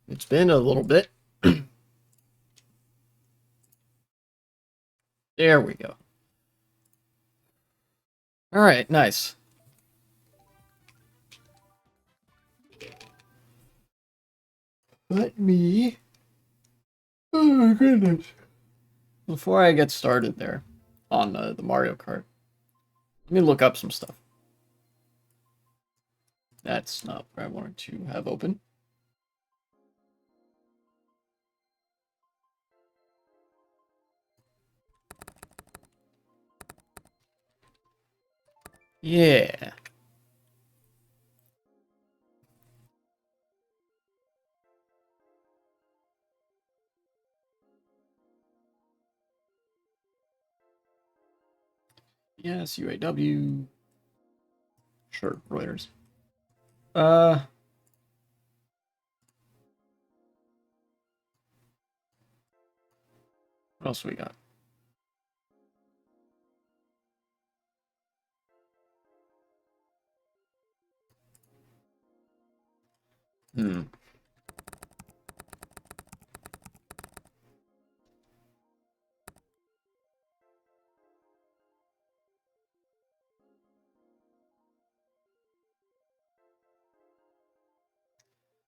It's been a little bit. There we go. Alright, nice. Let me... Oh my goodness. Before I get started there on the Mario Kart, let me look up some stuff. That's not what I wanted to have open. Yeah. Yes, UAW. Sure, Reuters. Uh, what else we got? Hmm.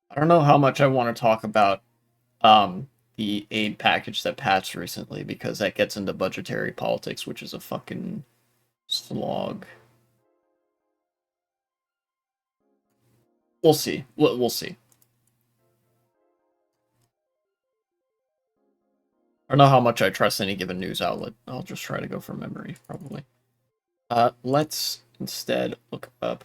I don't know how much I want to talk about the aid package that patched recently because that gets into budgetary politics, which is a fucking slog. We'll see. We'll see. I don't know how much I trust any given news outlet. I'll just try to go from memory, probably. Let's instead look up.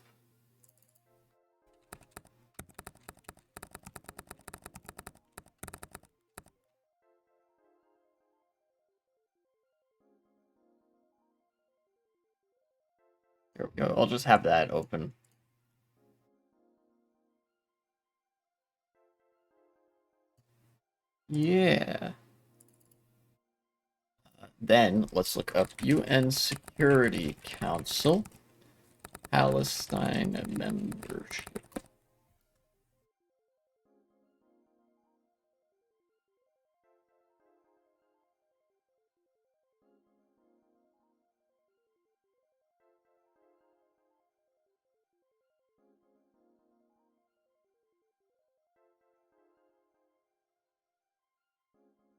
Here we go. I'll just have that open. Yeah. Then let's look up UN Security Council Palestine membership.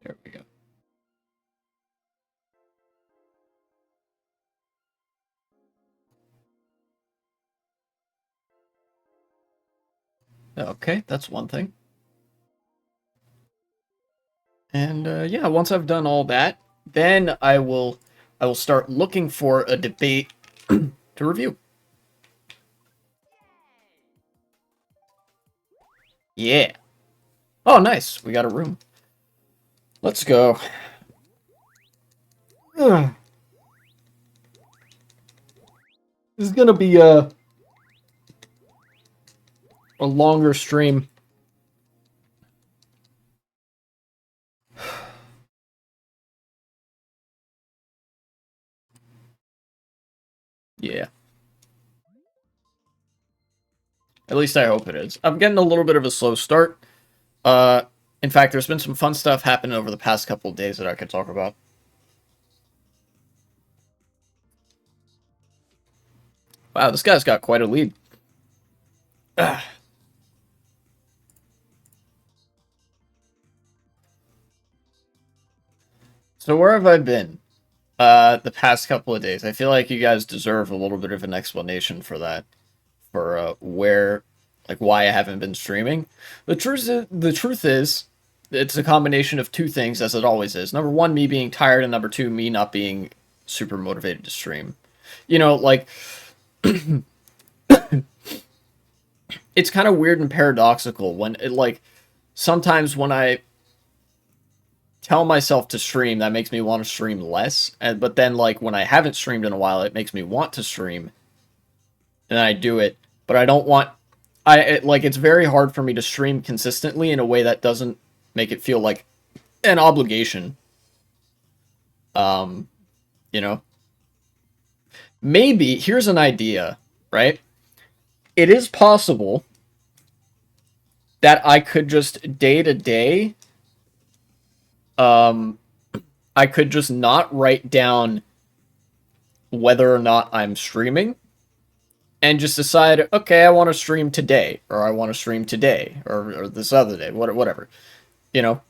There we go. Okay, that's one thing. And yeah, once I've done all that, then I will start looking for a debate to review. Yeah. Oh, nice. We got a room. Let's go. Ugh. This is gonna be a longer stream. Yeah. At least I hope it is. I'm getting a little bit of a slow start. Uh, in fact, there's been some fun stuff happening over the past couple of days that I could talk about. Wow, this guy's got quite a lead. Ah. So where have I been? The past couple of days. I feel like you guys deserve a little bit of an explanation for that. For where, like, why I haven't been streaming. The truth is, it's a combination of two things, as it always is. Number one, me being tired, and number two, me not being super motivated to stream. You know, like, it's kind of weird and paradoxical when it, like, sometimes when I tell myself to stream, that makes me want to stream less. But then, like, when I haven't streamed in a while, it makes me want to stream, and I do it. But I don't want. Like, it's very hard for me to stream consistently in a way that doesn't make it feel like an obligation. Um, you know, maybe here's an idea, right? It is possible that I could just day to day, um, I could just not write down whether or not I'm streaming and just decide, okay, I want to stream today, or I want to stream today, or this other day, whatever, you know,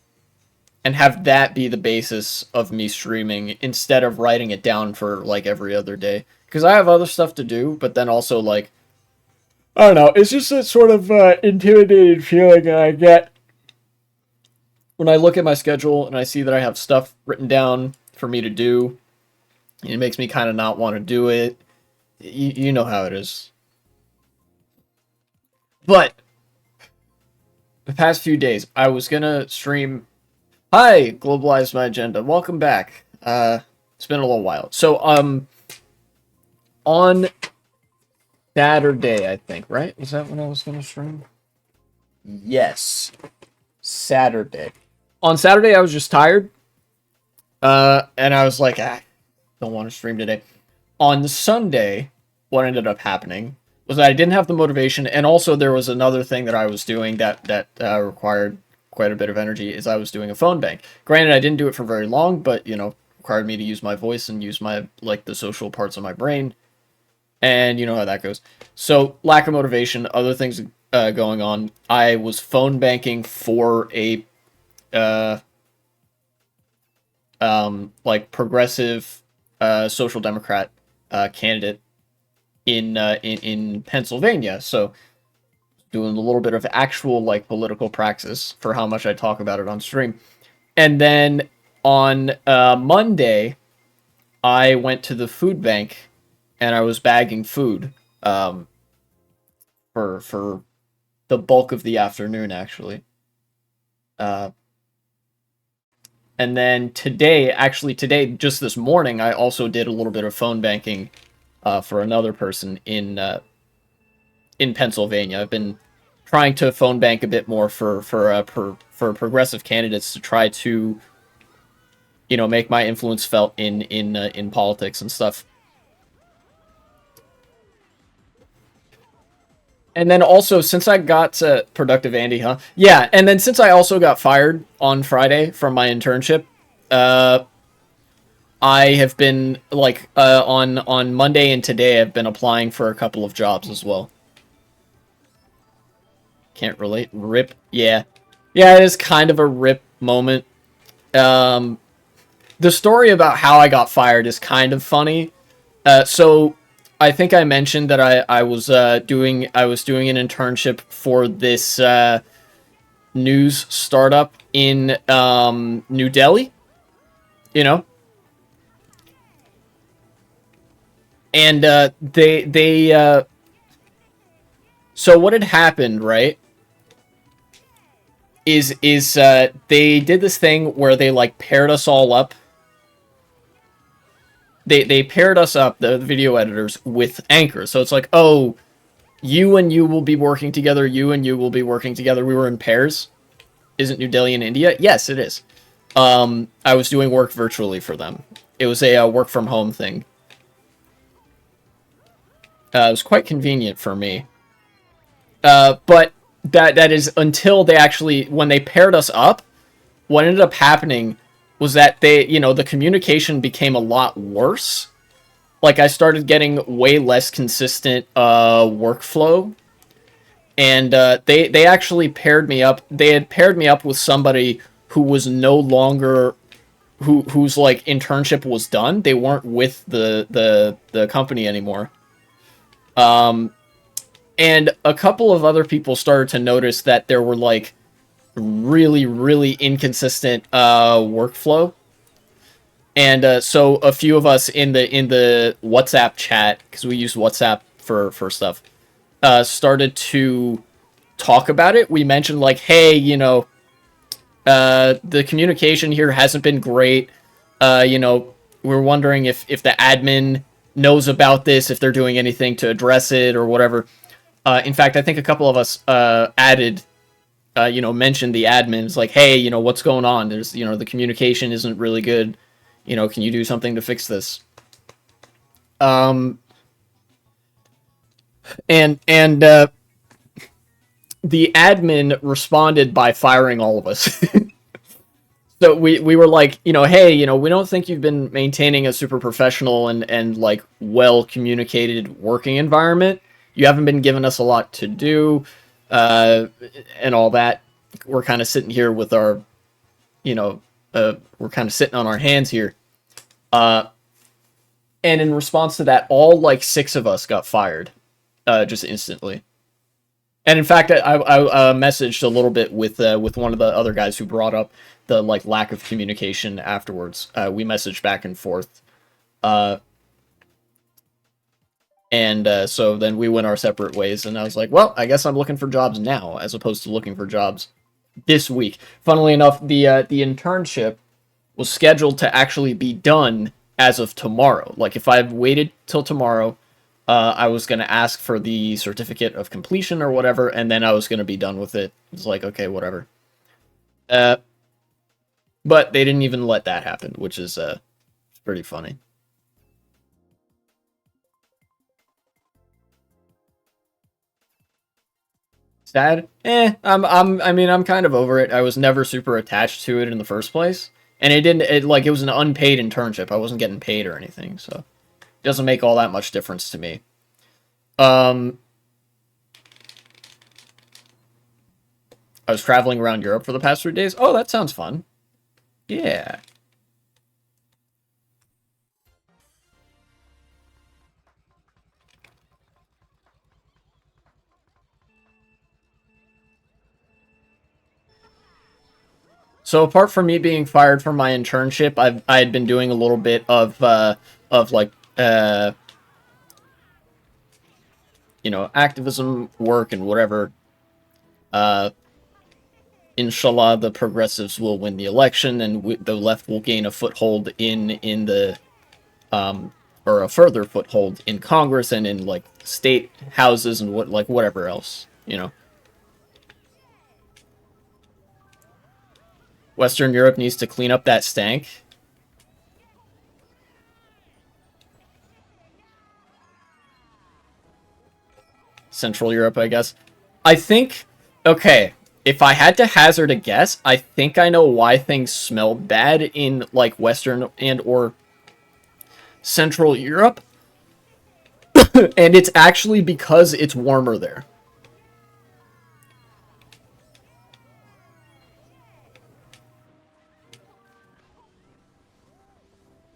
and have that be the basis of me streaming instead of writing it down for like every other day. Because I have other stuff to do, but then also like, I don't know, it's just a sort of intimidating feeling I get when I look at my schedule and I see that I have stuff written down for me to do. It makes me kind of not want to do it. You know how it is. But the past few days, I was gonna stream. Hi, globalize my agenda. Welcome back. It's been a little while. So, on Saturday, I think, right? Is that when I was gonna stream? Yes, Saturday. On Saturday, I was just tired. And I was like, don't want to stream today. On Sunday, what ended up happening was that I didn't have the motivation, and also there was another thing that I was doing that required quite a bit of energy. Is I was doing a phone bank. Granted, I didn't do it for very long, but required me to use my voice and use my the social parts of my brain, and you know how that goes. So lack of motivation, other things going on. I was phone banking for a progressive social democrat candidate in Pennsylvania. So doing a little bit of actual political praxis for how much I talk about it on stream. And then on Monday, I went to the food bank and I was bagging food for the bulk of the afternoon, actually. And then today, just this morning, I also did a little bit of phone banking for another person in Pennsylvania. I've been trying to phone bank a bit more for progressive candidates to try to make my influence felt in politics and stuff. And then also, since I got productive Andy, huh? Yeah, and then since I also got fired on Friday from my internship, I have been on Monday and today I've been applying for a couple of jobs as well. Can't relate. Rip. Yeah. Yeah, it is kind of a rip moment. The story about how I got fired is kind of funny. So I think I mentioned that I was doing an internship for this news startup in New Delhi, you know, and they so what had happened, right? Is they did this thing where they paired us all up. They paired us up, the video editors, with anchors. So it's like, oh, you and you will be working together. You and you will be working together. We were in pairs. Isn't New Delhi in India? Yes, it is. I was doing work virtually for them. It was a work from home thing. It was quite convenient for me. But that is until they actually, when they paired us up, what ended up happening was that the communication became a lot worse. Like, I started getting way less consistent workflow. And they actually paired me up. They had paired me up with somebody who was no longer whose internship was done. They weren't with the company anymore. And a couple of other people started to notice that there were really, really inconsistent workflow. And so a few of us in the WhatsApp chat, because we use WhatsApp for stuff, started to talk about it. We mentioned hey, the communication here hasn't been great. We're wondering if the admin knows about this, if they're doing anything to address it or whatever. In fact, I think a couple of us mentioned the admins, hey, what's going on? There's, the communication isn't really good. Can you do something to fix this? And the admin responded by firing all of us. So we were like, hey, we don't think you've been maintaining a super professional and like well communicated working environment. You haven't been giving us a lot to do, uh, and all that. We're kind of sitting here with our, you know, we're kind of sitting on our hands here. Uh, and in response to that, all like six of us got fired, just instantly. And in fact, I messaged a little bit with one of the other guys who brought up the like lack of communication afterwards. We messaged back and forth, uh, and so then we went our separate ways. And I was like, well, I guess I'm looking for jobs now, as opposed to looking for jobs this week. Funnily enough, the internship was scheduled to actually be done as of tomorrow. Like if I'd waited till tomorrow, I was gonna ask for the certificate of completion or whatever, and then I was gonna be done with it. It's like, okay, whatever. Uh, but they didn't even let that happen, which is pretty funny. Sad? I mean, I'm kind of over it. I was never super attached to it in the first place. And it didn't, it, like, it was an unpaid internship. I wasn't getting paid or anything, so it doesn't make all that much difference to me. Um, I was traveling around Europe for the past 3 days. Oh, that sounds fun. Yeah. So apart from me being fired from my internship, I had been doing a little bit of like activism work and whatever. Uh, Inshallah, the progressives will win the election, and the left will gain a foothold in the or a further foothold in Congress and in like state houses and whatever else. Western Europe needs to clean up that stank. Central Europe, I guess. I think, okay, if I had to hazard a guess, I think I know why things smell bad in like Western and or Central Europe, and it's actually because it's warmer there.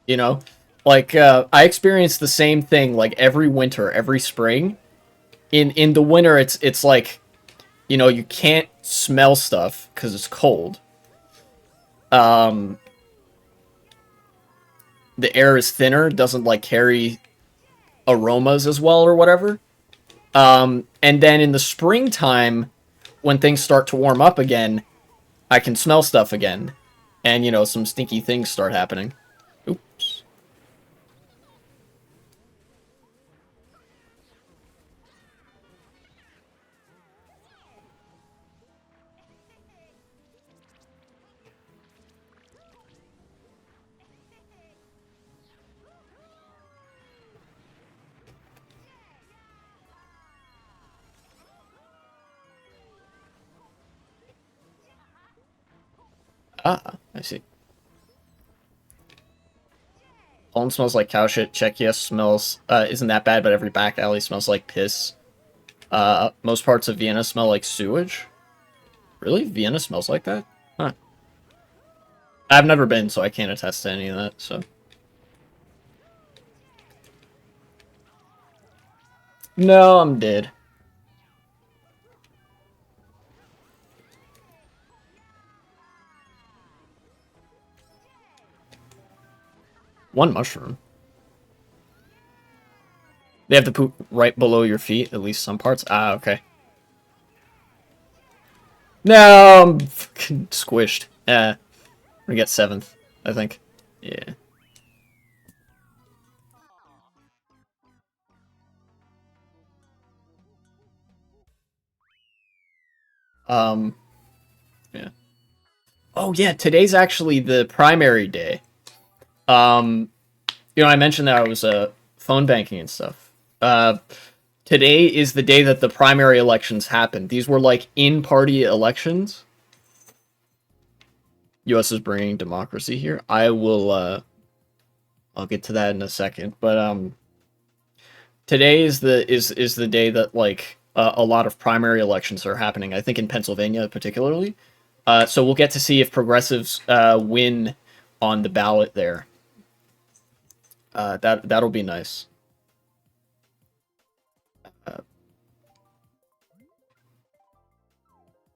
You know, like I experience the same thing like every winter, every spring. In the winter, it's like you can't smell stuff because it's cold. Um, the air is thinner, doesn't like carry aromas as well or whatever. And then in the springtime, when things start to warm up again, I can smell stuff again, and some stinky things start happening. Oops. Ah, I see. Poland smells like cow shit. Czechia smells isn't that bad, but every back alley smells like piss. Most parts of Vienna smell like sewage. Really? Vienna smells like that? Huh. I've never been, so I can't attest to any of that, so. No, I'm dead. One mushroom. They have to poop right below your feet, at least some parts. Ah, okay. No, I'm fucking squished. I'm gonna get seventh, I think. Yeah. Um, yeah. Oh, yeah, today's actually the primary day. Um, I mentioned that I was phone banking and stuff. Today is the day that the primary elections happened. These were like in-party elections. U.S. is bringing democracy here. I'll get to that in a second. But today is the day that like a lot of primary elections are happening. I think in Pennsylvania particularly. So we'll get to see if progressives win on the ballot there. That'll be nice.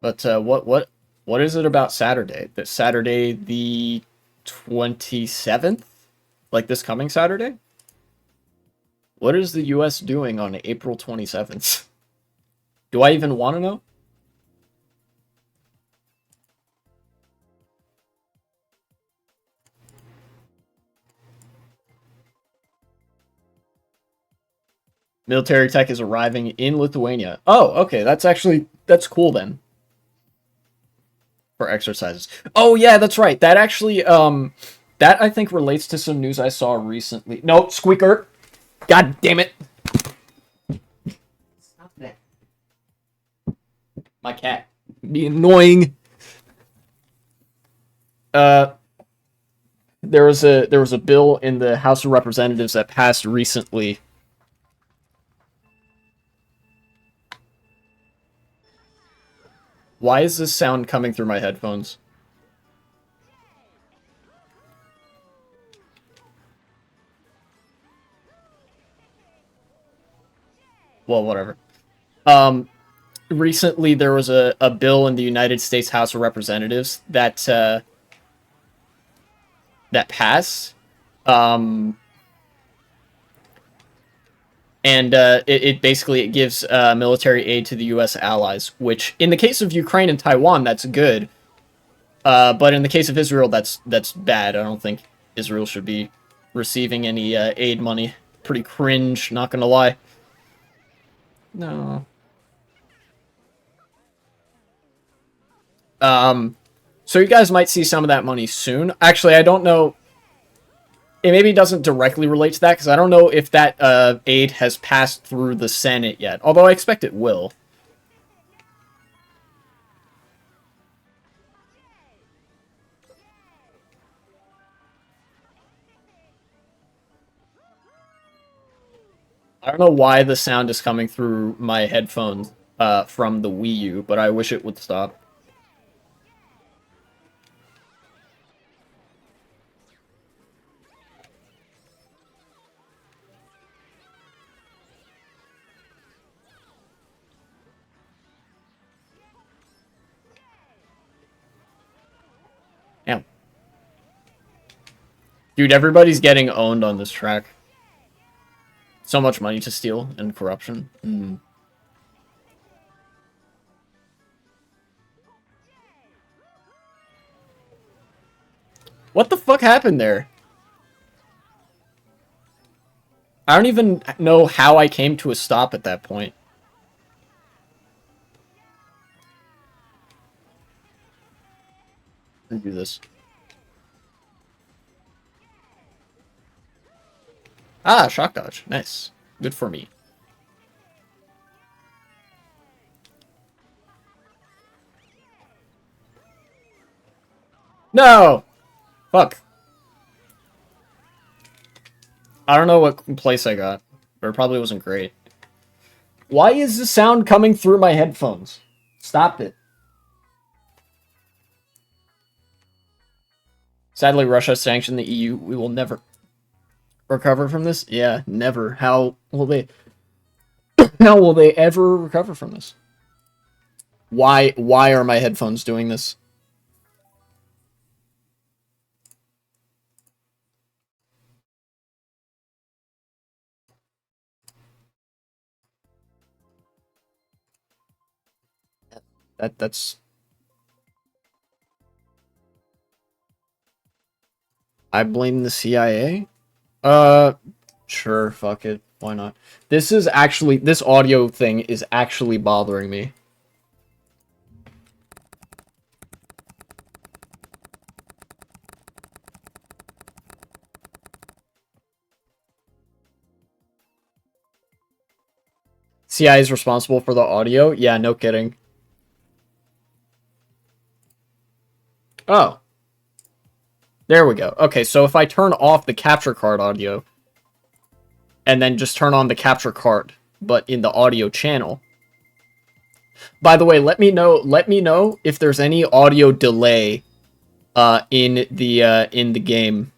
But what is it about Saturday? That Saturday the 27th? Like this coming Saturday? What is the US doing on April 27th? Do I even want to know? Military tech is arriving in Lithuania. Oh, okay, that's cool then. For exercises. Oh yeah, that's right. That actually that I think relates to some news I saw recently. No, squeaker. God damn it. Stop that. My cat. Be annoying. Uh there was a bill in the House of Representatives that passed recently. Why is this sound coming through my headphones? Well, whatever. Recently there was a bill in the United States House of Representatives that passed. Um, and it basically it gives military aid to the U.S. allies, which in the case of Ukraine and Taiwan, that's good. But in the case of Israel, that's bad. I don't think Israel should be receiving any aid money. Pretty cringe, not gonna lie. No. So you guys might see some of that money soon. Actually, I don't know. It maybe doesn't directly relate to that because I don't know if that aid has passed through the Senate yet. Although I expect it will. I don't know why the sound is coming through my headphones from the Wii U, but I wish it would stop. Damn. Dude, everybody's getting owned on this track. So much money to steal and corruption. Mm. What the fuck happened there? I don't even know how I came to a stop at that point. Let me do this. Ah, shock dodge. Nice. Good for me. No! Fuck. I don't know what place I got, but it probably wasn't great. Why is the sound coming through my headphones? Stop it. Sadly, Russia sanctioned the EU. We will never recover from this. Yeah, never. How will they? How will they ever recover from this? Why? Why are my headphones doing this? That's. I blame the CIA. Sure. Fuck it. Why not? This audio thing is actually bothering me. CI is responsible for the audio? Yeah, no kidding. Oh. There we go. Okay, so if I turn off the capture card audio, and then just turn on the capture card, but in the audio channel. By the way, let me know if there's any audio delay in the game.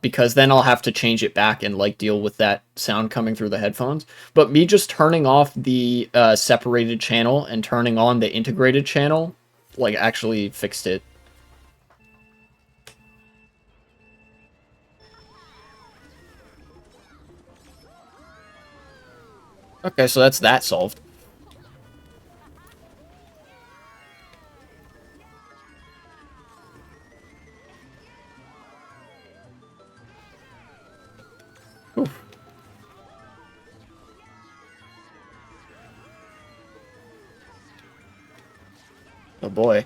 Because then I'll have to change it back and like deal with that sound coming through the headphones. But me just turning off the separated channel and turning on the integrated channel, like, actually fixed it. Okay, so that's that solved. Oof. Oh boy.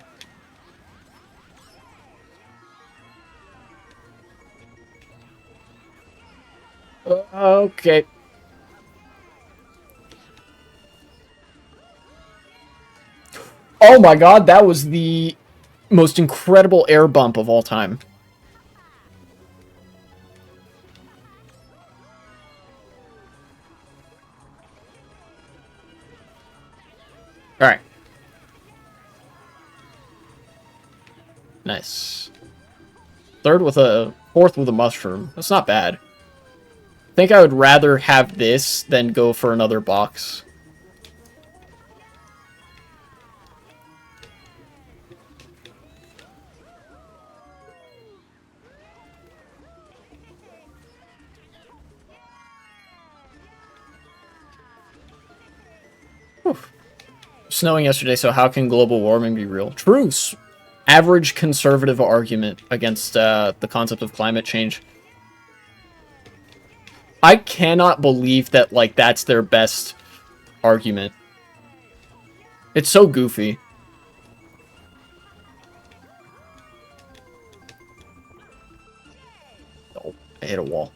Okay. Oh my god, that was the most incredible air bump of all time. Alright. Nice. Fourth with a mushroom. That's not bad. I think I would rather have this than go for another box. Whew. Snowing yesterday, so how can global warming be real? Truce. Average conservative argument against the concept of climate change. I cannot believe that, like, that's their best argument. It's so goofy. Oh, I hit a wall.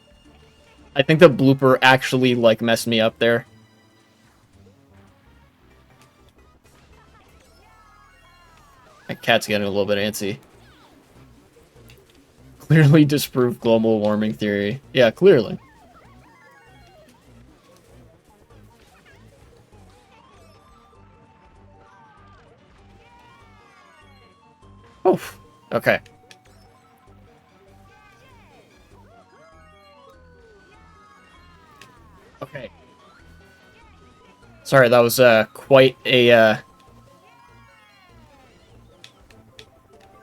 I think the blooper actually, like, messed me up there. My cat's getting a little bit antsy. Clearly disproved global warming theory. Yeah, clearly. Oof. Okay. Okay. Sorry, that was quite a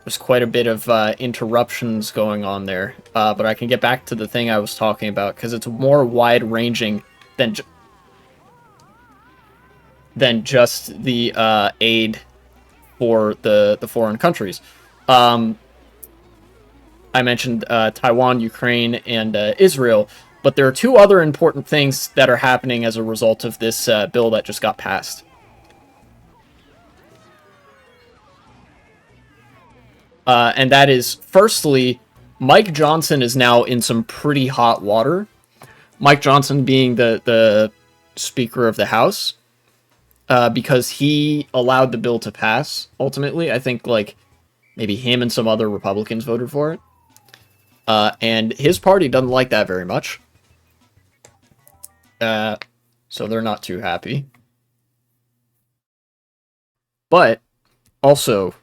there's quite a bit of interruptions going on there. But I can get back to the thing I was talking about because it's more wide-ranging than just the aid for the foreign countries. I mentioned Taiwan, Ukraine, and Israel, but there are two other important things that are happening as a result of this bill that just got passed. And that is, firstly, Mike Johnson is now in some pretty hot water. Mike Johnson being the Speaker of the House, because he allowed the bill to pass, ultimately. I think, like, maybe him and some other Republicans voted for it. And his party doesn't like that very much. So they're not too happy. But, also,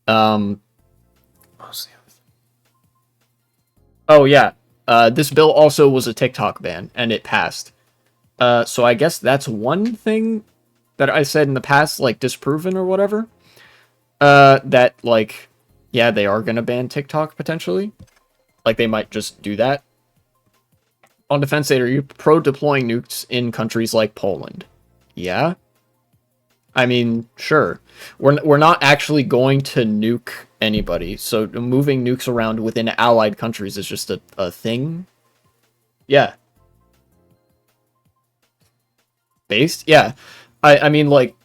oh yeah, this bill also was a TikTok ban, and it passed. So I guess that's one thing that I said in the past, like, disproven or whatever. That, like, yeah, they are gonna ban TikTok, potentially. Like, they might just do that. On Defense Aid, are you pro-deploying nukes in countries like Poland? Yeah? I mean, sure. We're not actually going to nuke anybody, so moving nukes around within allied countries is just a thing. Yeah. Based? Yeah. I mean, like,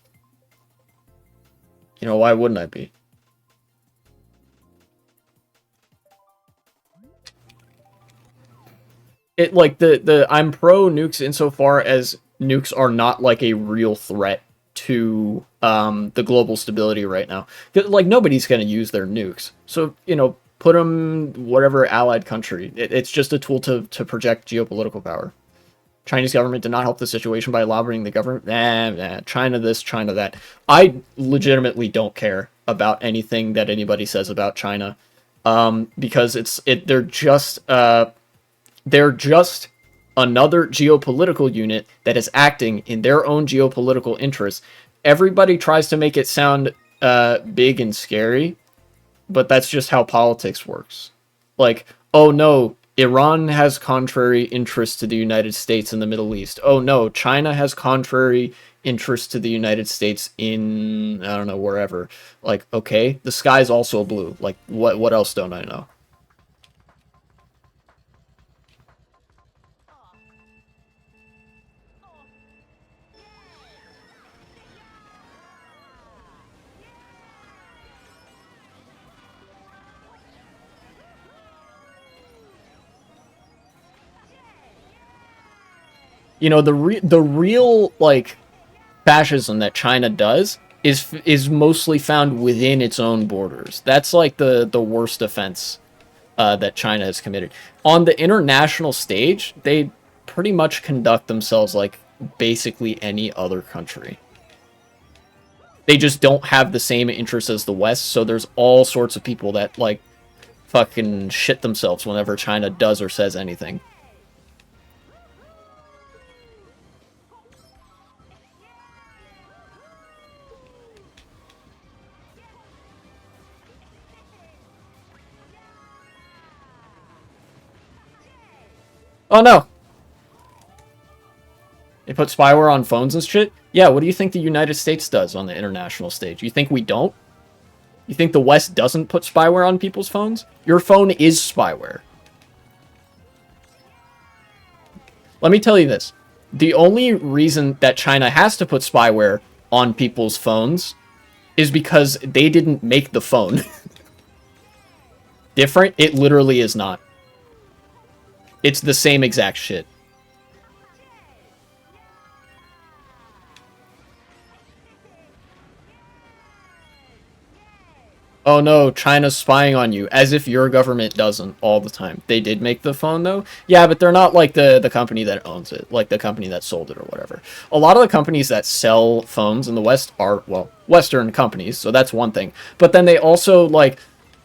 you know, why wouldn't I be? it like the I'm pro nukes insofar as nukes are not like a real threat to the global stability right now. Like nobody's going to use their nukes, so put them whatever allied country. It's just a tool to project geopolitical power. Chinese government did not help the situation by lobbying the government. China this, China that. I legitimately don't care about anything that anybody says about China, because they're just another geopolitical unit that is acting in their own geopolitical interests. Everybody tries to make it sound big and scary, but that's just how politics works. Like, oh no, Iran has contrary interests to the United States in the Middle East. Oh no, China has contrary interests to the United States in, I don't know, wherever. Like, okay, the sky's also blue. Like, what else don't I know? The real like fascism that China does is mostly found within its own borders. That's like the worst offense that China has committed. On the international stage, they pretty much conduct themselves like basically any other country. They just don't have the same interests as the West, so there's all sorts of people that like fucking shit themselves whenever China does or says anything. Oh no, they put spyware on phones and shit? Yeah, what do you think the United States does on the international stage? You think we don't? You think the West doesn't put spyware on people's phones? Your phone is spyware. Let me tell you this. The only reason that China has to put spyware on people's phones is because they didn't make the phone. Different? It literally is not. It's the same exact shit. Oh no, China's spying on you, as if your government doesn't all the time. They did make the phone though. Yeah, but they're not like the company that owns it, like the company that sold it or whatever. A lot of the companies that sell phones in the West are, well, Western companies, so that's one thing. But then they also, like,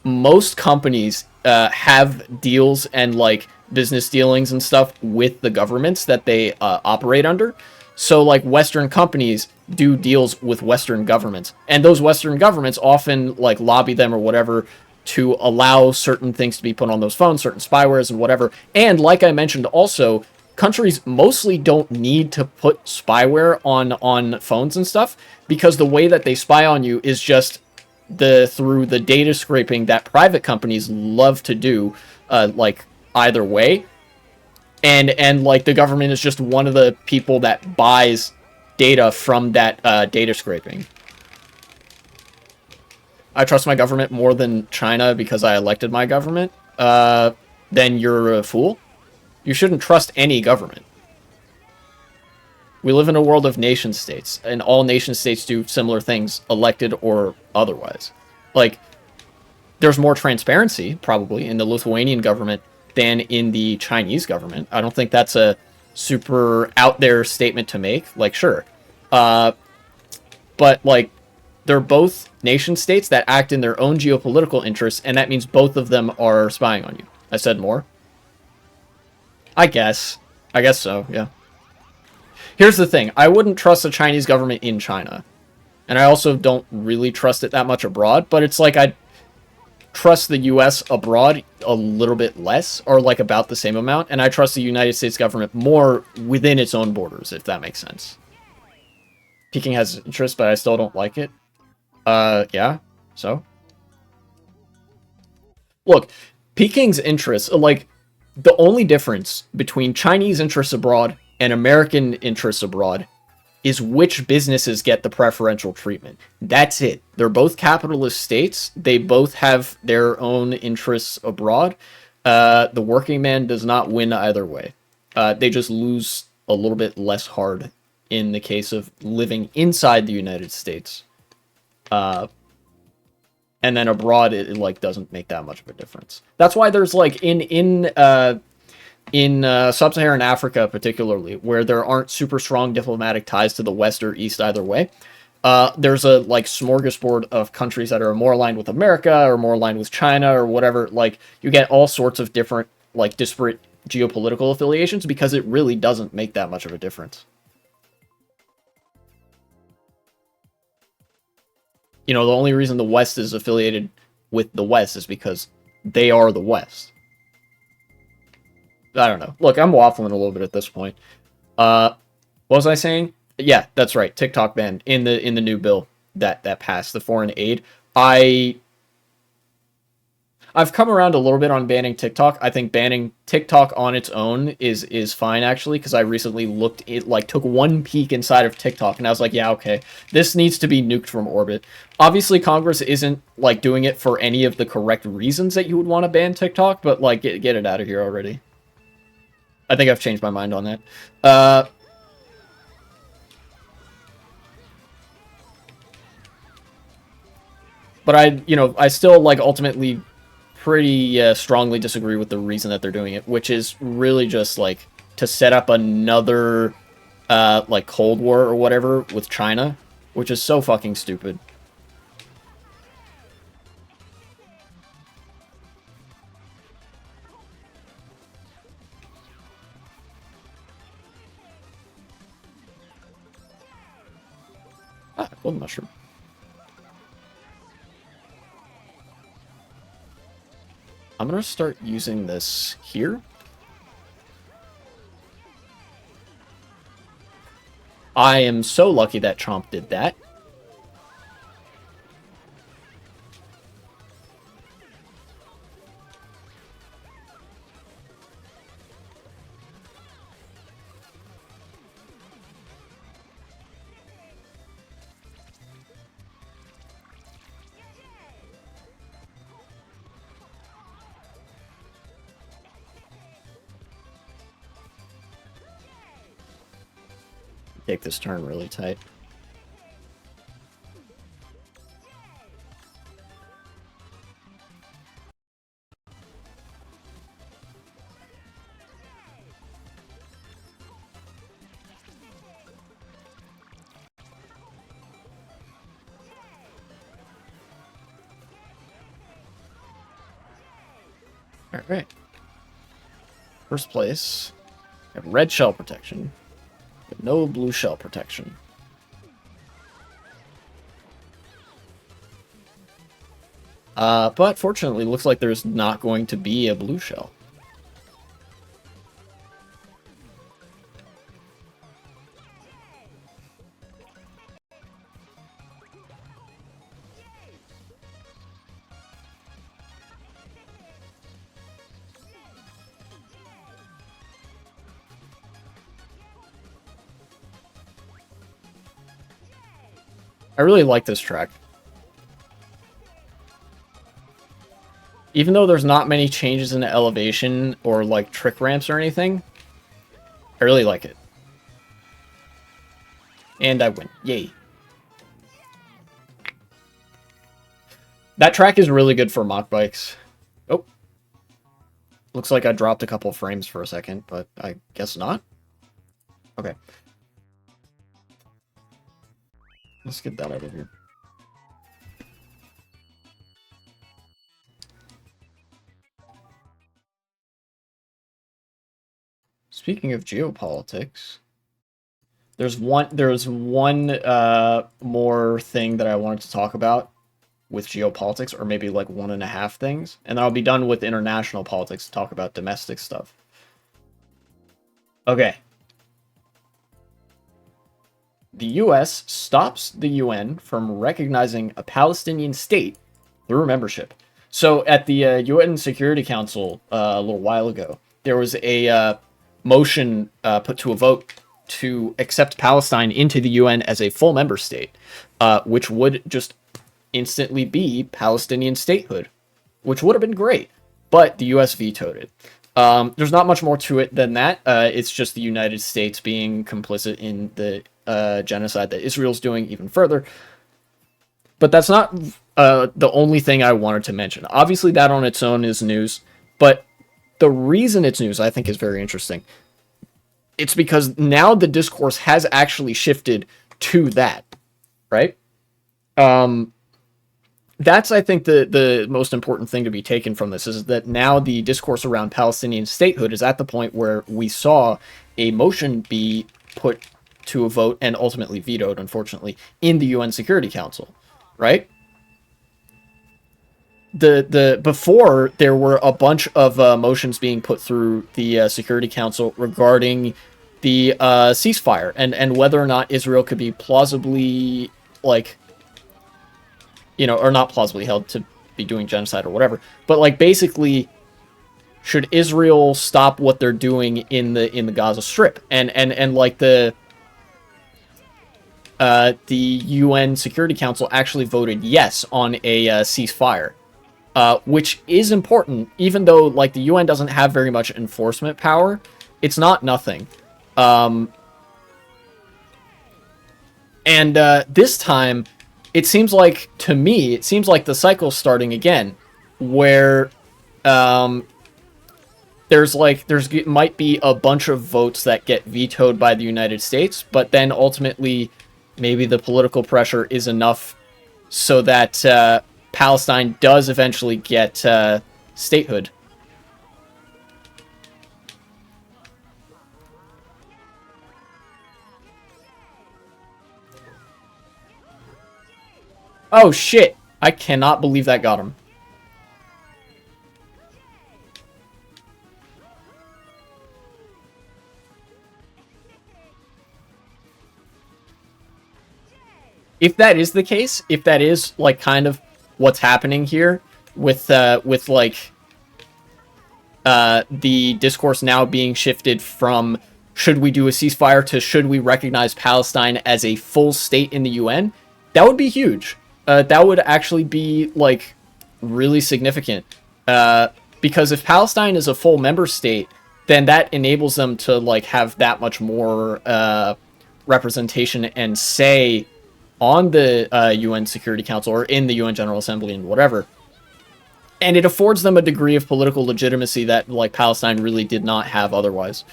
most companies have deals and like business dealings and stuff with the governments that they operate under. So like Western companies do deals with Western governments, and those Western governments often like lobby them or whatever to allow certain things to be put on those phones, certain spywares and whatever. And like I mentioned, also countries mostly don't need to put spyware on phones and stuff, because the way that they spy on you is just through the data scraping that private companies love to do, like either way. And like the government is just one of the people that buys data from that data scraping. I trust my government more than China because I elected my government. Then you're a fool. You shouldn't trust any government. We live in a world of nation states, and all nation states do similar things, elected or otherwise. Like, there's more transparency, probably, in the Lithuanian government than in the Chinese government. I don't think that's a super out there statement to make. Like, sure. But, like, they're both nation states that act in their own geopolitical interests, and that means both of them are spying on you. I said more? I guess. I guess so, yeah. Here's the thing. I wouldn't trust the Chinese government in China. And I also don't really trust it that much abroad, but it's like I trust the US abroad a little bit less, or like about the same amount, and I trust the United States government more within its own borders, if that makes sense. Peking has interest, but I still don't like it. Yeah, so? Look, Peking's interests, like, the only difference between Chinese interests abroad and American interests abroad is which businesses get the preferential treatment. That's it. They're both capitalist states. They both have their own interests abroad. The working man does not win either way. They just lose a little bit less hard in the case of living inside the United States. And then abroad, it like doesn't make that much of a difference. That's why there's like in sub-Saharan Africa, particularly, where there aren't super strong diplomatic ties to the West or East either way, there's a like smorgasbord of countries that are more aligned with America or more aligned with China or whatever. Like you get all sorts of different like disparate geopolitical affiliations because it really doesn't make that much of a difference. You know, the only reason the West is affiliated with the West is because they are the West. I don't know. Look, I'm waffling a little bit at this point. What was I saying? Yeah, that's right. TikTok ban in the new bill that passed, the foreign aid. I've come around a little bit on banning TikTok. I think banning TikTok on its own is fine actually, because I recently took one peek inside of TikTok and I was like, yeah, okay, this needs to be nuked from orbit. Obviously, Congress isn't like doing it for any of the correct reasons that you would want to ban TikTok, but like get it out of here already. I think I've changed my mind on that. But I still like ultimately pretty strongly disagree with the reason that they're doing it, which is really just like to set up another like Cold War or whatever with China, which is so fucking stupid. Ah, golden mushroom. I'm gonna start using this here. I am so lucky that Chomp did that. Take this turn really tight. Alright. First place. We have red shell protection. But no blue shell protection. But fortunately, looks like there's not going to be a blue shell. I really like this track. Even though there's not many changes in the elevation or like trick ramps or anything, I really like it. And I win. Yay. That track is really good for mock bikes. Oh. Looks like I dropped a couple frames for a second, but I guess not. Okay. Let's get that out of here. Speaking of geopolitics, there's one more thing that I wanted to talk about with geopolitics, or maybe like one and a half things, and then I'll be done with international politics to talk about domestic stuff. Okay. The US stops the UN from recognizing a Palestinian state through membership. So at the UN Security Council a little while ago, there was a motion put to a vote to accept Palestine into the UN as a full member state, which would just instantly be Palestinian statehood, which would have been great. But the US vetoed it. There's not much more to it than that. It's just the United States being complicit in the genocide that Israel's doing even further. But that's not the only thing I wanted to mention. Obviously, that on its own is news, but the reason it's news, I think, is very interesting. It's because now the discourse has actually shifted to that, right? Um, that's, I think, the most important thing to be taken from this is that now the discourse around Palestinian statehood is at the point where we saw a motion be put to a vote and ultimately vetoed, unfortunately, in the UN Security Council, right? The before there were a bunch of motions being put through the Security Council regarding the ceasefire and whether or not Israel could be plausibly, like, or not plausibly held to be doing genocide or whatever, but like basically should Israel stop what they're doing in the Gaza Strip, and like the UN Security Council actually voted yes on a ceasefire, which is important, even though like the UN doesn't have very much enforcement power. It's not nothing. Um, and this time, it seems like, to me, it seems like the cycle's starting again, where um, there's might be a bunch of votes that get vetoed by the United States, but then ultimately, maybe the political pressure is enough so that Palestine does eventually get statehood. Oh shit! I cannot believe that got him. If that is the case, if that is like kind of what's happening here with like the discourse now being shifted from should we do a ceasefire to should we recognize Palestine as a full state in the UN, that would be huge. That would actually be like really significant. Because if Palestine is a full member state, then that enables them to like have that much more representation and say on the UN Security Council or in the UN General Assembly and whatever. And it affords them a degree of political legitimacy that like Palestine really did not have otherwise.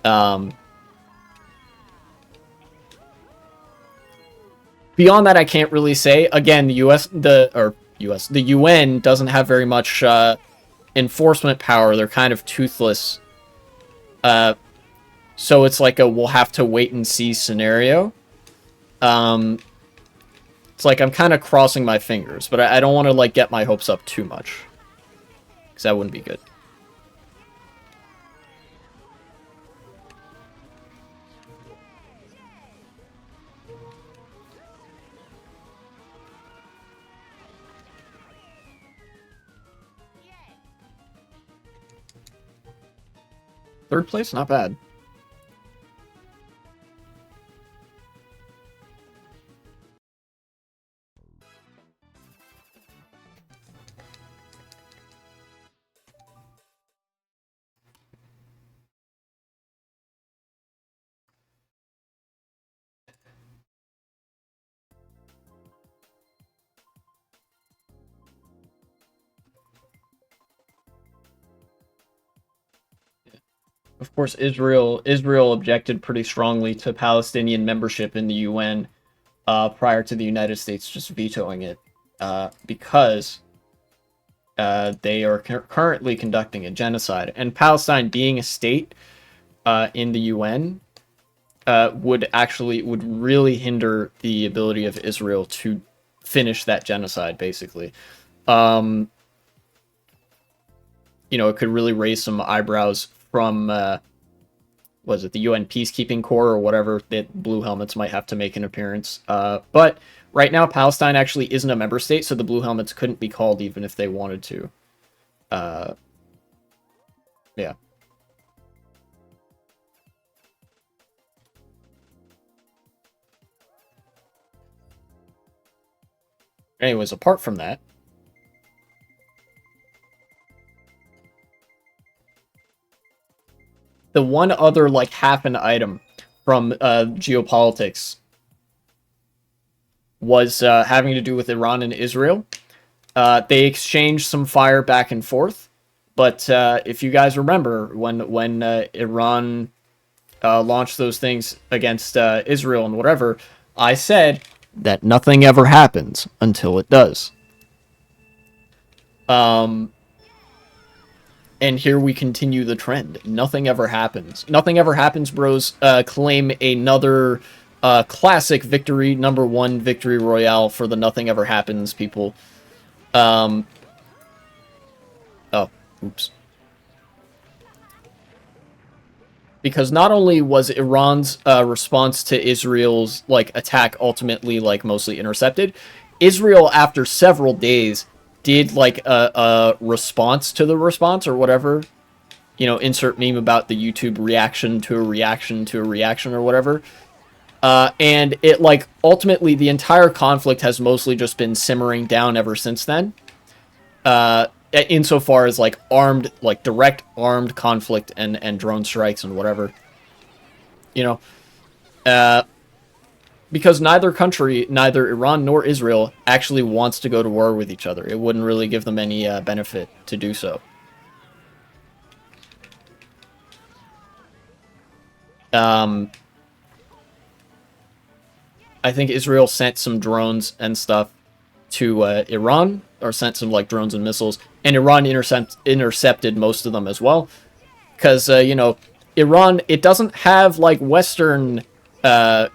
Um, Beyond that, I can't really say. Again, the UN doesn't have very much enforcement power. They're kind of toothless. Uh, so it's like a we'll have to wait and see scenario. Um, it's like I'm kind of crossing my fingers, but I don't want to like get my hopes up too much because that wouldn't be good. Third place, not bad. Of course, Israel objected pretty strongly to Palestinian membership in the UN prior to the United States just vetoing it because they are currently conducting a genocide, and Palestine being a state in the UN would really hinder the ability of Israel to finish that genocide. Basically, um, it could really raise some eyebrows from was it the UN Peacekeeping Corps or whatever that Blue Helmets might have to make an appearance. But right now, Palestine actually isn't a member state, so the Blue Helmets couldn't be called even if they wanted to. Uh, yeah. Anyways, apart from that, the one other like half an item from geopolitics was having to do with Iran and Israel. They exchanged some fire back and forth, but if you guys remember when Iran launched those things against Israel and whatever, I said that nothing ever happens until it does. And here we continue the trend. Nothing ever happens. Nothing ever happens, bros. Claim another classic victory, #1 victory royale for the Nothing Ever Happens people. Oh, oops. Because not only was Iran's response to Israel's like attack ultimately like mostly intercepted, Israel after several days did like a response to the response or whatever. You know, insert meme about the YouTube reaction to a reaction to a reaction or whatever. And it like ultimately the entire conflict has mostly just been simmering down ever since then. Insofar as like armed, like direct armed conflict and drone strikes and whatever, you know, because neither country, neither Iran nor Israel, actually wants to go to war with each other. It wouldn't really give them any benefit to do so. I think Israel sent some drones and stuff to Iran, or sent some like drones and missiles, and Iran intercepted most of them as well. Because, you know, Iran, it doesn't have like Western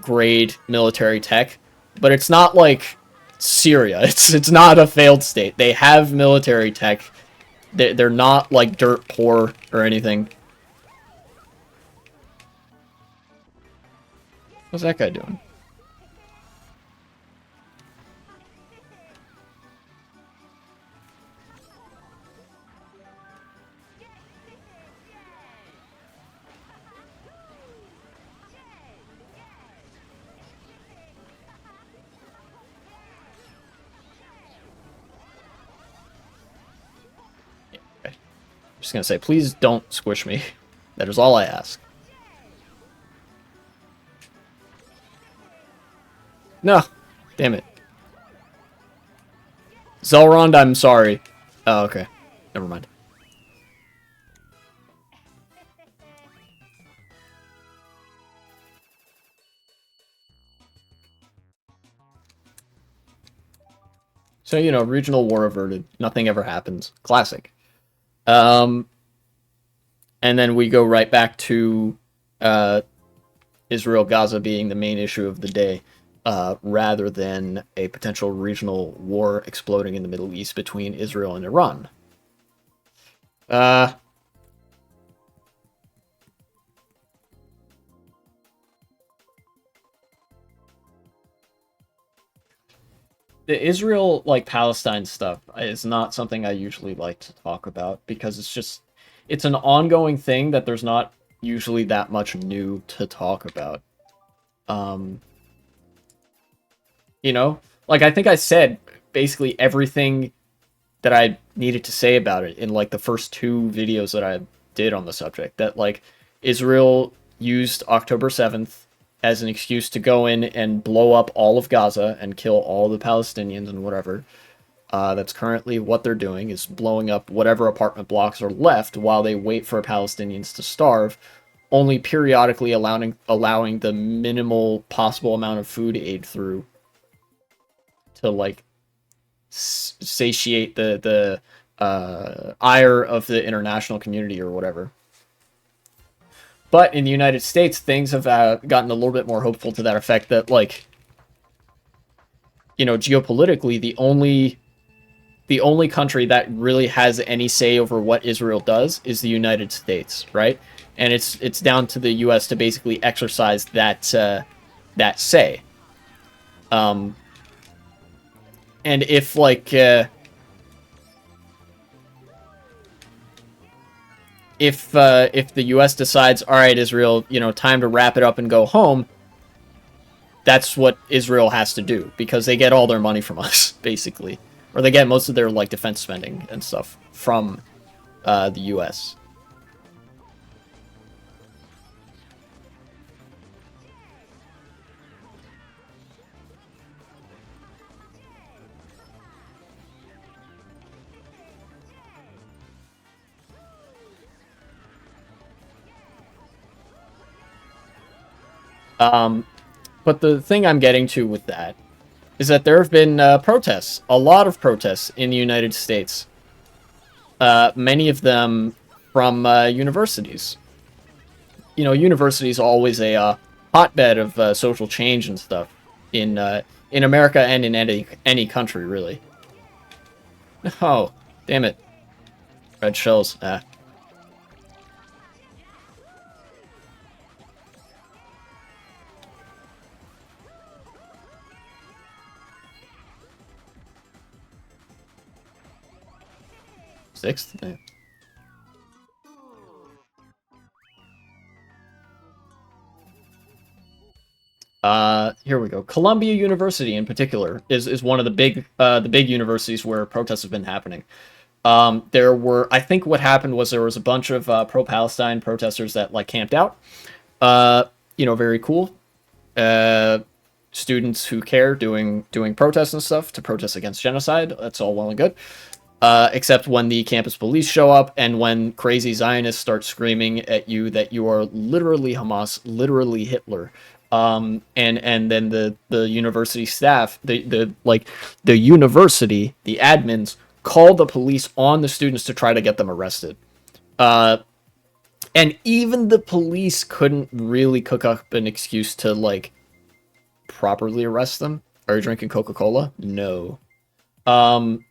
grade military tech, but it's not like Syria. It's not a failed state. They have military tech. They're not like dirt poor or anything. What's that guy doing? Just gonna say, please don't squish me. That is all I ask. No, damn it. Zelrond, I'm sorry. Oh, okay. Never mind. So, you know, regional war averted. Nothing ever happens. Classic. And then we go right back to Israel-Gaza being the main issue of the day, rather than a potential regional war exploding in the Middle East between Israel and Iran. The Israel, like, Palestine stuff is not something I usually like to talk about, because it's an ongoing thing that there's not usually that much new to talk about. You know? Like, I think I said basically everything that I needed to say about it in, like, the first 2 videos that I did on the subject. That, like, Israel used October 7th as an excuse to go in and blow up all of Gaza and kill all the Palestinians and whatever. That's currently what they're doing, is blowing up whatever apartment blocks are left while they wait for Palestinians to starve, only periodically allowing the minimal possible amount of food aid through to, like, satiate the ire of the international community or whatever. But in the United States, things have gotten a little bit more hopeful to that effect, that, like, you know, geopolitically, the only country that really has any say over what Israel does is the United States, right? And it's down to the U.S. to basically exercise that say. And if, like, if the U.S. decides, all right, Israel, you know, time to wrap it up and go home, that's what Israel has to do, because they get all their money from us, basically. Or they get most of their, like, defense spending and stuff from the U.S. Um, but the thing I'm getting to with that is that there have been protests, a lot of protests in the United States. Many of them from universities. You know, universities are always a hotbed of social change and stuff in America and in any country, really. Oh, damn it! Red shells. Ah. Sixth. Yeah. Here we go. Columbia University, in particular, is one of the big universities where protests have been happening. There were, I think, what happened was there was a bunch of pro-Palestine protesters that like camped out. You know, very cool. Uh, Students who care doing protests and stuff to protest against genocide. That's all well and good. Except when the campus police show up and when crazy Zionists start screaming at you that you are literally Hamas, literally Hitler. And then the university staff, the university, the admins call the police on the students to try to get them arrested. Uh, and even the police couldn't really cook up an excuse to like properly arrest them. Are you drinking Coca-Cola? No. Um,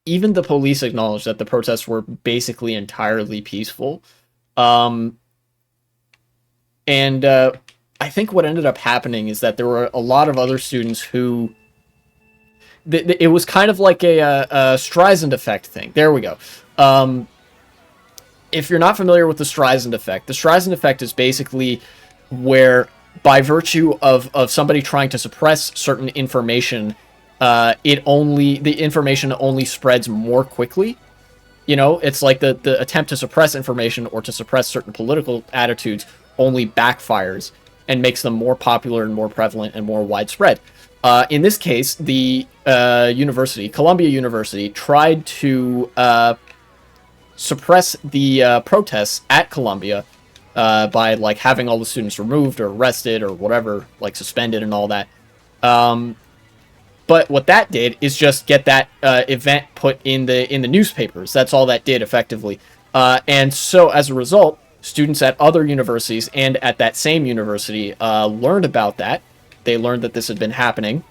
Even the police acknowledged that the protests were basically entirely peaceful. Um, and I think what ended up happening is that there were a lot of other students who it was kind of like a Streisand effect thing. There we go. Um, if you're not familiar with the Streisand effect is basically where, by virtue of somebody trying to suppress certain information, the information only spreads more quickly. You know, it's like the attempt to suppress information or to suppress certain political attitudes only backfires and makes them more popular and more prevalent and more widespread. In this case, the university, Columbia University, tried to suppress the protests at Columbia by like having all the students removed or arrested or whatever, like suspended and all that. Um, but what that did is just get that event put in the newspapers. That's all that did effectively. And so as a result, students at other universities and at that same university learned about that. They learned that this had been happening.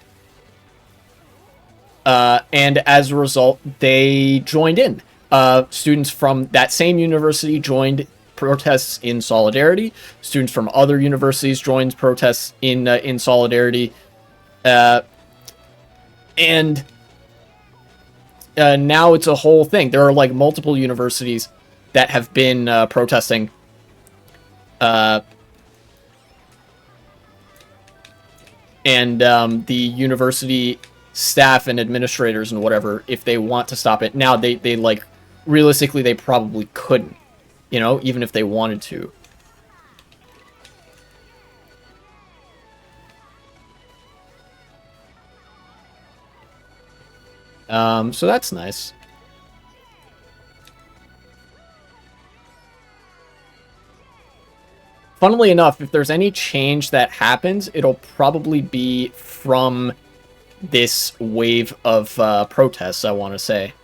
And as a result, they joined in. Students from that same university joined protests in solidarity. Students from other universities joined protests in solidarity. Uh, and Now it's a whole thing. There are like multiple universities that have been protesting. Uh, and The university staff and administrators and whatever, if they want to stop it now, they like realistically they probably couldn't, you know, even if they wanted to. So that's nice. Funnily enough, if there's any change that happens, it'll probably be from this wave of protests, I want to say.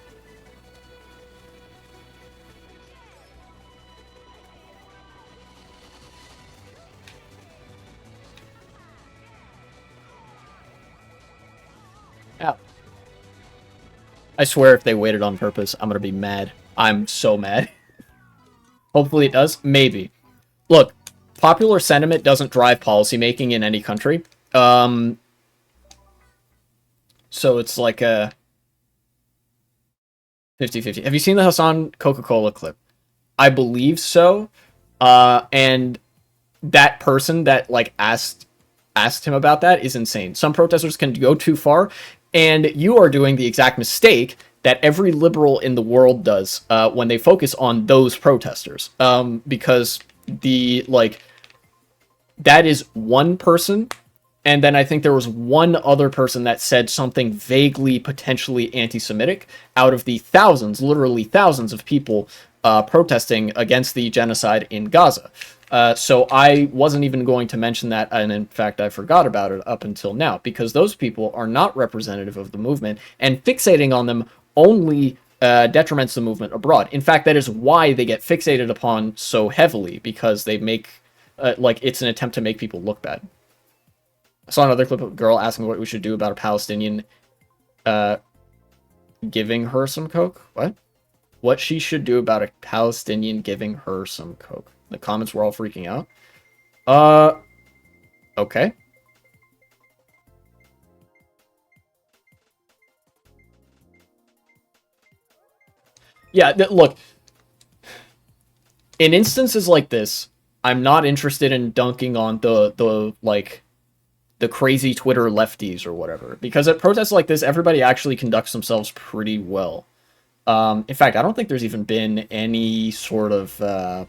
Yeah. I swear if they waited on purpose, I'm going to be mad. I'm so mad. Hopefully it does. Maybe. Look, popular sentiment doesn't drive policymaking in any country. So it's like a 50-50. Have you seen the Hassan Coca-Cola clip? I believe so. And that person that like asked him about that is insane. Some protesters can go too far, and you are doing the exact mistake that every liberal in the world does when they focus on those protesters. Because the like that is one person And then I think there was one other person that said something vaguely potentially anti-Semitic out of the thousands, literally thousands of people protesting against the genocide in Gaza. So I wasn't even going to mention that, and in fact, I forgot about it up until now, because those people are not representative of the movement, and fixating on them only detriments the movement abroad. In fact, that is why they get fixated upon so heavily, because they make, like, it's an attempt to make people look bad. I saw another clip of a girl asking what we should do about a Palestinian uh, giving her some coke. What? What she should do about a Palestinian giving her some coke. The comments were all freaking out. Uh, okay. Yeah, look, in instances like this, I'm not interested in dunking on the like the crazy Twitter lefties or whatever, because at protests like this, everybody actually conducts themselves pretty well. In fact, I don't think there's even been any sort of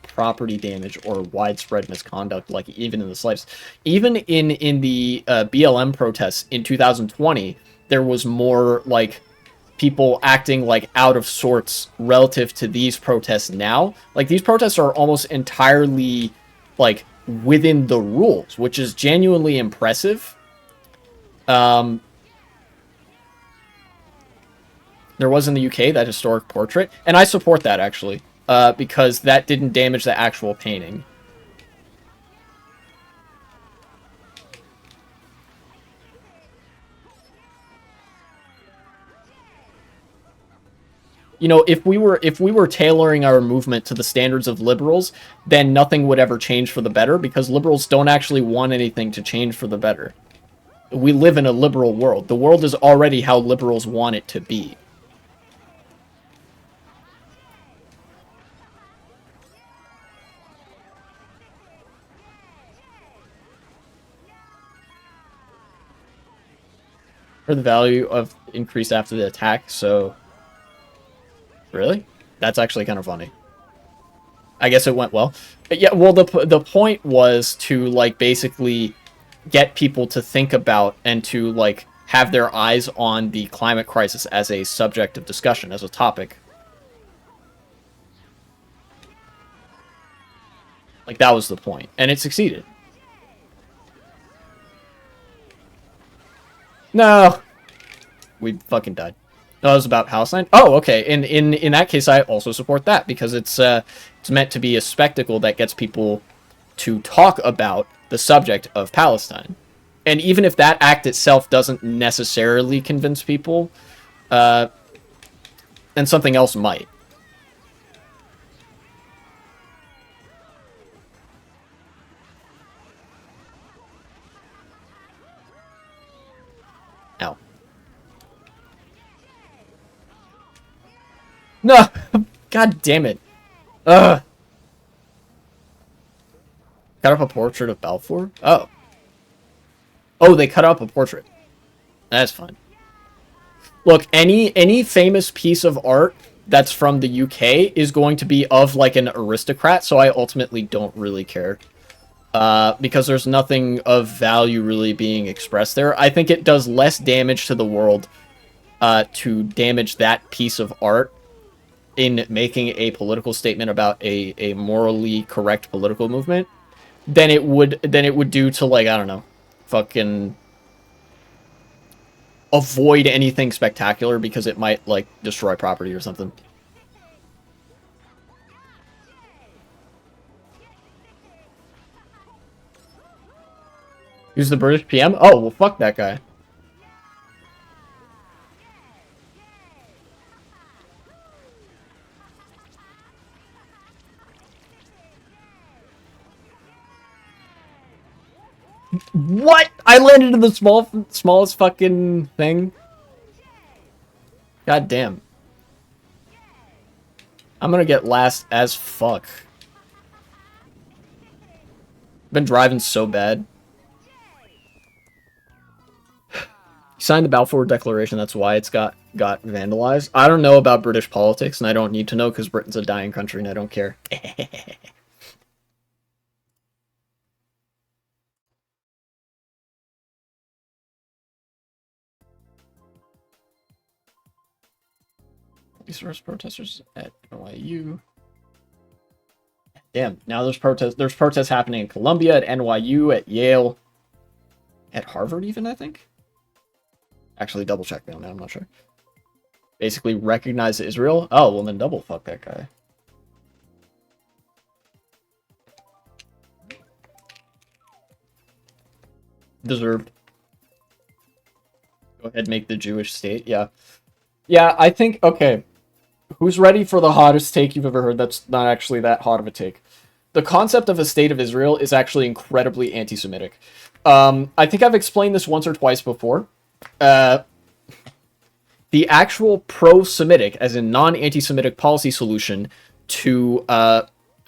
property damage or widespread misconduct, like even in the slightest. Even in the BLM protests in 2020, there was more like people acting like out of sorts relative to these protests now. Like these protests are almost entirely like within the rules, which is genuinely impressive. Um, There was in the UK that historic portrait, and I support that actually, because that didn't damage the actual painting. You know, if we were tailoring our movement to the standards of liberals, then nothing would ever change for the better, because liberals don't actually want anything to change for the better. We live in a liberal world. The world is already how liberals want it to be. For the value of increase after the attack, so really? That's actually kind of funny. I guess it went well. But yeah, well, the point was to like basically get people to think about and to like have their eyes on the climate crisis as a subject of discussion, as a topic. Like that was the point, and it succeeded. No, we fucking died. No, it was about Palestine. Oh, okay. In that case, I also support that, because it's meant to be a spectacle that gets people to talk about the subject of Palestine. And even if that act itself doesn't necessarily convince people, uh, then something else might. Ow. No! God damn it. Ugh. Cut up a portrait of Balfour? Oh. Oh, they cut up a portrait. That's fine. Look, any famous piece of art that's from the UK is going to be of like an aristocrat, so I ultimately don't really care. Because there's nothing of value really being expressed there. I think it does less damage to the world to damage that piece of art in making a political statement about a morally correct political movement than it would do to, like, I don't know, fucking avoid anything spectacular because it might like destroy property or something. Who's the British PM? Oh, well, fuck that guy. What? I landed in the smallest fucking thing. God damn. I'm gonna get last as fuck. Been driving so bad. He signed the Balfour Declaration, that's why it's got vandalized. I don't know about British politics, and I don't need to know because Britain's a dying country and I don't care. These first protesters at NYU. Damn, now there's protests. There's protests happening in Columbia, at NYU, at Yale, at Harvard even, I think. Actually, double check me on that, I'm not sure. Basically recognize Israel. Oh, well then double fuck that guy. Deserved. Go ahead, make the Jewish state. Yeah. Yeah, I think, okay. Who's ready for the hottest take you've ever heard? That's not actually that hot of a take. The concept of a state of Israel is actually incredibly anti-Semitic. I think I've explained this once or twice before. The actual pro-Semitic, as in non-anti-Semitic policy solution to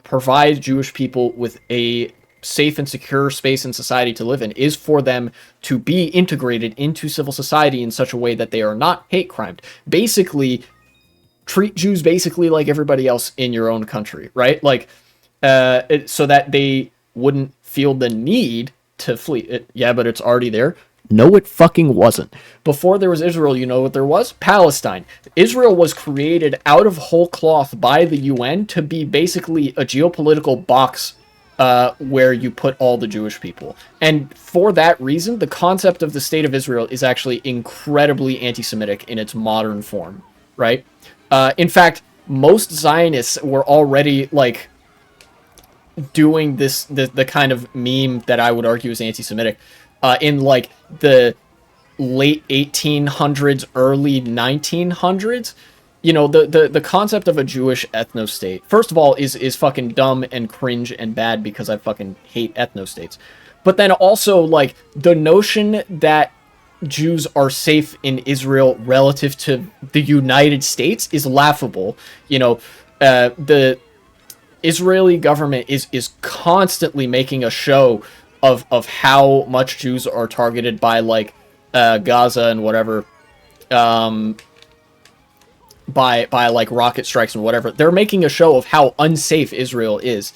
provide Jewish people with a safe and secure space and society to live in is for them to be integrated into civil society in such a way that they are not hate crimed. Basically, treat Jews basically like everybody else in your own country, right? Like, so that they wouldn't feel the need to flee. Yeah, but it's already there. No, it fucking wasn't. Before there was Israel, you know what there was? Palestine. Israel was created out of whole cloth by the UN to be basically a geopolitical box where you put all the Jewish people. And for that reason, the concept of the State of Israel is actually incredibly anti-Semitic in its modern form, right? In fact, most Zionists were already, like, doing the kind of meme that I would argue is anti-Semitic in, like, the late 1800s, early 1900s. You know, the concept of a Jewish ethno-state, first of all, is fucking dumb and cringe and bad because I fucking hate ethno-states. But then also, like, the notion that Jews are safe in Israel relative to the United States is laughable. You know, the Israeli government is constantly making a show of how much Jews are targeted by, like, Gaza and whatever, by like rocket strikes and whatever. They're making a show of how unsafe Israel is.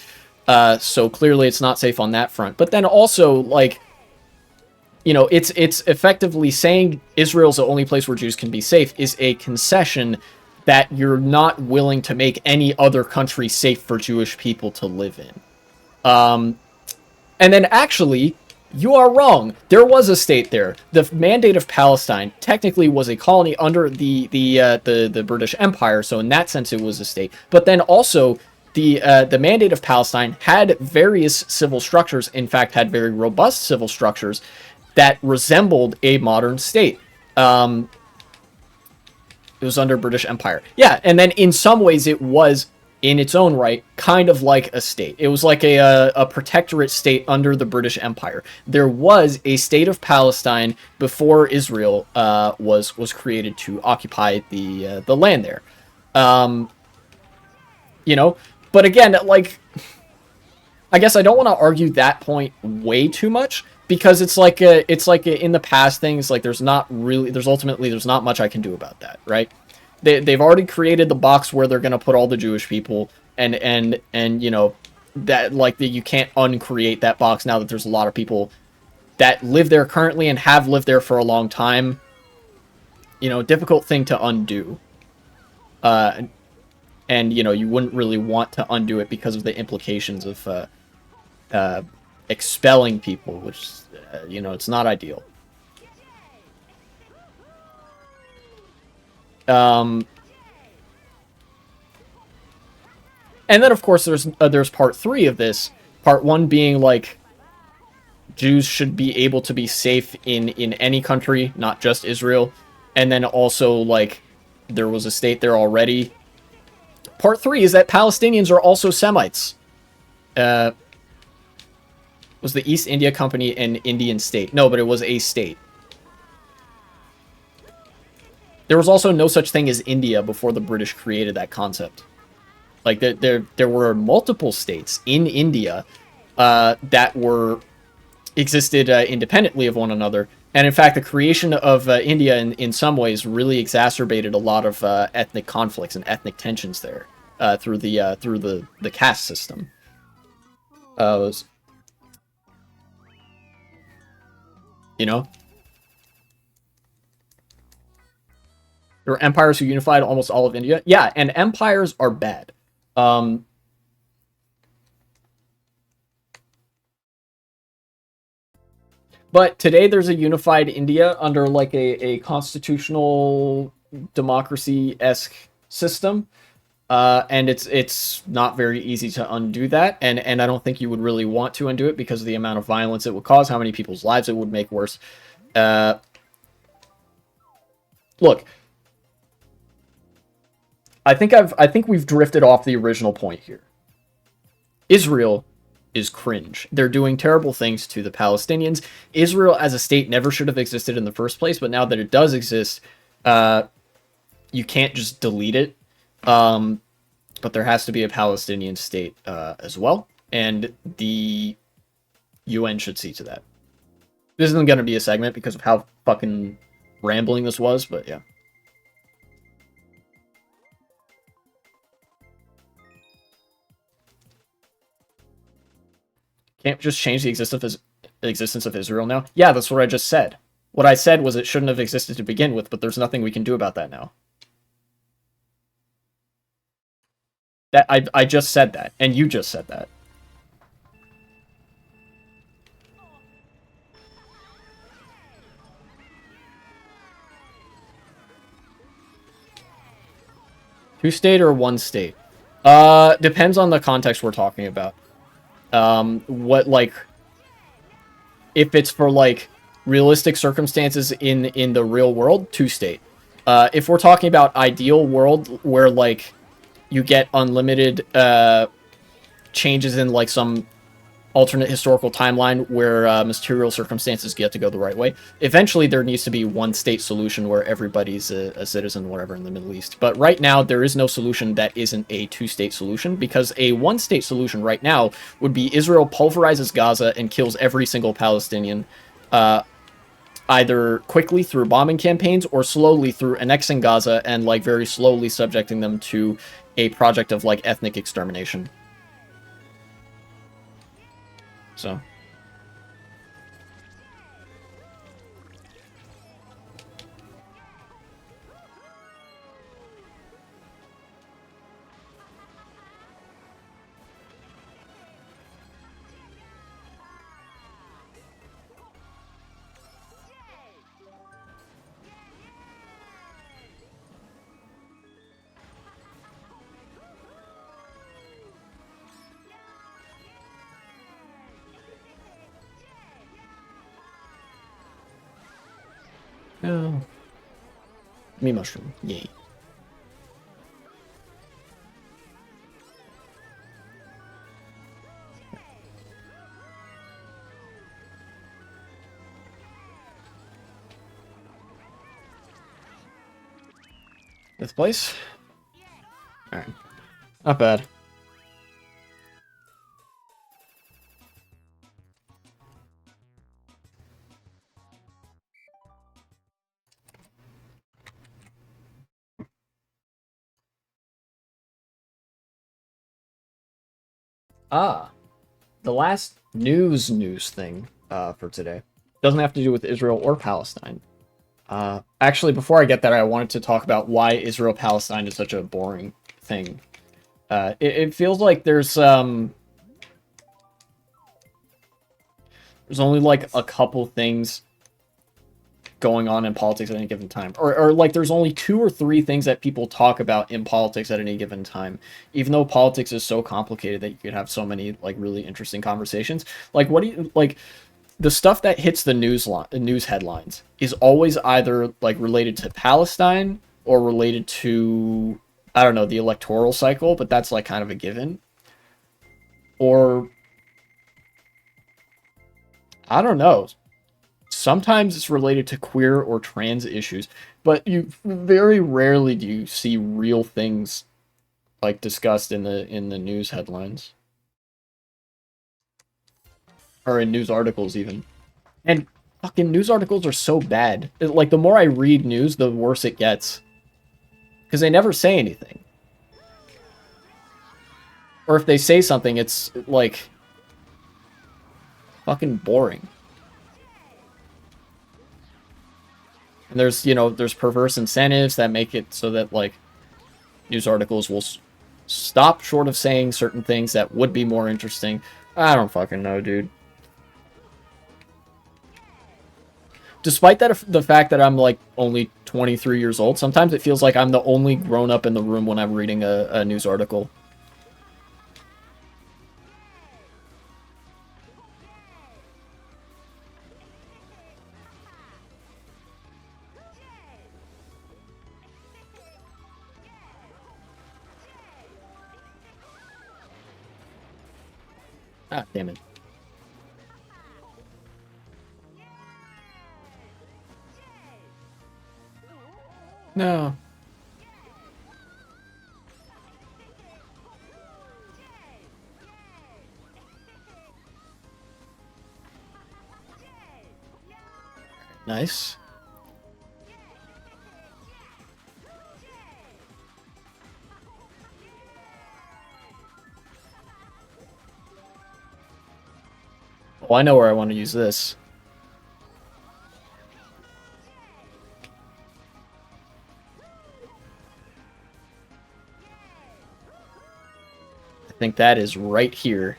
So clearly it's not safe on that front. But then also, like, you know, it's effectively saying Israel's the only place where Jews can be safe is a concession that you're not willing to make any other country safe for Jewish people to live in. And then actually, you are wrong. There was a state there. The Mandate of Palestine technically was a colony under the British Empire, so in that sense it was a state. But then also, the Mandate of Palestine had various civil structures, in fact had very robust civil structures, that resembled a modern state. It was under British Empire. Yeah, and then in some ways it was, in its own right, kind of like a state. It was like a protectorate state under the British Empire. There was a state of Palestine before Israel was created to occupy the land there. You know, but again, like, I guess I don't want to argue that point way too much, because it's like in the past things, like, there's not much I can do about that, right? They've already created the box where they're going to put all the Jewish people, and you know, that, like, that you can't uncreate that box now that there's a lot of people that live there currently and have lived there for a long time. You know, difficult thing to undo. And you know, you wouldn't really want to undo it because of the implications of expelling people, which, you know, it's not ideal. And then, of course, there's part 3 of this. Part 1 being, like, Jews should be able to be safe in any country, not just Israel. And then also, like, there was a state there already. Part 3 is that Palestinians are also Semites. Was the East India Company an Indian state? No, but it was a state. There was also no such thing as India before the British created that concept. Like, there were multiple states in India that existed independently of one another. And in fact, the creation of India in some ways really exacerbated a lot of ethnic conflicts and ethnic tensions there through the caste system. You know, There were empires who unified almost all of India. Yeah, and empires are bad. Um, but today there's a unified India under like a constitutional democracy-esque system. And it's not very easy to undo that, and I don't think you would really want to undo it because of the amount of violence it would cause, how many people's lives it would make worse. Uh, Look, I think we've drifted off the original point here. Israel is cringe. They're doing terrible things to the Palestinians. Israel as a state never should have existed in the first place, but now that it does exist, you can't just delete it. But there has to be a Palestinian state as well, and the UN should see to that. This isn't going to be a segment because of how fucking rambling this was, but yeah. Can't just change the existence of Israel now? Yeah, that's what I just said. What I said was it shouldn't have existed to begin with, but there's nothing we can do about that now. That I just said that, and you just said that. Two-state or one state? Depends on the context we're talking about. What, like, if it's for, like, realistic circumstances in the real world, two-state. If we're talking about ideal world where, like, you get unlimited changes in, like, some alternate historical timeline where material circumstances get to go the right way. Eventually, there needs to be one state solution where everybody's a citizen, whatever, in the Middle East. But right now, there is no solution that isn't a two-state solution, because a one-state solution right now would be Israel pulverizes Gaza and kills every single Palestinian, either quickly through bombing campaigns or slowly through annexing Gaza and, like, very slowly subjecting them to a project of, like, ethnic extermination. So. Oh. Me mushroom. Yay. This place? Alright. Not bad. Ah, the last news thing for today doesn't have to do with Israel or Palestine. Actually, before I get that, I wanted to talk about why Israel-Palestine is such a boring thing. It feels like there's only like a couple things going on in politics at any given time, or like there's only 2 or 3 things that people talk about in politics at any given time, even though politics is so complicated that you could have so many like really interesting conversations. Like, what do you like? The stuff that hits the news headlines is always either like related to Palestine or related to, I don't know, the electoral cycle, but that's like kind of a given. Or I don't know. Sometimes it's related to queer or trans issues, but you very rarely do you see real things like discussed in the news headlines or in news articles even. And fucking news articles are so bad. Like, the more I read news, the worse it gets. Because they never say anything. Or if they say something, it's, like, fucking boring. And there's, you know, there's perverse incentives that make it so that, like, news articles will stop short of saying certain things that would be more interesting. I don't fucking know, dude. Despite that, the fact that I'm, like, only 23 years old, sometimes it feels like I'm the only grown-up in the room when I'm reading a news article. Ah, damn it. No. Nice. Oh, I know where I want to use this. I think that is right here.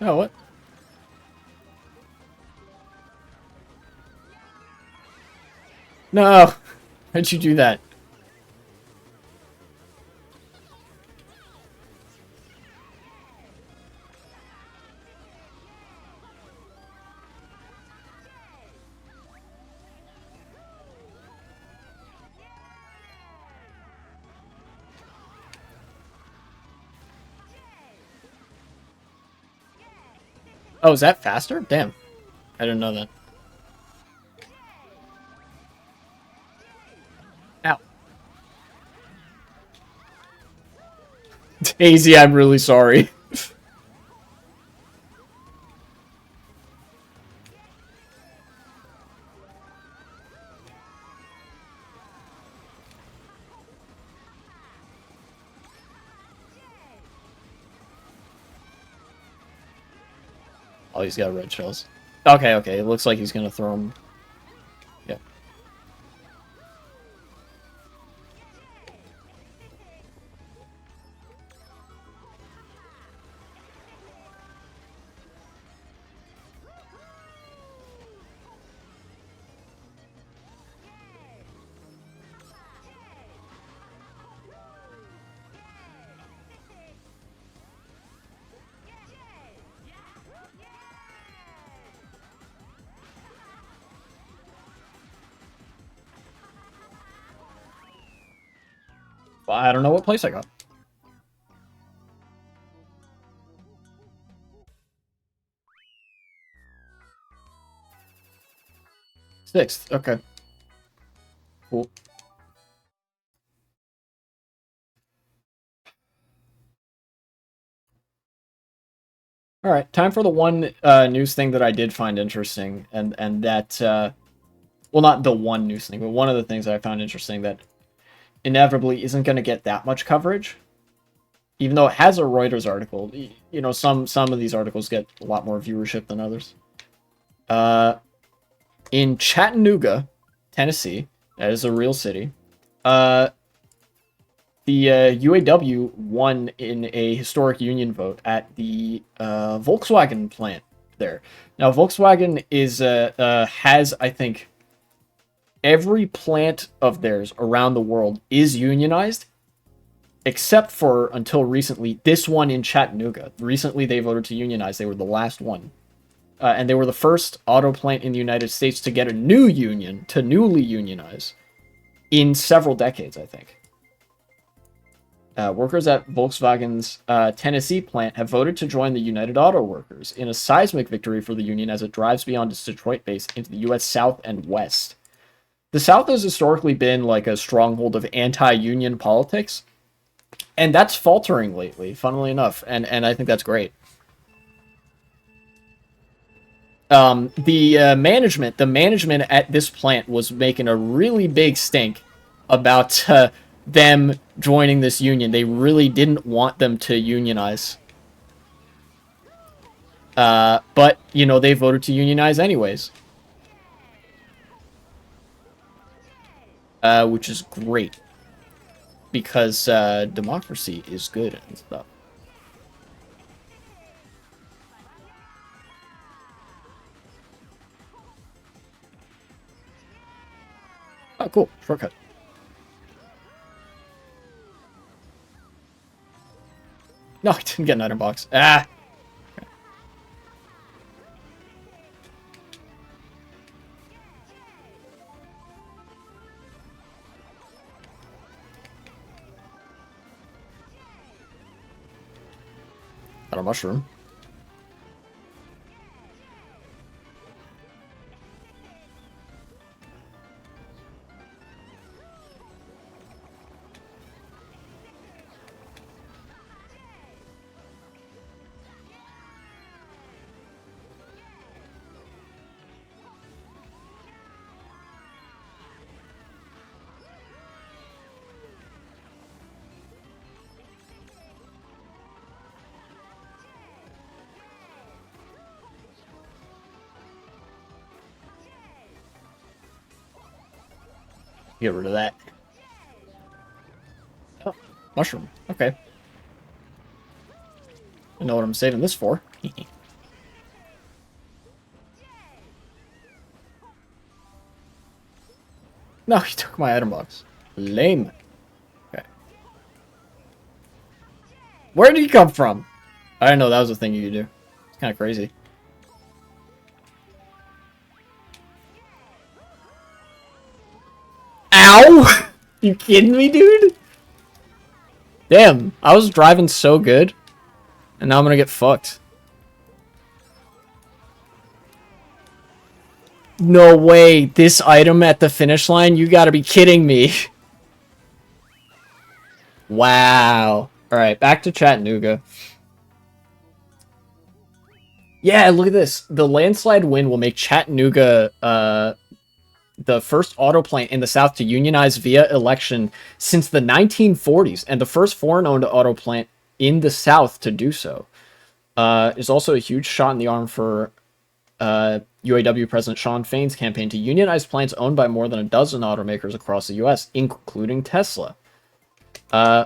Oh, what? No! How'd you do that? Oh, is that faster? Damn. I didn't know that. Ow. Daisy, I'm really sorry. Oh, he's got red shells. Okay, okay. It looks like he's gonna throw them. Yeah. Well, I don't know what place I got. Sixth. Okay. Cool. All right. Time for the one news thing that I did find interesting, and that well, not the one news thing, but one of the things that I found interesting that inevitably isn't going to get that much coverage, even though it has a Reuters article. You know, some of these articles get a lot more viewership than others. In Chattanooga, Tennessee, that is a real city. The UAW won in a historic union vote at the Volkswagen plant there. Now, Volkswagen has, I think, every plant of theirs around the world is unionized, except for, until recently, this one in Chattanooga. Recently, they voted to unionize. They were the last one. And they were the first auto plant in the United States to get a new union, to newly unionize, in several decades, I think. Workers at Volkswagen's Tennessee plant have voted to join the United Auto Workers in a seismic victory for the union as it drives beyond its Detroit base into the U.S. South and West. The South has historically been like a stronghold of anti-union politics, and that's faltering lately, funnily enough, and I think that's great. The management at this plant was making a really big stink about them joining this union. They really didn't want them to unionize. But, you know, they voted to unionize anyways. Which is great. Because democracy is good and stuff. Oh, cool. Shortcut. No, I didn't get an item box. Ah! Got a mushroom. Get rid of that. Oh, mushroom. Okay. I know what I'm saving this for. No, he took my item box. Lame. Okay. Where did he come from? I didn't know that was a thing you could do. It's kind of crazy. Ow! You kidding me, dude? Damn, I was driving so good, and now I'm gonna get fucked. No way, this item at the finish line? You gotta be kidding me. Wow. Alright, back to Chattanooga. Yeah, look at this. The landslide win will make Chattanooga the first auto plant in the South to unionize via election since the 1940s, and the first foreign-owned auto plant in the South to do so. Is also a huge shot in the arm for UAW President Shawn Fain's campaign to unionize plants owned by more than a dozen automakers across the U.S., including Tesla.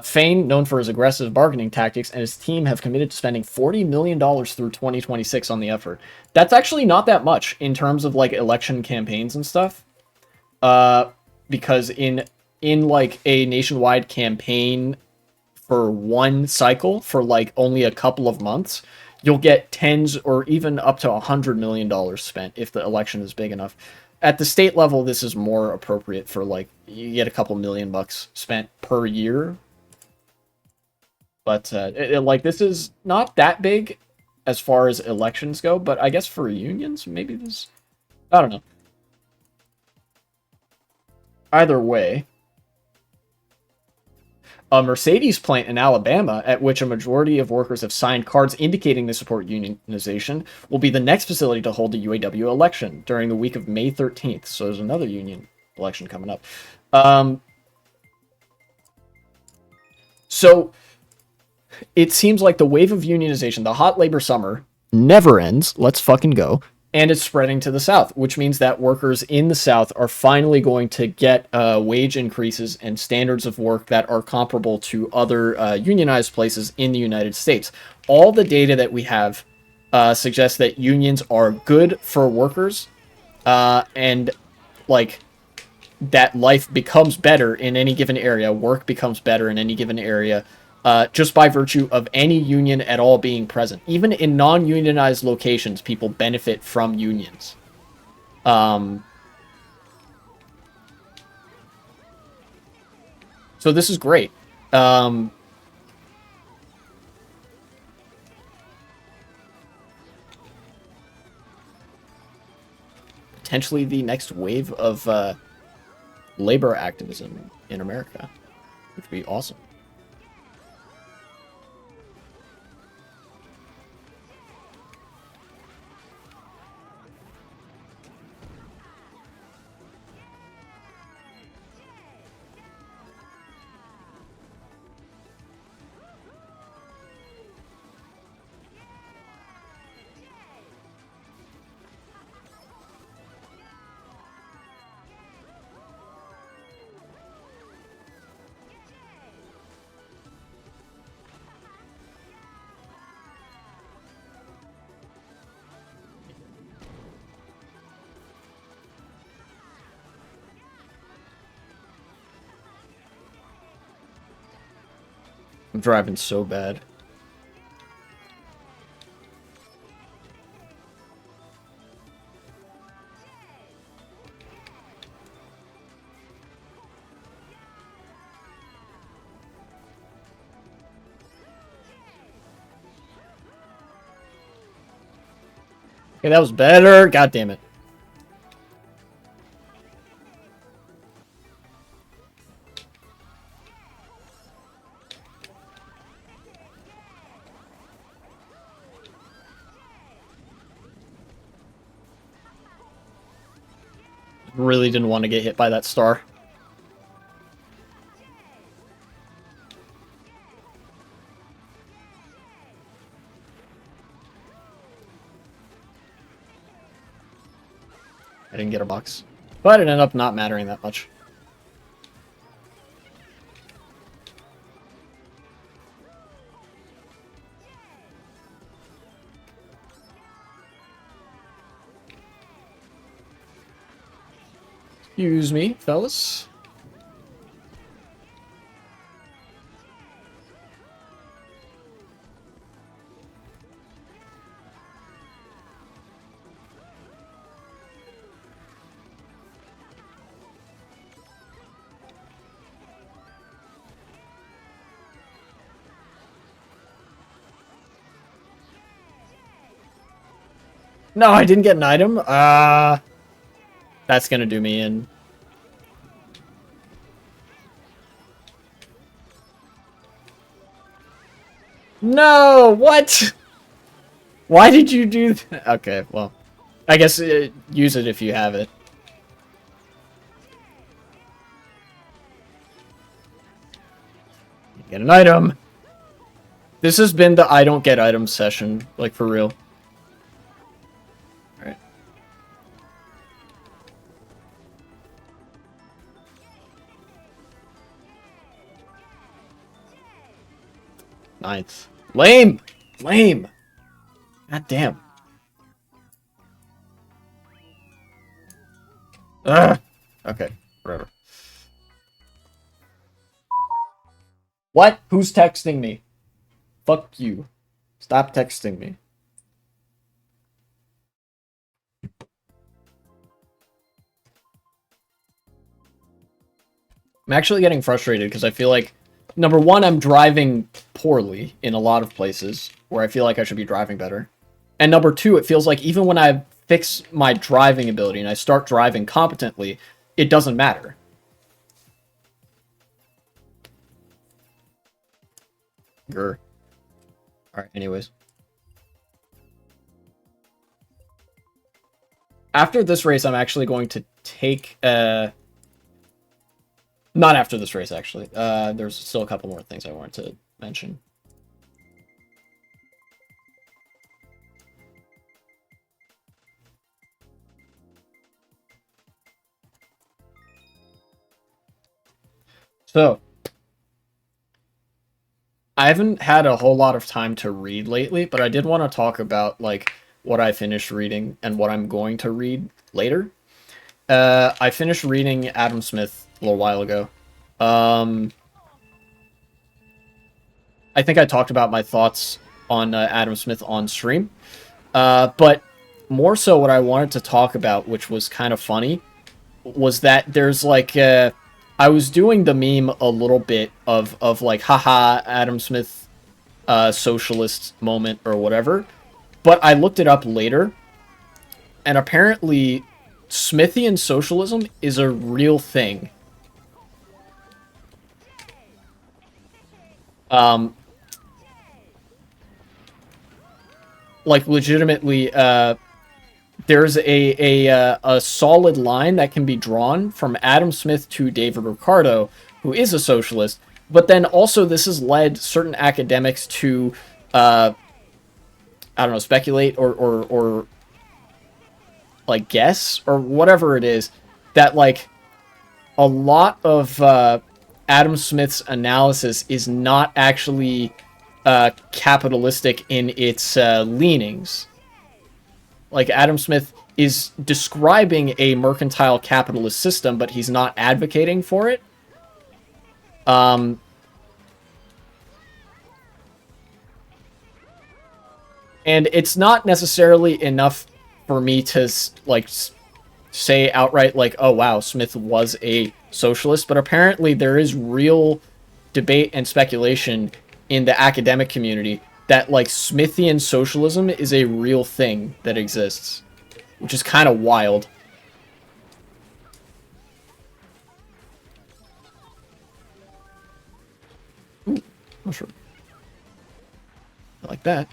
Fain, known for his aggressive bargaining tactics, and his team have committed to spending $40 million through 2026 on the effort. That's actually not that much in terms of, like, election campaigns and stuff. Because in like a nationwide campaign for one cycle for like only a couple of months, you'll get tens or even up to $100 million spent if the election is big enough. At the state level, this is more appropriate for like you get a couple $1,000,000 spent per year. But like this is not that big as far as elections go, but I guess for unions, maybe this, I don't know. Either way, a Mercedes plant in Alabama, at which a majority of workers have signed cards indicating they support unionization, will be the next facility to hold the UAW election during the week of May 13th. So there's another union election coming up. So it seems like the wave of unionization, the hot labor summer, never ends. Let's fucking go. And it's spreading to the South, which means that workers in the South are finally going to get wage increases and standards of work that are comparable to other unionized places in the United States. All the data that we have suggests that unions are good for workers, and like that life becomes better in any given area, work becomes better in any given area, just by virtue of any union at all being present. Even in non-unionized locations, people benefit from unions. So this is great. Potentially the next wave of labor activism in America, which would be awesome. I'm driving so bad. Okay, that was better. God damn it. Really didn't want to get hit by that star. I didn't get a box. But it ended up not mattering that much. Excuse me, fellas. No, I didn't get an item. That's gonna do me in. No, what? Why did you do that? Okay, well, I guess use it if you have it. Get an item. This has been the I don't get items session, like for real. Alright. Ninth. Lame! Lame! God damn. Ugh! Okay, whatever. What? Who's texting me? Fuck you. Stop texting me. I'm actually getting frustrated because I feel like, number one, I'm driving poorly in a lot of places where I feel like I should be driving better. And number two, it feels like even when I fix my driving ability and I start driving competently, it doesn't matter. Grr. Alright, anyways. After this race, I'm actually going to take... Not after this race, actually. There's still a couple more things I wanted to mention. So, I haven't had a whole lot of time to read lately, but I did want to talk about, like, what I finished reading and what I'm going to read later. I finished reading Adam Smith a little while ago. I think I talked about my thoughts on Adam Smith on stream. But more so what I wanted to talk about, which was kind of funny, was that there's like... I was doing the meme a little bit of like, haha, Adam Smith socialist moment or whatever. But I looked it up later, and apparently Smithian socialism is a real thing. Like, legitimately, there's a solid line that can be drawn from Adam Smith to David Ricardo, who is a socialist, but then also this has led certain academics to, I don't know, speculate or like, guess, or whatever it is, that, like, a lot of Adam Smith's analysis is not actually capitalistic in its leanings. Like, Adam Smith is describing a mercantile capitalist system, but he's not advocating for it. And it's not necessarily enough for me to like say outright like, oh wow, Smith was a socialist, but apparently there is real debate and speculation in the academic community that like Smithian socialism is a real thing that exists, which is kind of wild. Ooh, mushroom. I like that.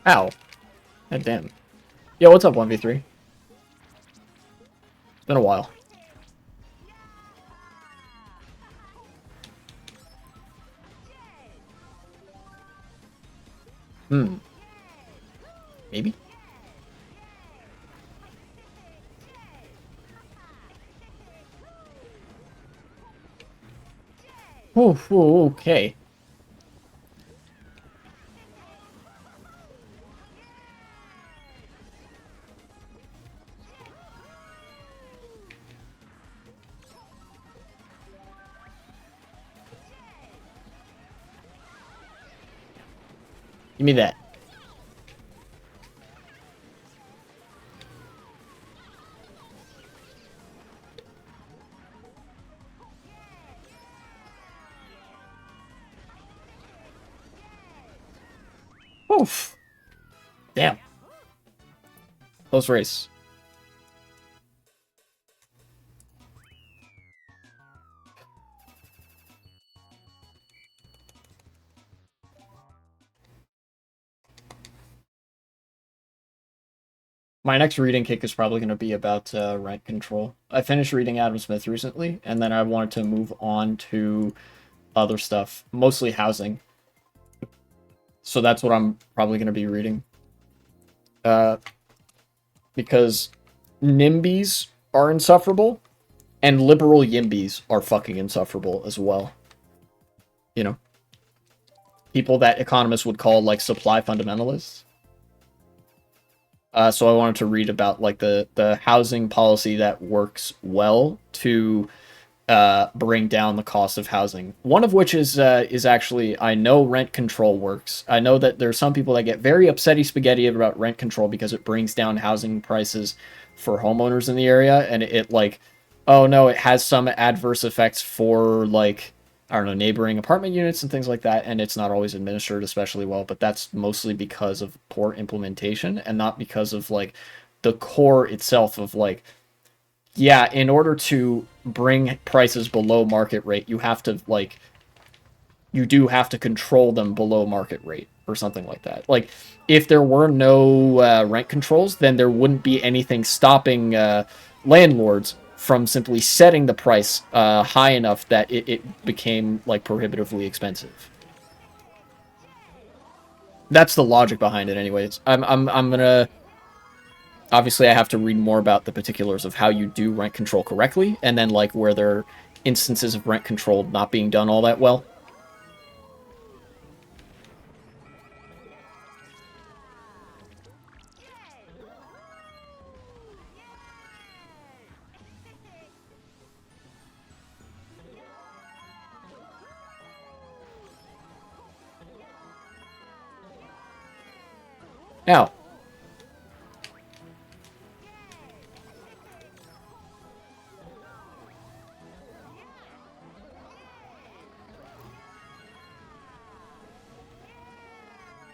Ow. God damn. Yo, what's up, 1v3? It's been a while. Hmm. Maybe? Oh, okay. Give me that. Oof. Damn. Close race. My next reading kick is probably going to be about rent control. I finished reading Adam Smith recently, and then I wanted to move on to other stuff, mostly housing. So that's what I'm probably going to be reading. Uh, because NIMBYs are insufferable, and liberal YIMBYs are fucking insufferable as well. You know, people that economists would call like supply fundamentalists. So I wanted to read about like the housing policy that works well to bring down the cost of housing. One of which is actually, I know rent control works. I know that there's some people that get very upsetty spaghetti about rent control because it brings down housing prices for homeowners in the area, and it like, oh no, it has some adverse effects for like, I don't know, neighboring apartment units and things like that, and it's not always administered especially well, but that's mostly because of poor implementation and not because of like the core itself of like, yeah, in order to bring prices below market rate, you have to like, you do have to control them below market rate or something like that. Like if there were no rent controls, then there wouldn't be anything stopping landlords from simply setting the price high enough that it became like prohibitively expensive. That's the logic behind it anyways. I'm gonna, obviously I have to read more about the particulars of how you do rent control correctly, and then like where there are instances of rent control not being done all that well. Now,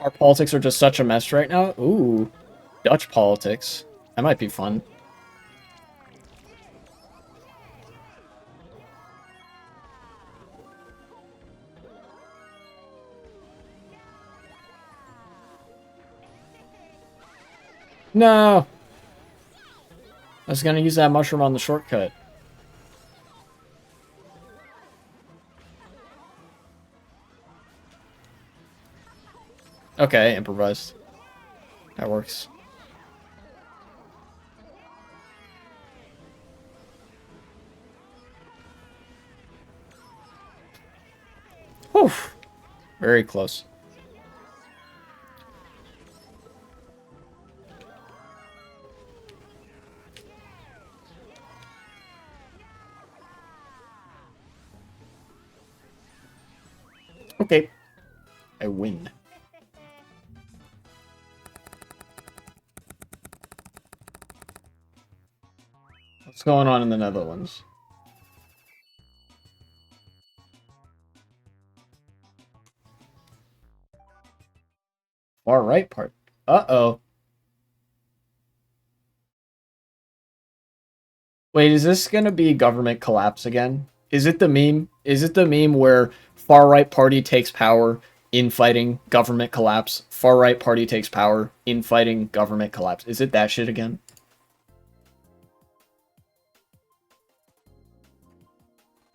our politics are just such a mess right now. Ooh, Dutch politics. That might be fun. No, I was gonna use that mushroom on the shortcut. Okay, improvised. That works. Whew. Very close. Okay. I win. What's going on in the Netherlands? Far right part. Uh-oh. Wait, is this gonna be government collapse again? Is it the meme? Is it the meme where far right party takes power, infighting, government collapse? Far right party takes power, infighting, government collapse. Is it that shit again?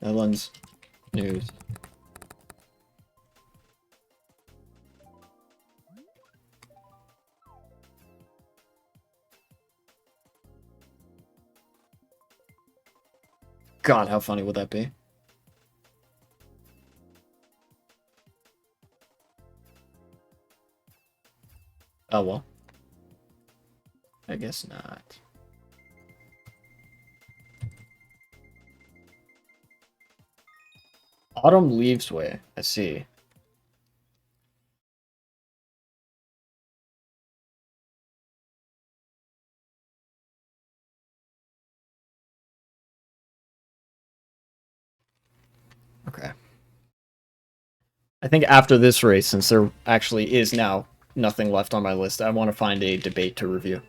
Netherlands news. God, how funny would that be? Oh, well. I guess not. Autumn leaves way. I see. Okay. I think after this race, since there actually is now nothing left on my list, I want to find a debate to review.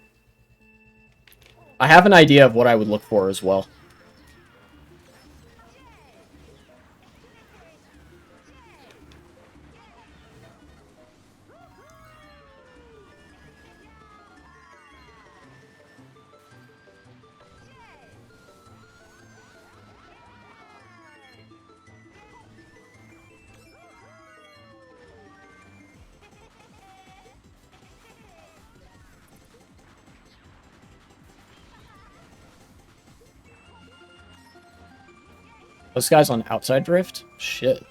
I have an idea of what I would look for as well. This guy's on outside drift? Shit.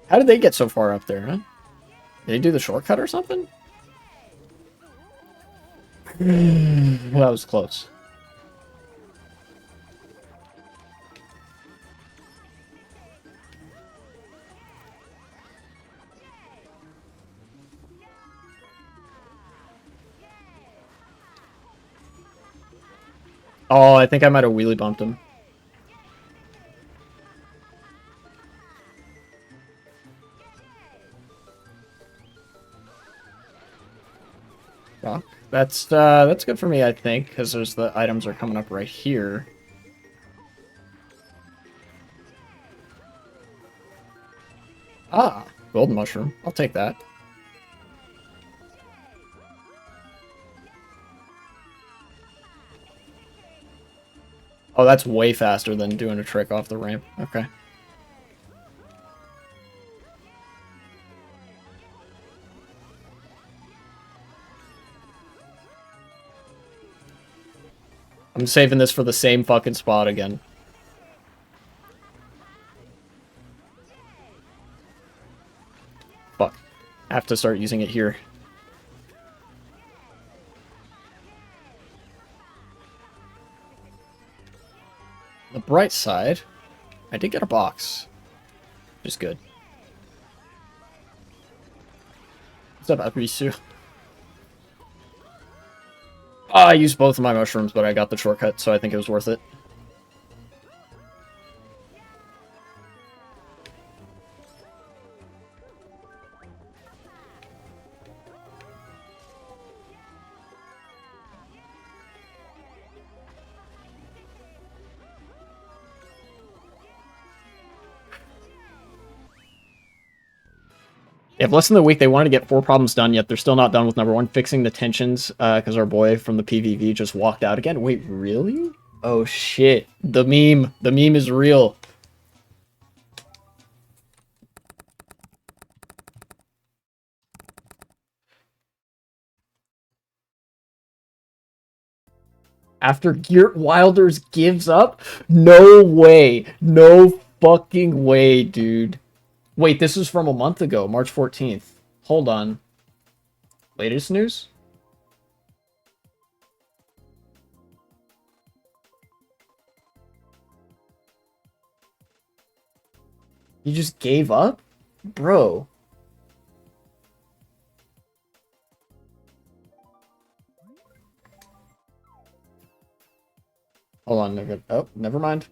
How did they get so far up there, huh? Did they do the shortcut or something? That was close. Oh, I think I might have wheelie bumped him. Oh, that's good for me, I think, because there's the items are coming up right here. Ah, golden mushroom. I'll take that. Oh, that's way faster than doing a trick off the ramp. Okay. I'm saving this for the same fucking spot again. Fuck. I have to start using it here. The bright side, I did get a box. Which is good. What's up, Aprisu? Oh, I used both of my mushrooms, but I got the shortcut, so I think it was worth it. If less than a week, they wanted to get 4 problems done, yet they're still not done with number 1, fixing the tensions, because our boy from the PVV just walked out again. Wait, really? Oh shit. The meme. The meme is real. After Geert Wilders gives up? No way. No fucking way, dude. Wait, this is from a month ago, March 14th. Hold on. Latest news? You just gave up? Bro. Hold on. Oh, never mind.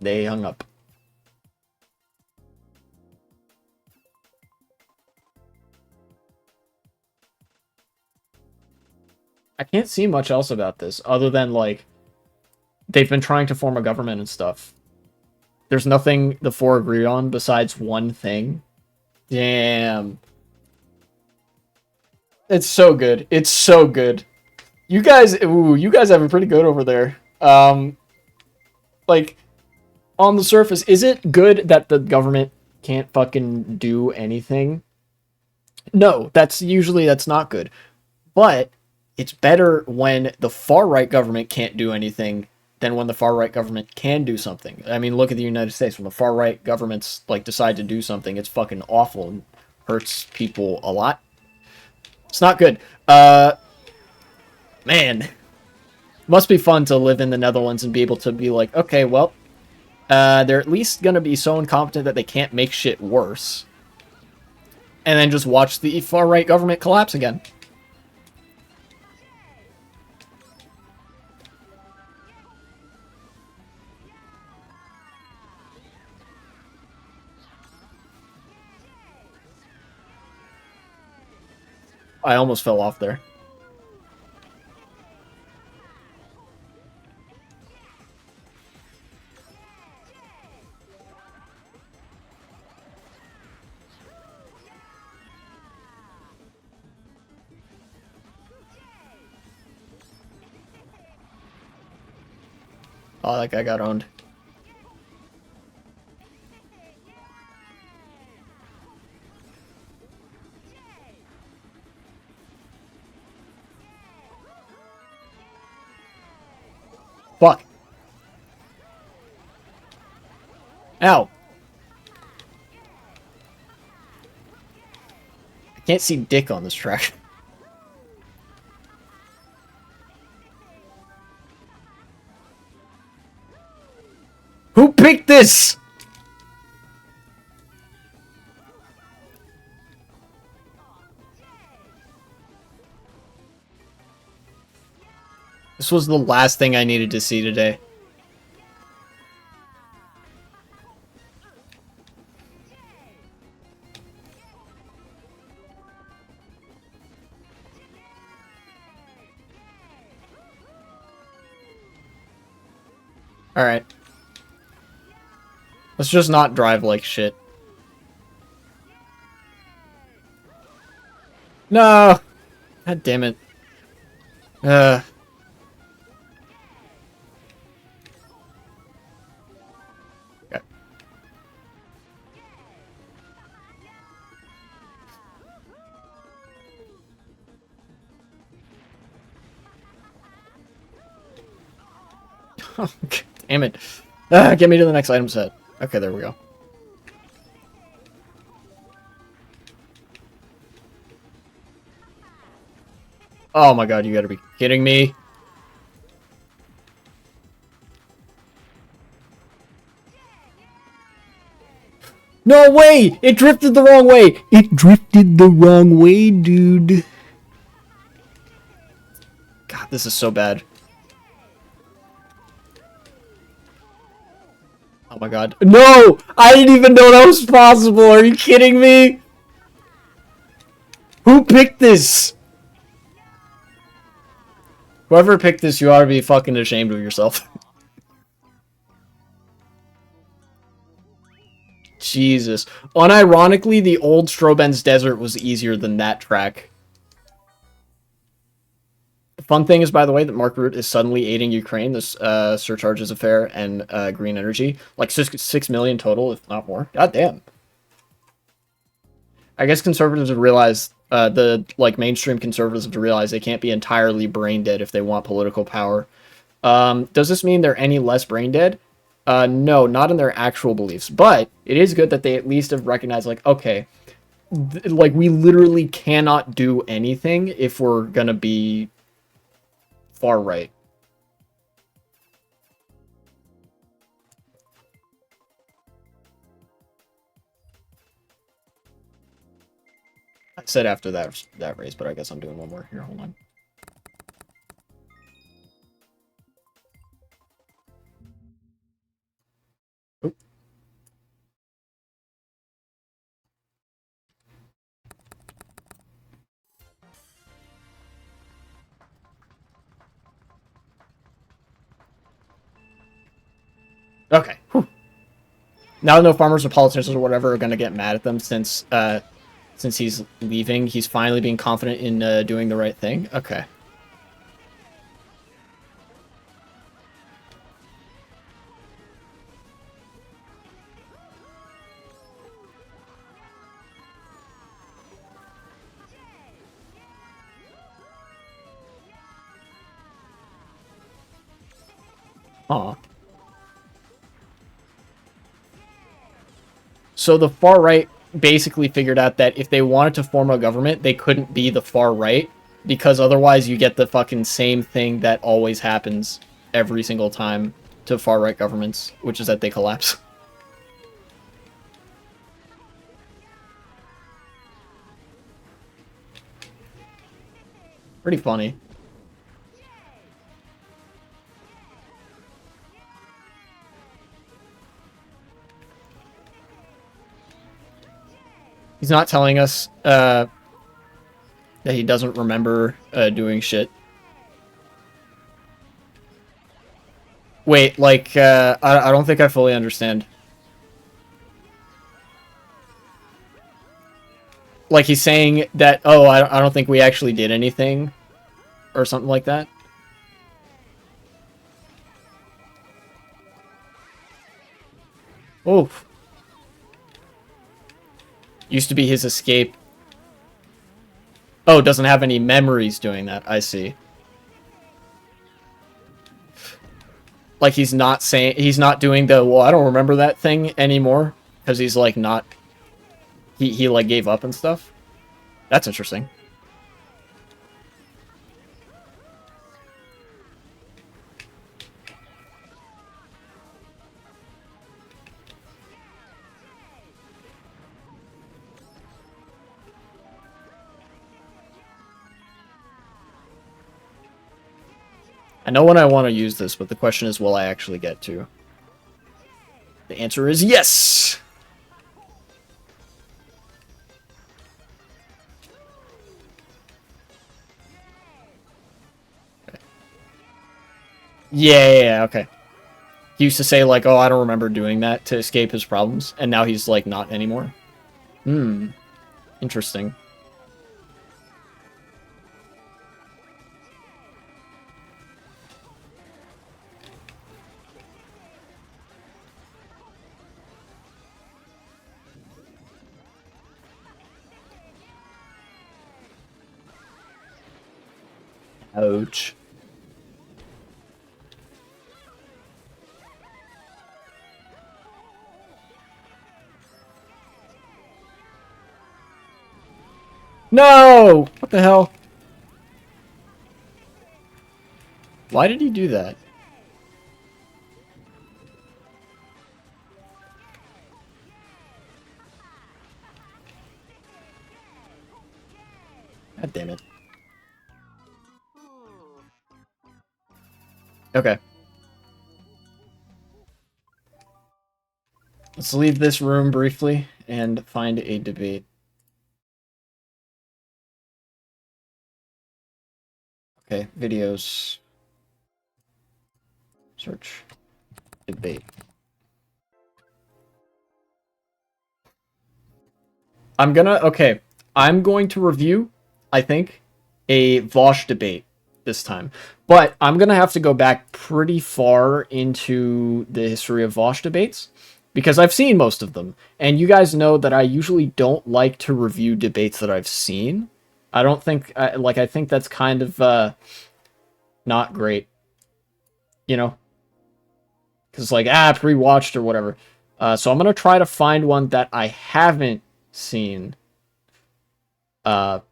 They hung up. I can't see much else about this other than, like, they've been trying to form a government and stuff. There's nothing the four agree on besides one thing. Damn. It's so good. It's so good. You guys have it pretty good over there. Like, on the surface, is it good that the government can't fucking do anything? No, that's not good. But it's better when the far right government can't do anything than when the far right government can do something. I mean, look at the United States. When the far right governments like decide to do something, it's fucking awful and hurts people a lot. It's not good. Man, must be fun to live in the Netherlands and be able to be like, okay, well, they're at least gonna be so incompetent that they can't make shit worse. And then just watch the far right government collapse again. I almost fell off there. Oh, that guy got owned. Fuck. Ow. I can't see dick on this track. Who picked this? This was the last thing I needed to see today. Alright. Let's just not drive like shit. No! God damn it. Okay. Damn it. Get me to the next item set. Okay, there we go. Oh my god, you gotta be kidding me. No way! It drifted the wrong way! It drifted the wrong way, dude. God, this is so bad. Oh my god. No! I didn't even know that was possible! Are you kidding me? Who picked this? Whoever picked this, you ought to be fucking ashamed of yourself. Jesus. Unironically, the old Stroben's Desert was easier than that track. The fun thing is, by the way, that Mark Rutte is suddenly aiding Ukraine, this surcharges affair and green energy. Like 6 million total, if not more. God damn. I guess conservatives have realized, mainstream conservatives have realized they can't be entirely brain dead if they want political power. Does this mean they're any less brain dead? No, not in their actual beliefs, but it is good that they at least have recognized, like, okay, like, we literally cannot do anything if we're gonna be far right. I said after that race, but I guess I'm doing one more here. Hold on. Oop. Okay. Whew. Now no farmers or politicians or whatever are gonna get mad at them since he's leaving. He's finally being confident in doing the right thing. Okay. Aw. So the far right basically figured out that if they wanted to form a government, they couldn't be the far right, because otherwise you get the fucking same thing that always happens every single time to far right governments, which is that they collapse. Pretty funny. He's not telling us that he doesn't remember doing shit. Wait, like, I don't think I fully understand. Like, he's saying that, oh, I don't think we actually did anything, or something like that. Oh. Used to be his escape. Oh, doesn't have any memories doing that. I see. Like, he's not doing the, well, I don't remember that thing anymore, because he's, like, not, he, like, gave up and stuff. That's interesting. I know when I want to use this, but the question is, will I actually get to? The answer is yes! Okay. Yeah, okay. He used to say, like, oh, I don't remember doing that to escape his problems, and now he's, like, not anymore. Hmm. Interesting. Ouch. No! What the hell? Why did he do that? God damn it. Okay. Let's leave this room briefly and find a debate. Okay, videos. Search. Debate. I'm going to review, I think, a Vosh debate this time. But I'm going to have to go back pretty far into the history of Vosh debates, because I've seen most of them. And you guys know that I usually don't like to review debates that I've seen. I don't think, I think that's kind of not great. You know? because like pre-watched or whatever. So I'm gonna try to find one that I haven't seen, or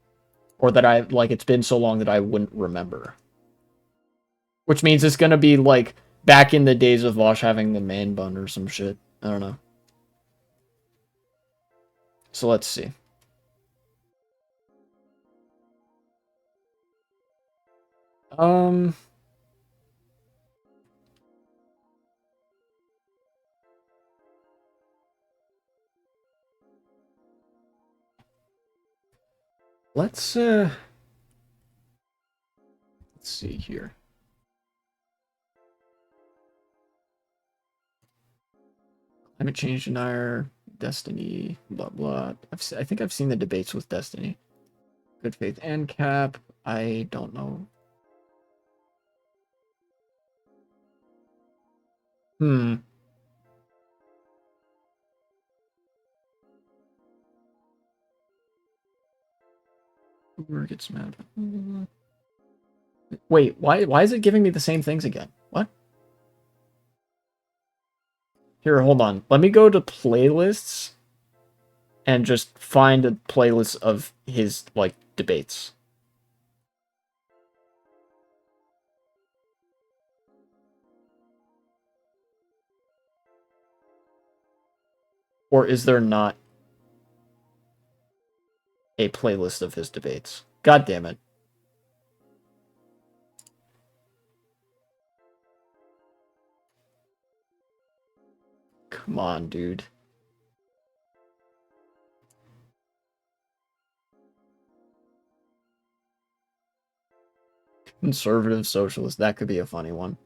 that I like. It's been so long that I wouldn't remember. Which means it's gonna be like back in the days of Vosh having the man bun or some shit. I don't know. So let's see. Um. Let's see here. Climate change denier, Destiny, blah blah. I think I've seen the debates with Destiny. Good faith and cap. I don't know. Who gets mad? Wait, why is it giving me the same things again? What? Here, hold on. Let me go to playlists and just find a playlist of his like debates. Or is there not a playlist of his debates? God damn it. Come on, dude. Conservative socialist. That could be a funny one.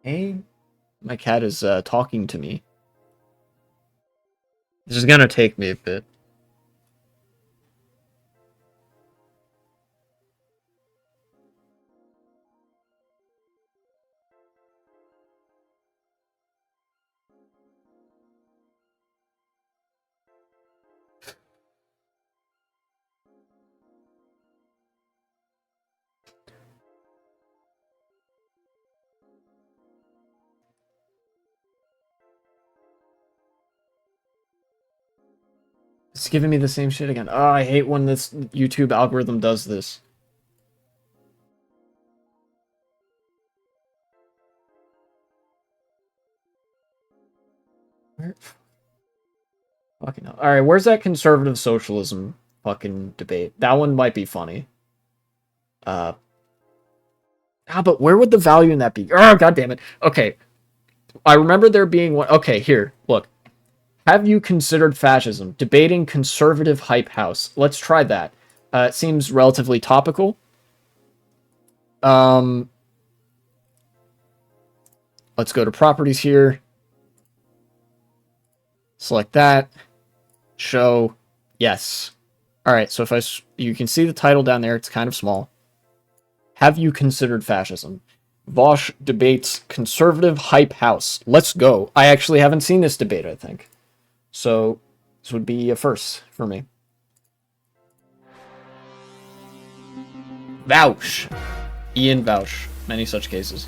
Hey, my cat is talking to me. This is gonna take me a bit. It's giving me the same shit again. Oh, I hate when this YouTube algorithm does this. Where? Fucking hell. Alright, where's that conservative socialism fucking debate? That one might be funny. But where would the value in that be? Oh, god damn it. Okay. I remember there being one. Okay, here. Look. Have you considered fascism? Debating conservative hype house. Let's try that. It seems relatively topical. Let's go to properties here. Select that. Show. Yes. All right, so if you can see the title down there, it's kind of small. Have you considered fascism? Vosh debates conservative hype house. Let's go. I actually haven't seen this debate, I think. So this would be a first for me. Vouch. Ian Vouch. Many such cases.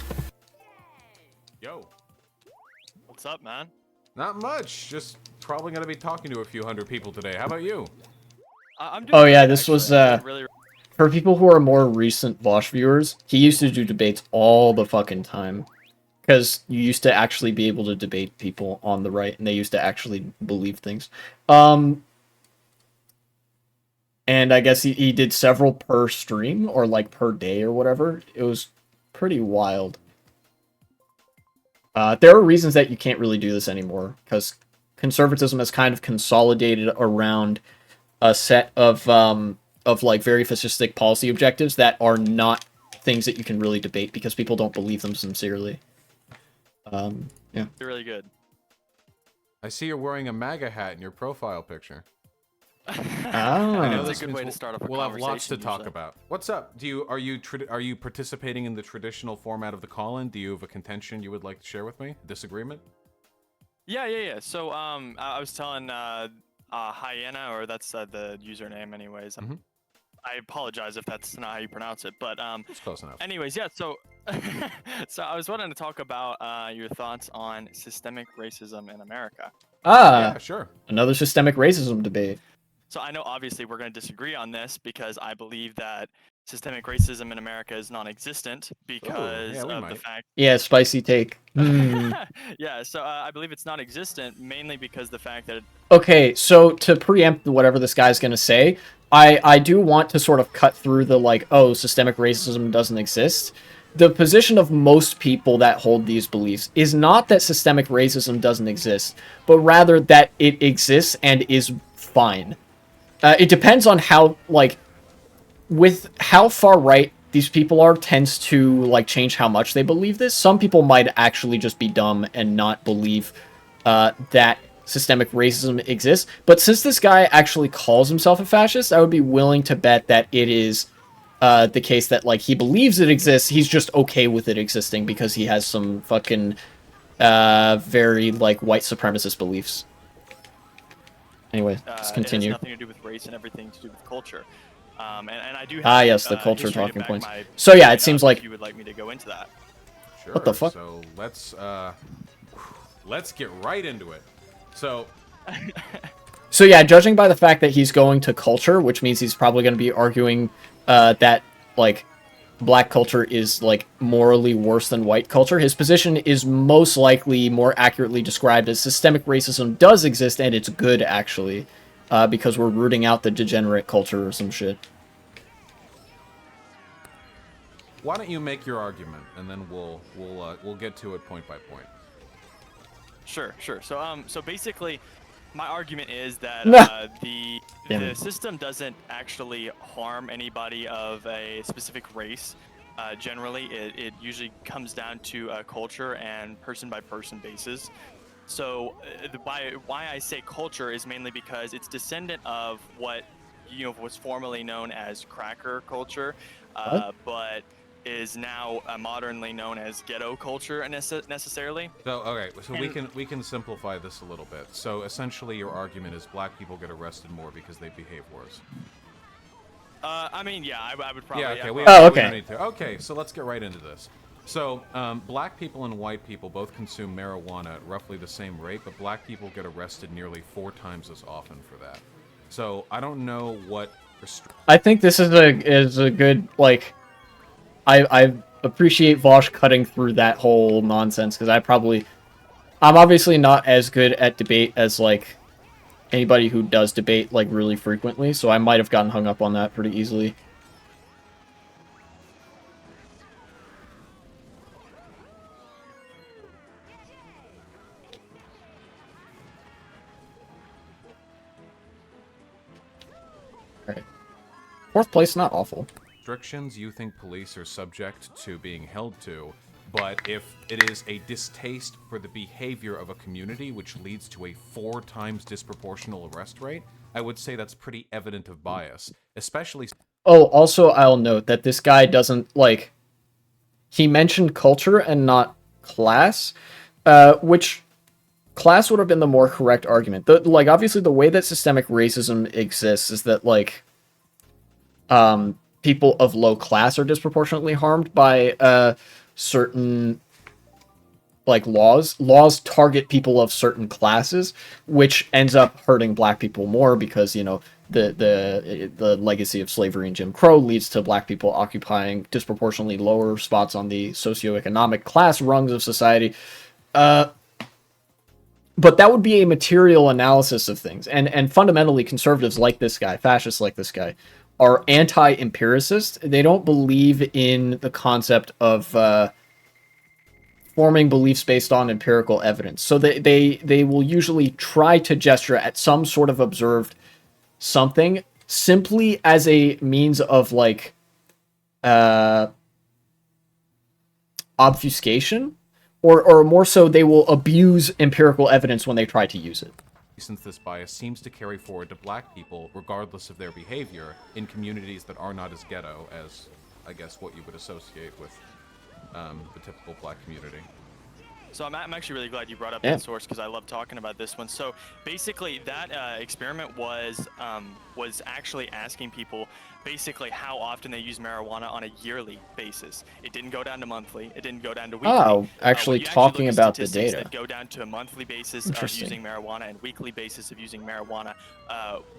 Yo. What's up, man? Not much. Just probably gonna be talking to a few hundred people today. How about you? I'm doing Oh yeah, great, this actually. was really... for people who are more recent Vosh viewers. He used to do debates all the fucking time. Because you used to actually be able to debate people on the right, and they used to actually believe things. And I guess he did several per stream, or like per day or whatever. It was pretty wild. There are reasons that you can't really do this anymore, because conservatism has kind of consolidated around a set of like very fascistic policy objectives that are not things that you can really debate because people don't believe them sincerely. Yeah. You're really good. I see you're wearing a MAGA hat in your profile picture. I know That's a good way to start off a We'll have conversation. lots to talk about. What's up? Are you participating in the traditional format of the call-in? Do you have a contention you would like to share with me? Disagreement? Yeah. So I was telling Hyena, or that's the username, anyways. Mhm. I apologize if that's not how you pronounce it, but That's close enough. anyways, yeah. So so I was wanting to talk about your thoughts on systemic racism in America. Yeah, Ah, sure. another systemic racism debate. So I know obviously we're going to disagree on this because I believe that systemic racism in America is non-existent Oh, because yeah, we of the might. fact. Yeah, spicy take. Hmm. Yeah, so I believe it's non-existent mainly because the fact that Okay, so to preempt whatever this guy's gonna say, I do want to sort of cut through the like, oh, systemic racism doesn't exist. The position of most people that hold these beliefs is not that systemic racism doesn't exist, but rather that it exists and is fine. It depends on how, like, with how far right these people are tends to like change how much they believe this. Some people might actually just be dumb and not believe that systemic racism exists. But since this guy actually calls himself a fascist, I would be willing to bet that it is the case that like he believes it exists. He's just okay with it existing because he has some fucking very like white supremacist beliefs. Anyway, let's it has continue. nothing to do with race and everything to do with culture. And I do Ah, have yes, the culture history to talking back points. my So yeah, it point seems up if like you would like me to go into that. Sure. what the fuck? So let's get right into it. So So yeah, judging by the fact that he's going to culture, which means he's probably going to be arguing that like black culture is like morally worse than white culture, his position is most likely more accurately described as systemic racism does exist and it's good actually, because we're rooting out the degenerate culture or some shit. why don't you make your argument, and then we'll get to it point by point. Sure. So basically, my argument is that Nah. the Damn the it. system doesn't actually harm anybody of a specific race. Generally, it usually comes down to culture and person by person basis. So why I say culture is mainly because it's descendant of what was formerly known as cracker culture, What? but is now modernly known as ghetto culture necessarily. So okay, so we And can simplify this a little bit. So essentially, your argument is black people get arrested more because they behave worse. I mean, yeah, I would Yeah. probably. Okay. I'd We, probably Oh, okay. say We okay. don't need to. Okay. So let's get right into this. So black people and white people both consume marijuana at roughly the same rate, but black people get arrested nearly 4 times as often for that. So I don't know what. I think this is a good like I appreciate Vosh cutting through that whole nonsense because I'm obviously not as good at debate as like anybody who does debate like really frequently, so I might have gotten hung up on that pretty easily. All right. Fourth place, not awful. Restrictions you think police are subject to being held to, but if it is a distaste for the behavior of a community which leads to a 4 times disproportional arrest rate, I would say that's pretty evident of bias, especially. Oh, also I'll note that this guy doesn't like he mentioned culture and not class, which class would have been the more correct argument. Like obviously the way that systemic racism exists is that like people of low class are disproportionately harmed by certain like laws target people of certain classes, which ends up hurting black people more because the legacy of slavery and Jim Crow leads to black people occupying disproportionately lower spots on the socioeconomic class rungs of society. But that would be a material analysis of things, and fundamentally conservatives like this guy, fascists like this guy, are anti-empiricist. They don't believe in the concept of forming beliefs based on empirical evidence. So they will usually try to gesture at some sort of observed something simply as a means of like obfuscation, or more so they will abuse empirical evidence when they try to use it. Since this bias seems to carry forward to black people regardless of their behavior in communities that are not as ghetto as, I guess, what you would associate with the typical black community. So I'm actually really glad you brought up Yeah. that source because I love talking about this one. So basically, that experiment was actually asking people basically how often they use marijuana on a yearly basis. It didn't go down to monthly. It didn't go down to weekly. Oh, actually When you actually talking look at about the statistics data. that go down to a monthly basis of Interesting. using marijuana and weekly basis of using marijuana,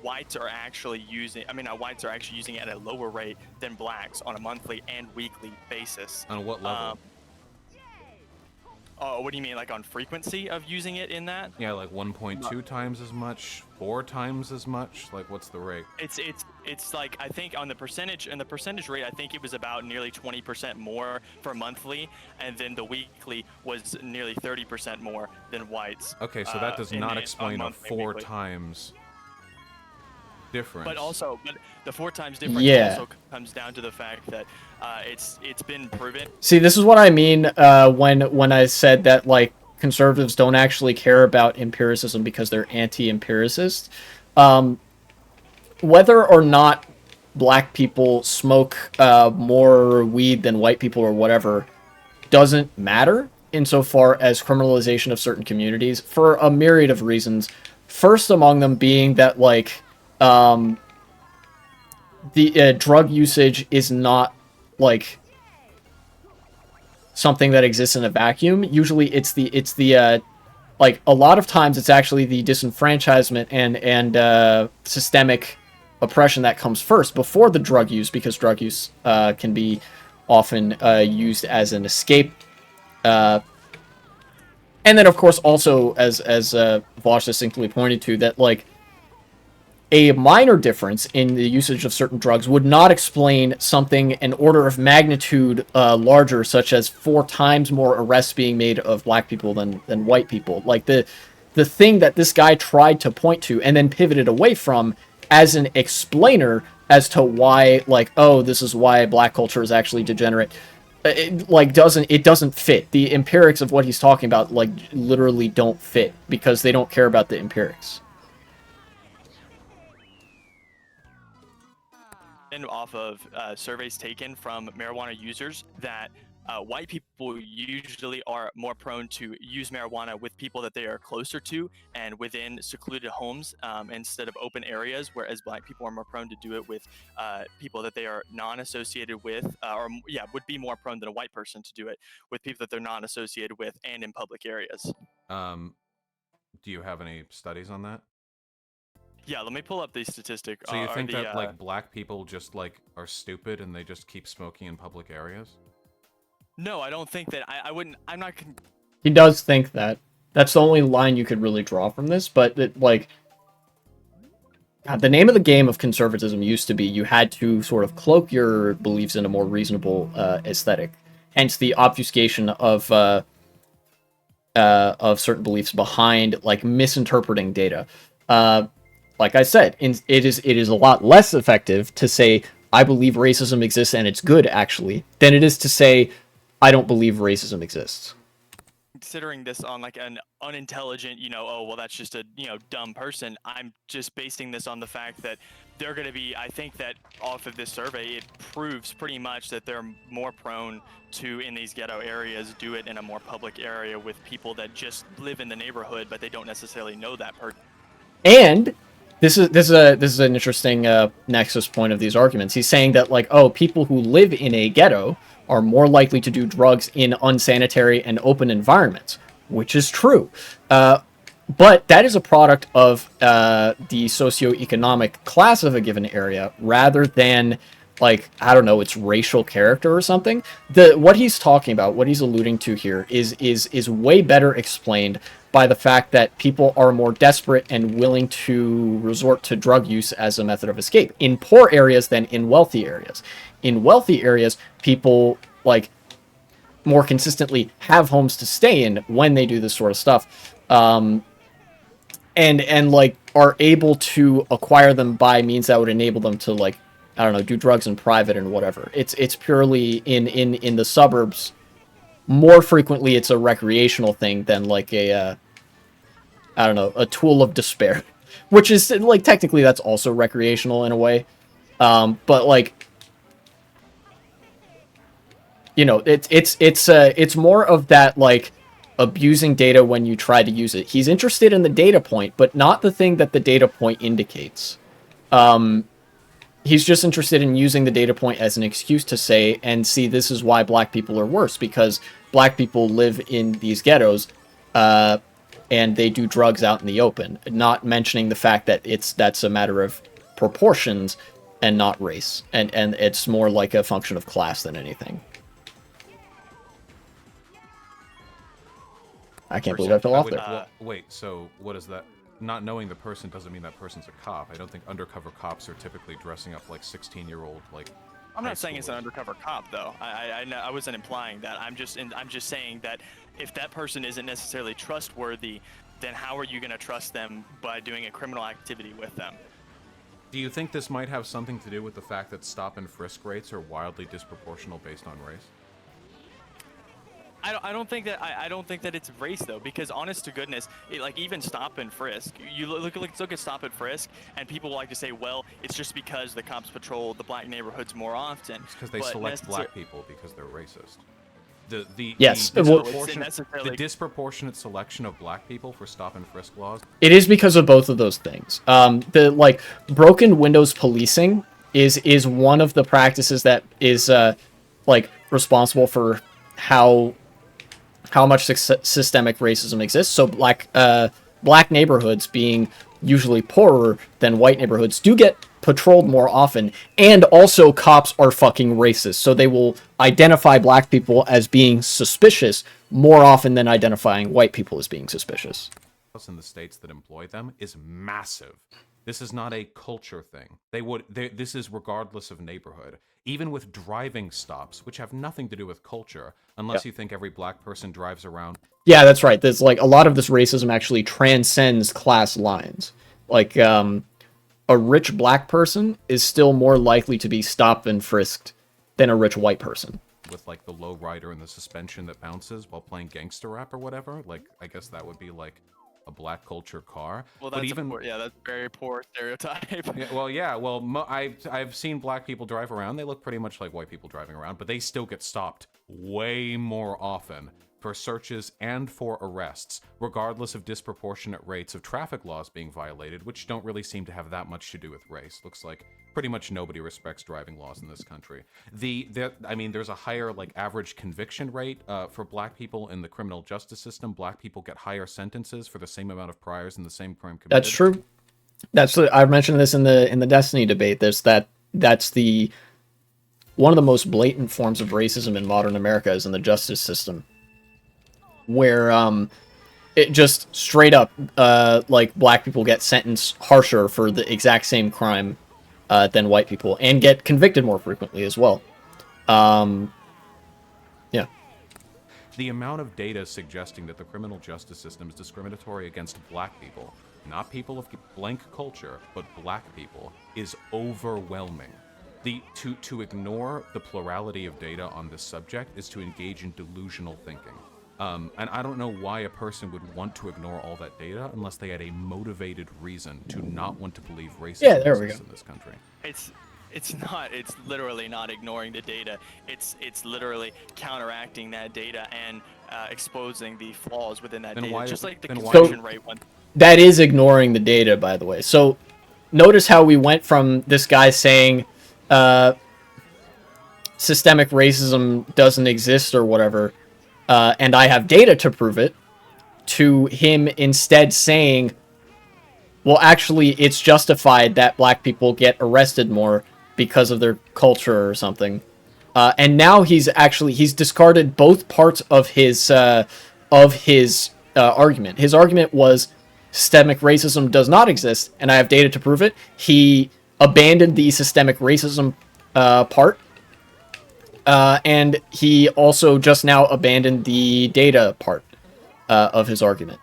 whites are actually using. I mean, whites are actually using it at a lower rate than blacks on a monthly and weekly basis. On what level? Oh, what do you mean, like on frequency of using it in that? Yeah, like 1.2 times as much, 4 times as much. Like, what's the rate? It's like, I think on the percentage rate, I think it was about nearly 20% more for monthly, and then the weekly was nearly 30% more than whites. Okay, so that does not explain a monthly, 4 weekly. times difference. But the 4 times difference Yeah. also comes down to the fact that it's been proven. See, this is what I mean when I said that like conservatives don't actually care about empiricism because they're anti-empiricist. Whether or not black people smoke more weed than white people or whatever doesn't matter insofar as criminalization of certain communities for a myriad of reasons. First among them being that like the drug usage is not like something that exists in a vacuum. Usually it's the like a lot of times it's actually the disenfranchisement and systemic oppression that comes first before the drug use, because drug use can be often used as an escape. And then of course also as Vosh distinctly pointed to, that like a minor difference in the usage of certain drugs would not explain something an order of magnitude larger, such as 4 times more arrests being made of black people than white people. Like the thing that this guy tried to point to and then pivoted away from as an explainer as to why, like, oh, this is why black culture is actually degenerate. It doesn't fit. The empirics of what he's talking about, like, literally don't fit because they don't care about the empirics. Off of surveys taken from marijuana users that white people usually are more prone to use marijuana with people that they are closer to and within secluded homes instead of open areas, whereas black people are more prone to do it with people that they are non-associated with, would be more prone than a white person to do it with people that they're non-associated with and in public areas. Do you have any studies on that? Yeah, let me pull up the statistic. So you think that like black people just like are stupid and they just keep smoking in public areas? No, I don't think that. I wouldn't. I'm not. He does think that. That's the only line you could really draw from this, but like, God, the name of the game of conservatism used to be you had to sort of cloak your beliefs in a more reasonable aesthetic. Hence the obfuscation of certain beliefs behind like misinterpreting data. Like I said, it is a lot less effective to say I believe racism exists and it's good actually than it is to say I don't believe racism exists. Considering this on like an unintelligent, oh well, that's just a dumb person. I'm just basing this on the fact that they're going to be. I think that off of this survey, it proves pretty much that they're more prone to, in these ghetto areas, do it in a more public area with people that just live in the neighborhood, but they don't necessarily know that person. And this is an interesting nexus point of these arguments. He's saying that like, oh, people who live in a ghetto are more likely to do drugs in unsanitary and open environments, which is true. But that is a product of the socioeconomic class of a given area rather than, like, I don't know, its racial character or something. What he's talking about, what he's alluding to here is way better explained by the fact that people are more desperate and willing to resort to drug use as a method of escape in poor areas than in wealthy areas. In wealthy areas, people like more consistently have homes to stay in when they do this sort of stuff. And like are able to acquire them by means that would enable them to, like, I don't know, do drugs in private and whatever. It's purely in the suburbs. More frequently, it's a recreational thing than like a I don't know, a tool of despair, which is like technically that's also recreational in a way. But like, you know, it's more of that like abusing data when you try to use it. He's interested in the data point, but not the thing that the data point indicates. He's just interested in using the data point as an excuse to say, and see, this is why black people are worse, because black people live in these ghettos, and they do drugs out in the open, not mentioning the fact that that's a matter of proportions and not race, and it's more like a function of class than anything. I can't believe I fell off there. Wait, so what is that? Not knowing the person doesn't mean that person's a cop. I don't think undercover cops are typically dressing up like 16-year-old, like. I'm not saying it's an undercover cop, though. I wasn't implying that. I'm just saying that if that person isn't necessarily trustworthy, then how are you going to trust them by doing a criminal activity with them? Do you think this might have something to do with the fact that stop and frisk rates are wildly disproportional based on race? I don't think that it's race, though, because honest to goodness, like even stop and frisk, you look at stop and frisk, and people like to say, well, it's just because the cops patrol the black neighborhoods more often. It's because they select black people because they're racist. Yes, the disproportionate selection of black people for stop and frisk laws. It is because of both of those things. The like broken windows policing is one of the practices that is like responsible for how much systemic racism exists. So black neighborhoods, being usually poorer than white neighborhoods, do get patrolled more often, and also cops are fucking racist, so they will identify black people as being suspicious more often than identifying white people as being suspicious. In the states that employ them is massive. This is not a culture thing. This is regardless of neighborhood. Even with driving stops, which have nothing to do with culture, unless you think every black person drives around. Yeah, that's right. There's like a lot of this racism actually transcends class lines. Like, a rich black person is still more likely to be stopped and frisked than a rich white person. With like the low rider and the suspension that bounces while playing gangster rap or whatever, like I guess that would be like a black culture car. Well, that's that's very poor stereotype. I've seen black people drive around. They look pretty much like white people driving around, but they still get stopped way more often for searches and for arrests, regardless of disproportionate rates of traffic laws being violated, which don't really seem to have that much to do with race. Looks like pretty much nobody respects driving laws in this country. There's a higher like average conviction rate for black people in the criminal justice system. Black people get higher sentences for the same amount of priors in the same crime committed. That's true. I mentioned this in the Destiny debate. That's the one of the most blatant forms of racism in modern America is in the justice system, where it just straight up like black people get sentenced harsher for the exact same crime than white people, and get convicted more frequently as well. Yeah. The amount of data suggesting that the criminal justice system is discriminatory against black people, not people of blank culture, but black people, is overwhelming. To ignore the plurality of data on this subject is to engage in delusional thinking. And I don't know why a person would want to ignore all that data unless they had a motivated reason to not want to believe racism exists in this country. It's literally not ignoring the data. It's literally counteracting that data and exposing the flaws within that data. Just like the conversion rate one. That is ignoring the data, by the way. So notice how we went from this guy saying systemic racism doesn't exist or whatever, and I have data to prove it, to him instead saying, well, actually, it's justified that black people get arrested more because of their culture or something. And now he's discarded both parts of his argument. His argument was systemic racism does not exist, and I have data to prove it. He abandoned the systemic racism part. And he also just now abandoned the data part of his argument.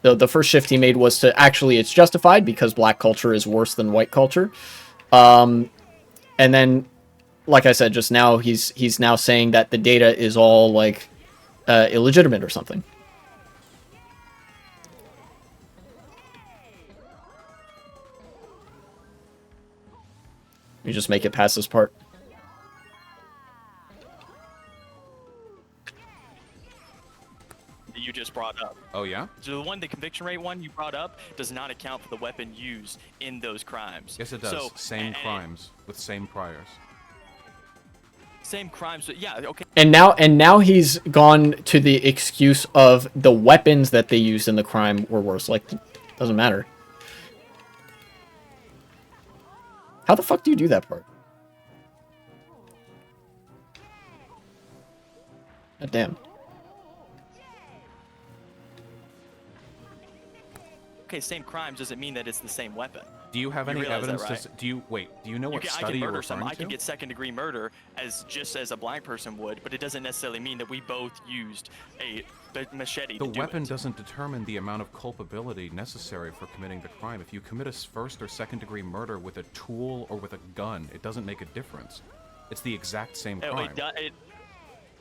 The first shift he made was to actually it's justified because black culture is worse than white culture. And then, like I said just now, he's now saying that the data is all like illegitimate or something. You just make it past this part. that you just brought up. Oh yeah? So the conviction rate one you brought up does not account for the weapon used in those crimes. Yes, it does. So, Same crimes with same priors. Same crimes, but yeah, okay. And now he's gone to the excuse of the weapons that they used in the crime were worse. Like, doesn't matter. How the fuck do you do that part? God damn. Okay, same crimes doesn't mean that it's the same weapon. Do you have You any realize evidence? that, right? Do you know what I can study you're murder referring someone. to? I can get second-degree murder just as a black person would, but it doesn't necessarily mean that we both used a machete. The to do weapon it. doesn't determine the amount of culpability necessary for committing the crime. If you commit a first or second-degree murder with a tool or with a gun, it doesn't make a difference. It's the exact same crime.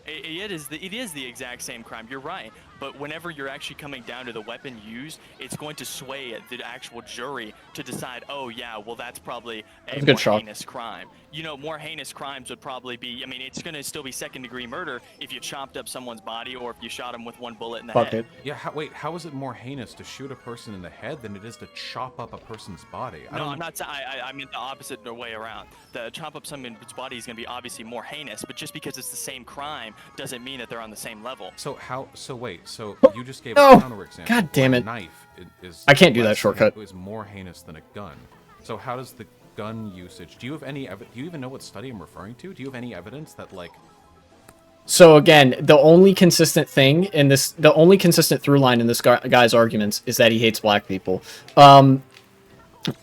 It is the exact same crime. You're right, but whenever you're actually coming down to the weapon used, it's going to sway the actual jury to decide. Oh yeah, well that's probably a more heinous crime. You know, more heinous crimes would probably be. I mean, it's going to still be second-degree murder if you chopped up someone's body or if you shot him with one bullet in the head. Yeah. How is it more heinous to shoot a person in the head than it is to chop up a person's body? I'm not. I mean the opposite way around. The chop up someone's body is going to be obviously more heinous, but just because it's the same crime doesn't mean that they're on the same level. So you just gave No! a counterexample. God damn it. A knife is I can't do that shortcut. It is more heinous than a gun. So how does the gun usage? Do you even know what study I'm referring to? Do you have any evidence that like? So again, the only consistent thing in this, the only consistent through line in this guy's arguments is that he hates black people.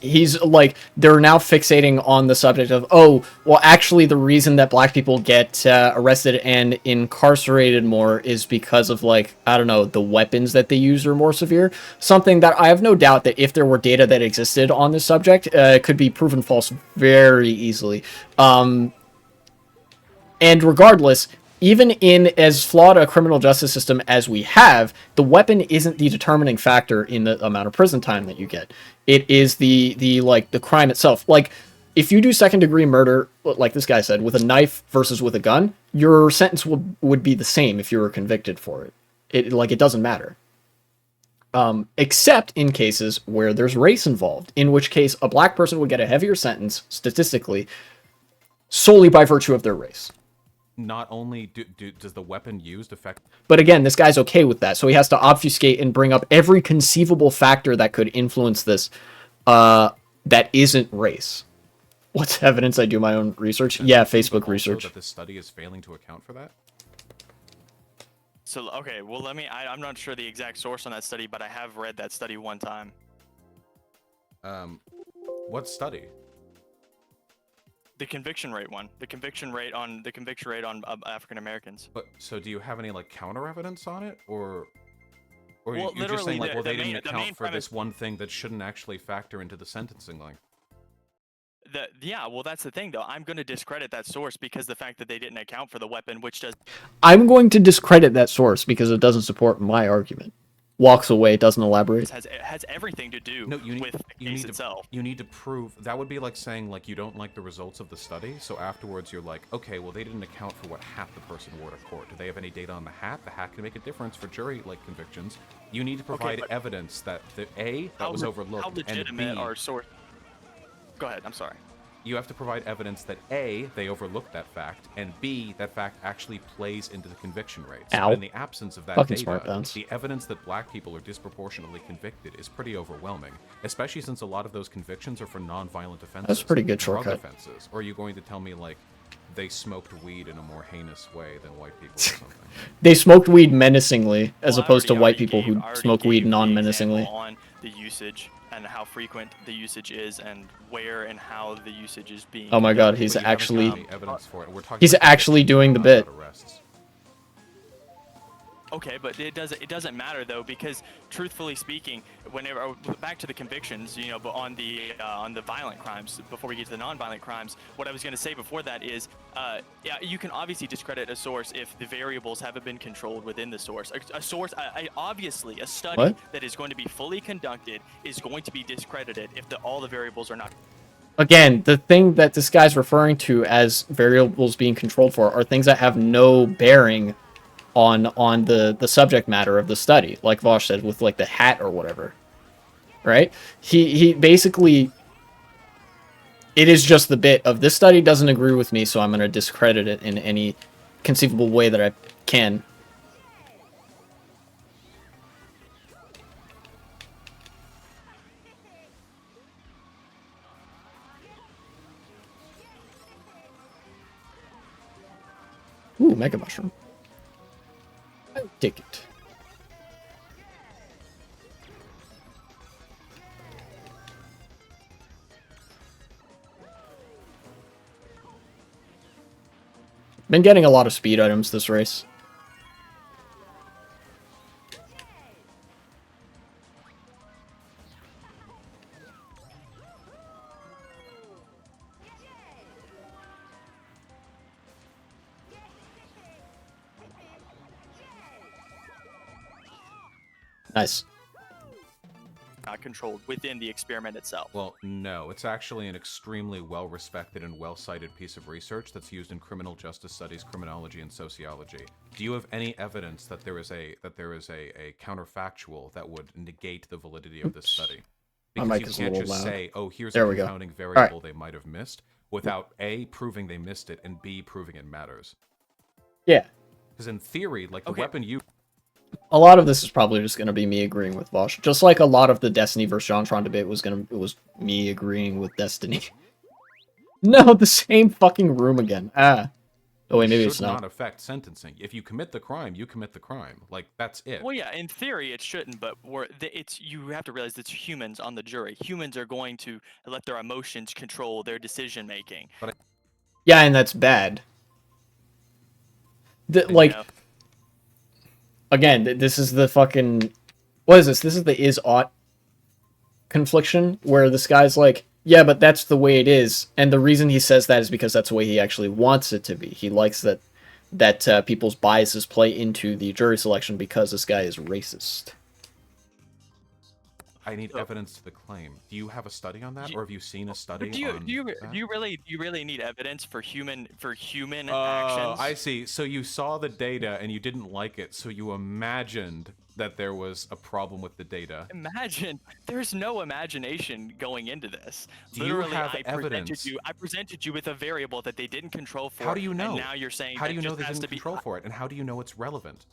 He's like, they're now fixating on the subject of, oh, well, actually, the reason that black people get arrested and incarcerated more is because of, like, I don't know, the weapons that they use are more severe. Something that I have no doubt that if there were data that existed on this subject, could be proven false very easily. And regardless, even in as flawed a criminal justice system as we have, the weapon isn't the determining factor in the amount of prison time that you get. It is the crime itself. Like, if you do second-degree murder, like this guy said, with a knife versus with a gun, your sentence would be the same if you were convicted for it. It doesn't matter. Except in cases where there's race involved, in which case a black person would get a heavier sentence, statistically, solely by virtue of their race. Not only does the weapon used affect... But again, this guy's okay with that, so he has to obfuscate and bring up every conceivable factor that could influence this that isn't race. What's evidence I do my own research? Yeah, Facebook research. That this study is failing to account for that? So, okay, well, I'm not sure the exact source on that study, but I have read that study one time. What study? The conviction rate one. The conviction rate on African Americans. But so do you have any like counter evidence on it, or well, you're just saying like, well, they didn't account for premise, this one thing that shouldn't actually factor into the sentencing length? Yeah, well, that's the thing though. I'm going to discredit that source because the fact that they didn't account for the weapon, which does. I'm going to discredit that source because it doesn't support my argument. Walks away, doesn't elaborate. It has everything to do with the case itself. You need to prove. That would be like saying like you don't like the results of the study, so afterwards you're like, okay, well they didn't account for what hat the person wore to court. Do they have any data on the hat? The hat can make a difference for jury like convictions. You need to provide evidence that the that was overlooked. How legitimate and B, are source? Go ahead. I'm sorry. You have to provide evidence that A, they overlooked that fact, and B, that fact actually plays into the conviction rates. But in the absence of that data, the evidence that black people are disproportionately convicted is pretty overwhelming, especially since a lot of those convictions are for non-violent offenses. That's a pretty good shortcut. Offenses. Or are you going to tell me, like, they smoked weed in a more heinous way than white people or something? They smoked weed menacingly, as opposed to white people who smoke weed non-menacingly. On the usage and how frequent the usage is and where and how the usage is being. Oh my god, he's actually doing the bit. Okay, but it doesn't matter though, because truthfully speaking, whenever back to the convictions, you know, but on the violent crimes, before we get to the non-violent crimes, what I was going to say before that is, yeah, you can obviously discredit a source if the variables haven't been controlled within the source. A source, obviously, a study that is going to be fully conducted is going to be discredited if all the variables are not. Again, the thing that this guy's referring to as variables being controlled for are things that have no bearing on the subject matter of the study, like Vosh said, with like the hat or whatever, right? He basically, it is just the bit of this study doesn't agree with me, so I'm going to discredit it in any conceivable way that I can. Ooh, Mega Mushroom. I'll take it. Been getting a lot of speed items this race. Nice. Not controlled within the experiment itself. Well, no, it's actually an extremely well-respected and well-cited piece of research that's used in criminal justice studies, criminology, and sociology. Do you have any evidence that there is a counterfactual that would negate the validity of this study? My Because mic you is a can't little just loud. say, "Oh, here's There a we go. confounding variable they might have missed," without A, proving they missed it, and B, proving it matters. Yeah. Because in theory, like the weapon you A lot of this is probably just going to be me agreeing with Vosh. Just like a lot of the Destiny versus JonTron debate it was me agreeing with Destiny. No, the same fucking room again. Ah. Oh wait, maybe should it's not. not affect sentencing. If you commit the crime, you commit the crime. Like, that's it. Well, yeah, in theory it shouldn't, but it's you have to realize it's humans on the jury. Humans are going to let their emotions control their decision making. Yeah, and that's bad. You Like, know? again, this is the fucking... What is this? This is the is-ought confliction, where this guy's like, yeah, but that's the way it is. And the reason he says that is because that's the way he actually wants it to be. He likes that people's biases play into the jury selection because this guy is racist. I need evidence to the claim. Do you have a study on that, or have you seen a study Do you on do you that? do you really need evidence for human actions? I see. So you saw the data and you didn't like it, so you imagined that there was a problem with the data. Imagine there's no imagination going into this. Do you Literally, have I evidence? presented you with a variable that they didn't control for. How do you know? And now you're saying How that do you know just they has didn't to be control for it, and how do you know it's relevant?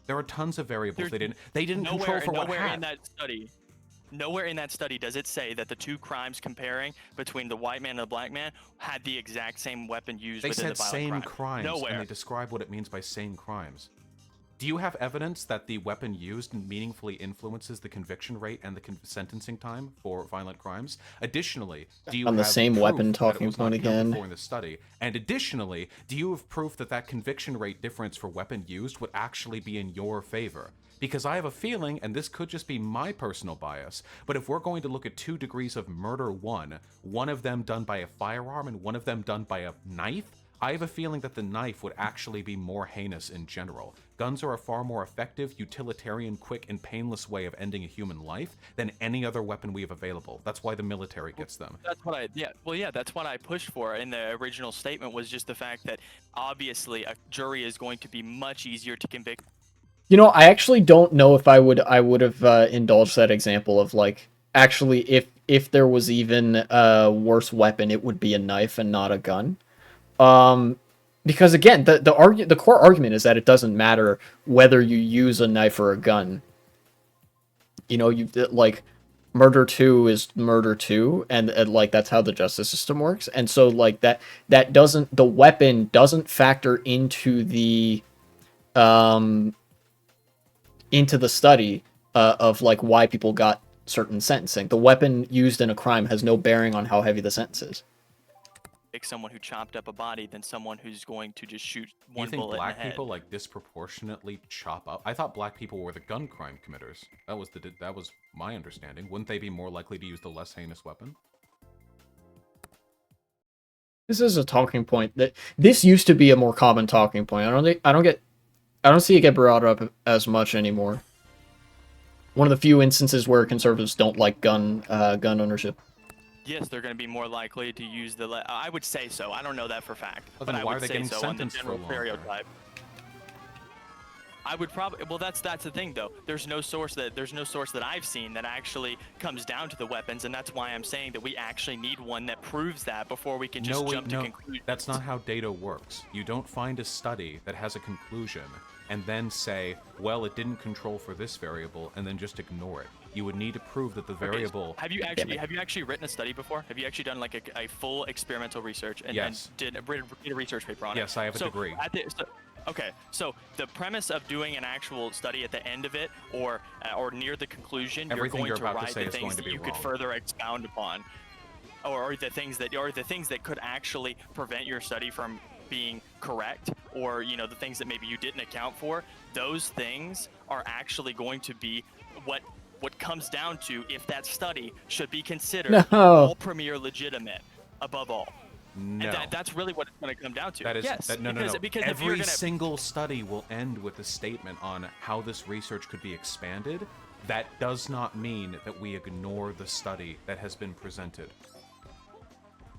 There are tons of variables There's they didn't control for what nowhere in had. that study. Nowhere in that study does it say that the two crimes comparing between the white man and the black man had the exact same weapon used They within said the violent same crime. crimes, Nowhere. and they describe what it means by same crimes. Do you have evidence that the weapon used meaningfully influences the conviction rate and the sentencing time for violent crimes? Additionally, do you On the have same proof weapon that it talking was not point accounted again. for in the study? And additionally, do you have proof that that conviction rate difference for weapon used would actually be in your favor? Because I have a feeling, and this could just be my personal bias, but if we're going to look at 2 degrees of murder one of them done by a firearm and one of them done by a knife, I have a feeling that the knife would actually be more heinous in general. Guns are a far more effective, utilitarian, quick, and painless way of ending a human life than any other weapon we have available. That's why the military gets them. That's what that's what I pushed for in the original statement, was just the fact that obviously a jury is going to be much easier to convict. You know, I actually don't know if I would have indulged that example of like, actually, if there was even a worse weapon, it would be a knife and not a gun. Because again, the core argument is that it doesn't matter whether you use a knife or a gun. You know, like, murder 2 is murder 2, and like that's how the justice system works. And so like the weapon doesn't factor into the study of like why people got certain sentencing. The weapon used in a crime has no bearing on how heavy the sentence is. Someone who chopped up a body than someone who's going to just shoot Do you one think bullet in black the head. people like disproportionately chop up? I thought black people were the gun crime committers. That was my understanding. Wouldn't they be more likely to use the less heinous weapon? This is a talking point that this used to be a more common talking point. I don't see it get brought up as much anymore. One of the few instances where conservatives don't like gun ownership. Yes, they're going to be more likely to use I would say so. I don't know that for fact, Well, but then I why would are they say getting so on the sentenced for general longer? stereotype. I would probably, well, that's the thing though. There's no source that I've seen that actually comes down to the weapons, and that's why I'm saying that we actually need one that proves that before we can just jump to conclusions. That's not how data works. You don't find a study that has a conclusion and then say, well, it didn't control for this variable, and then just ignore it. You would need to prove that the variable. Have you actually written a study before? Have you actually done like a full experimental research and, Yes. did a research paper on it? Yes, I have a degree. Okay, so the premise of doing an actual study at the end of it, or near the conclusion, Everything you're you're going about to to say write is the going things to that be you could wrong. further expound upon, or the things that could actually prevent your study from being correct, or the things that maybe you didn't account for. Those things are actually going to be what comes down to if that study should be considered all premier legitimate above all. No. And that's really what it's going to come down to. That is yes, no. Because if every you're gonna, single study will end with a statement on how this research could be expanded. That does not mean that we ignore the study that has been presented.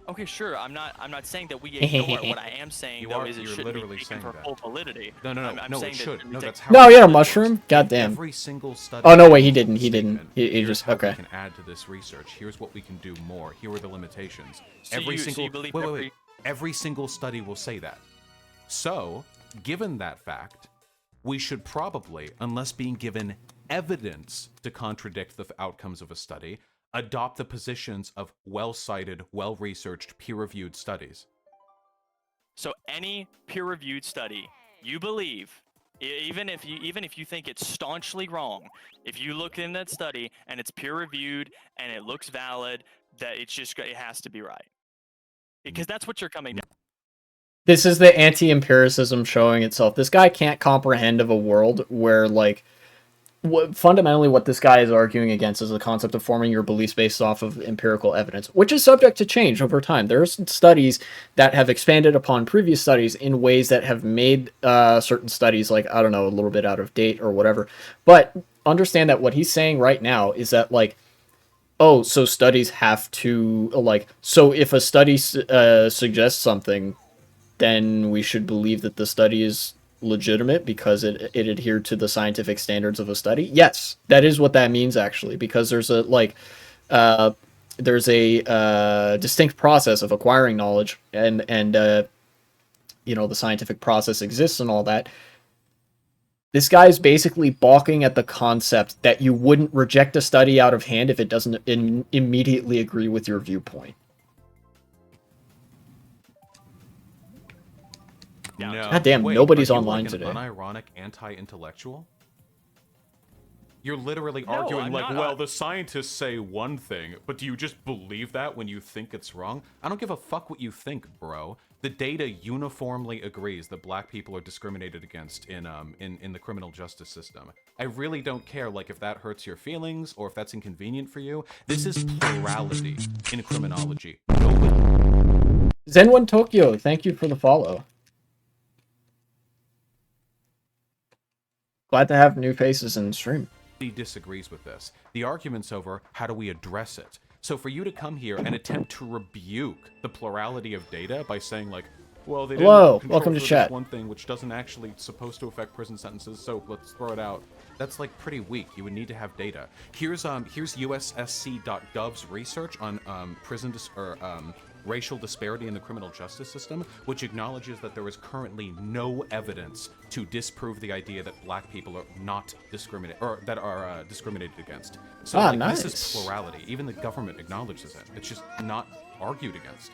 Okay, sure. I'm not saying that we ignore it. What I am saying You though are- is it you're shouldn't be literally taken saying for that. full validity. No, I'm it saying should. that No, that's how. No, it yeah, works. mushroom. Goddamn. Every single study. Oh, no, wait, he has a didn't. He didn't. statement. He Here's just how okay. we can add to this research. Here's what we can do more. Here are the limitations. So you believe wait. Every single study will say that. So, given that fact, we should probably, unless being given evidence to contradict the outcomes of a study, adopt the positions of well-cited, well-researched, peer-reviewed studies. So any peer-reviewed study, you believe, even if you think it's staunchly wrong, if you look in that study and it's peer-reviewed and it looks valid, that it has to be right, because that's what you're coming down. This is the anti-empiricism showing itself. This guy can't comprehend of a world where, like, fundamentally what this guy is arguing against is the concept of forming your beliefs based off of empirical evidence, which is subject to change over time. There are studies that have expanded upon previous studies in ways that have made certain studies, like, I don't know, a little bit out of date or whatever. But understand that what he's saying right now is that, like, oh, so studies have to, like, so if a study suggests something, then we should believe that the study is legitimate because it adhered to the scientific standards of a study. Yes, that is what that means, actually, because there's a distinct process of acquiring knowledge, and the scientific process exists and all that. This guy is basically balking at the concept that you wouldn't reject a study out of hand if it doesn't immediately agree with your viewpoint. No. God damn, Wait, nobody's are you online like an today. Unironic anti-intellectual? You're literally No, arguing I'm like, not, well, the scientists say one thing, but do you just believe that when you think it's wrong? I don't give a fuck what you think, bro. The data uniformly agrees that black people are discriminated against in the criminal justice system. I really don't care, like, if that hurts your feelings or if that's inconvenient for you. This is plurality in criminology. Nobody Zen1 Tokyo, thank you for the follow. Glad to have new faces in the stream. disagrees with this. The argument's over, how do we address it? So for you to come here and attempt to rebuke the plurality of data by saying, like, well, they Hello, didn't control welcome to for this chat. one thing which doesn't actually supposed to affect prison sentences, so let's throw it out. That's like pretty weak. You would need to have data. Here's USSC.gov's research on racial disparity in the criminal justice system, which acknowledges that there is currently no evidence to disprove the idea that black people are not discriminated or that are discriminated against. So nice. This is plurality. Even the government acknowledges it. It's just not argued against.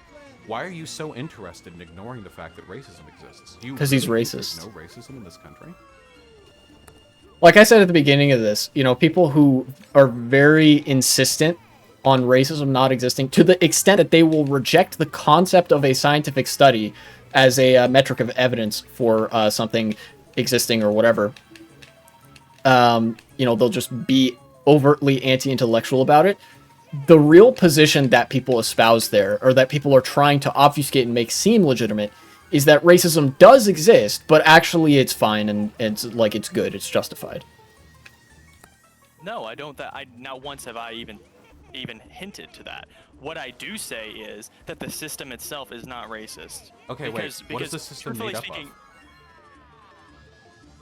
Why are you so interested in ignoring the fact that racism exists? Because he's really racist. think there's no racism in this country? Like I said at the beginning of this, people who are very insistent on racism not existing, to the extent that they will reject the concept of a scientific study as a metric of evidence for something existing or whatever, they'll just be overtly anti-intellectual about it. The real position that people espouse there, or that people are trying to obfuscate and make seem legitimate, is that racism does exist, but actually it's fine and it's good, it's justified. No, I don't. Not once have I even hinted to that. What I do say is that the system itself is not racist. Okay, wait. What is the system made up of?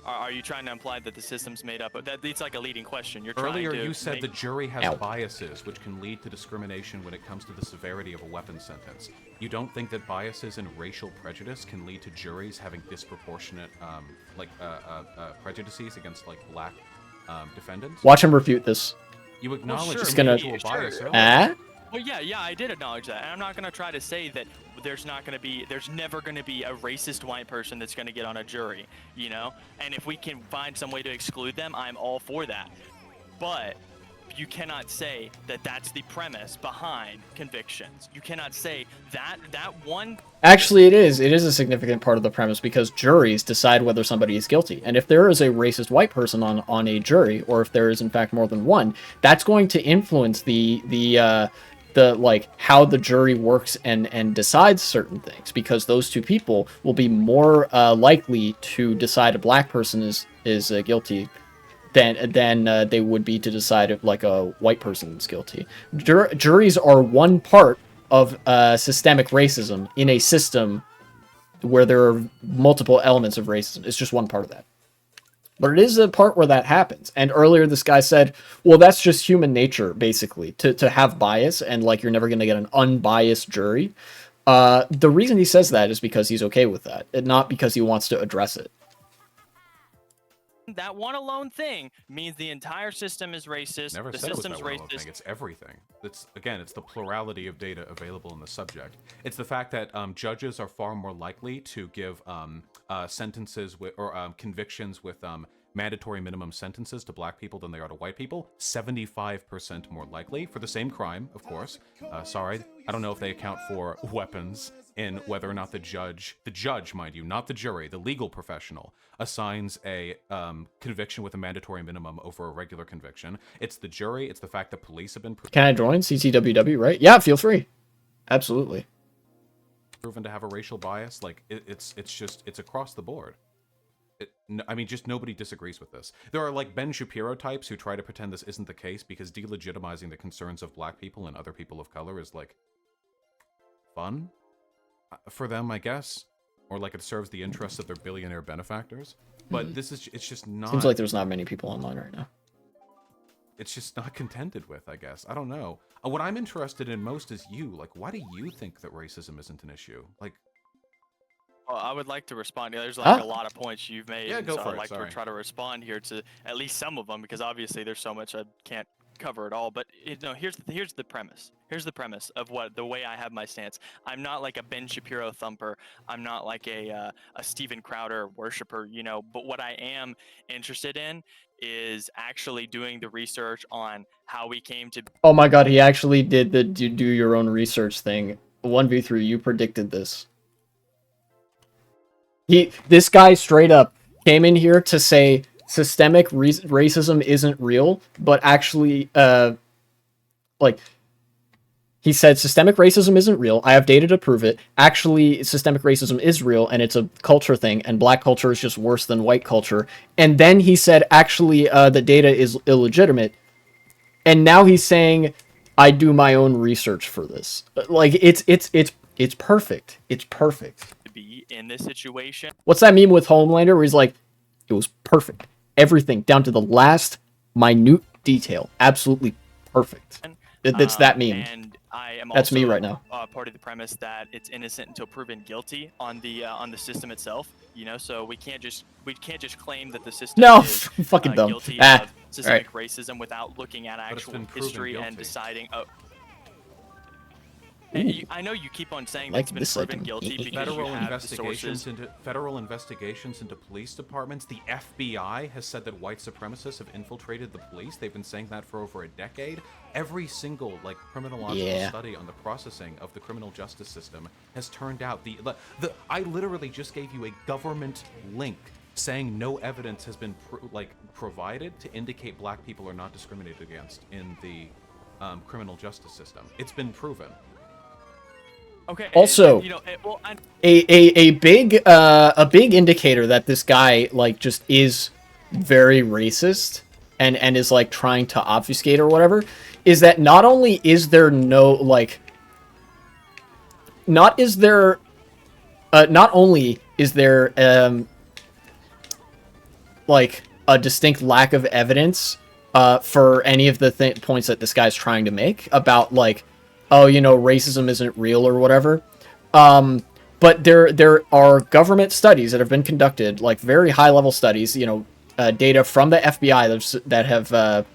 Are you trying to imply that the system's made up? That it's like a leading question. You're trying Earlier, to you said make... the jury has Ow. biases, which can lead to discrimination when it comes to the severity of a weapon sentence. You don't think that biases and racial prejudice can lead to juries having disproportionate, prejudices against, like, black defendants? Watch him refute this. You acknowledge sure, the gonna- individual bias earlier. Ah? Well, yeah, I did acknowledge that, and I'm not gonna try to say that there's never gonna be a racist white person that's gonna get on a jury, you know. And if we can find some way to exclude them, I'm all for that. But you cannot say that that's the premise behind convictions. You cannot say that one. Actually, it is. It is a significant part of the premise because juries decide whether somebody is guilty. And if there is a racist white person on a jury, or if there is in fact more than one, that's going to influence the like how the jury works and decides certain things, because those two people will be more likely to decide a black person is guilty than they would be to decide if like a white person is guilty. Juries are one part of systemic racism in a system where there are multiple elements of racism. It's just one part of that. But it is a part where that happens. And earlier this guy said, well, that's just human nature, basically, to have bias, and like you're never going to get an unbiased jury. The reason he says that is because he's okay with that, and not because he wants to address it. That one alone thing means the entire system is racist. Never The said it was system's that one alone racist. thing. It's everything. It's the plurality of data available in the subject. It's the fact that judges are far more likely to give sentences with or convictions with mandatory minimum sentences to black people than they are to white people. 75% more likely for the same crime, of course. Sorry, I don't know if they account for weapons in whether or not the judge, mind you, not the jury, the legal professional, assigns a conviction with a mandatory minimum over a regular conviction. It's the jury. It's the fact that police have been Can I join CCWW, right? Yeah, feel free. Absolutely. proven to have a racial bias. Like it's across the board. I mean, just nobody disagrees with this. There are like Ben Shapiro types who try to pretend this isn't the case because delegitimizing the concerns of black people and other people of color is like fun for them, I guess, or like it serves the interests of their billionaire benefactors. But it's just not. Seems like there's not many people online right now. It's just not contended with, I guess. I don't know. What I'm interested in most is you. Like, why do you think that racism isn't an issue? Like, Well, I would like to respond. There's like a lot of points you've made. Yeah, go so for I'd it, like sorry. to try to respond here to at least some of them, because obviously there's so much I can't cover it all. But here's the premise. Here's the premise of the way I have my stance. I'm not like a Ben Shapiro thumper. I'm not like a Steven Crowder worshiper, you know. But what I am interested in is actually doing the research on how we came to. Oh my god, he actually did the do your own research thing. 1v3, you predicted this. This guy straight up came in here to say systemic racism isn't real, but actually, like, he said systemic racism isn't real. I have data to prove it. Actually, systemic racism is real, and it's a culture thing, and black culture is just worse than white culture. And then he said, actually, the data is illegitimate. And now he's saying, I do my own research for this. Like, it's perfect. It's perfect. Be in this situation. What's that meme with Homelander where he's like, it was perfect. Everything, down to the last minute detail. Absolutely perfect. It's that meme. And I am That's also, me right now. Part of the premise that it's innocent until proven guilty on the system itself. You know, so we can't just claim that the system No, is fucking dumb. guilty Ah, of systemic racism without looking at But it's actual been proven history and guilty. deciding. And I know you keep on saying Like that this, it's been I proven can guilty eat. because you Federal have the sources. investigations into police departments. The FBI has said that white supremacists have infiltrated the police. They've been saying that for over a decade. Every single like criminological study on the processing of the criminal justice system has turned out I literally just gave you a government link saying no evidence has been provided to indicate black people are not discriminated against in the criminal justice system. It's been proven. Okay. Also, you know, well, a big indicator that this guy like just is very racist and is like trying to obfuscate or whatever is that not only is there no like not only is there like a distinct lack of evidence for any of the points that this guy's trying to make about like, oh, you know, racism isn't real or whatever. But there are government studies that have been conducted, like very high level studies, you know, data from the FBI that have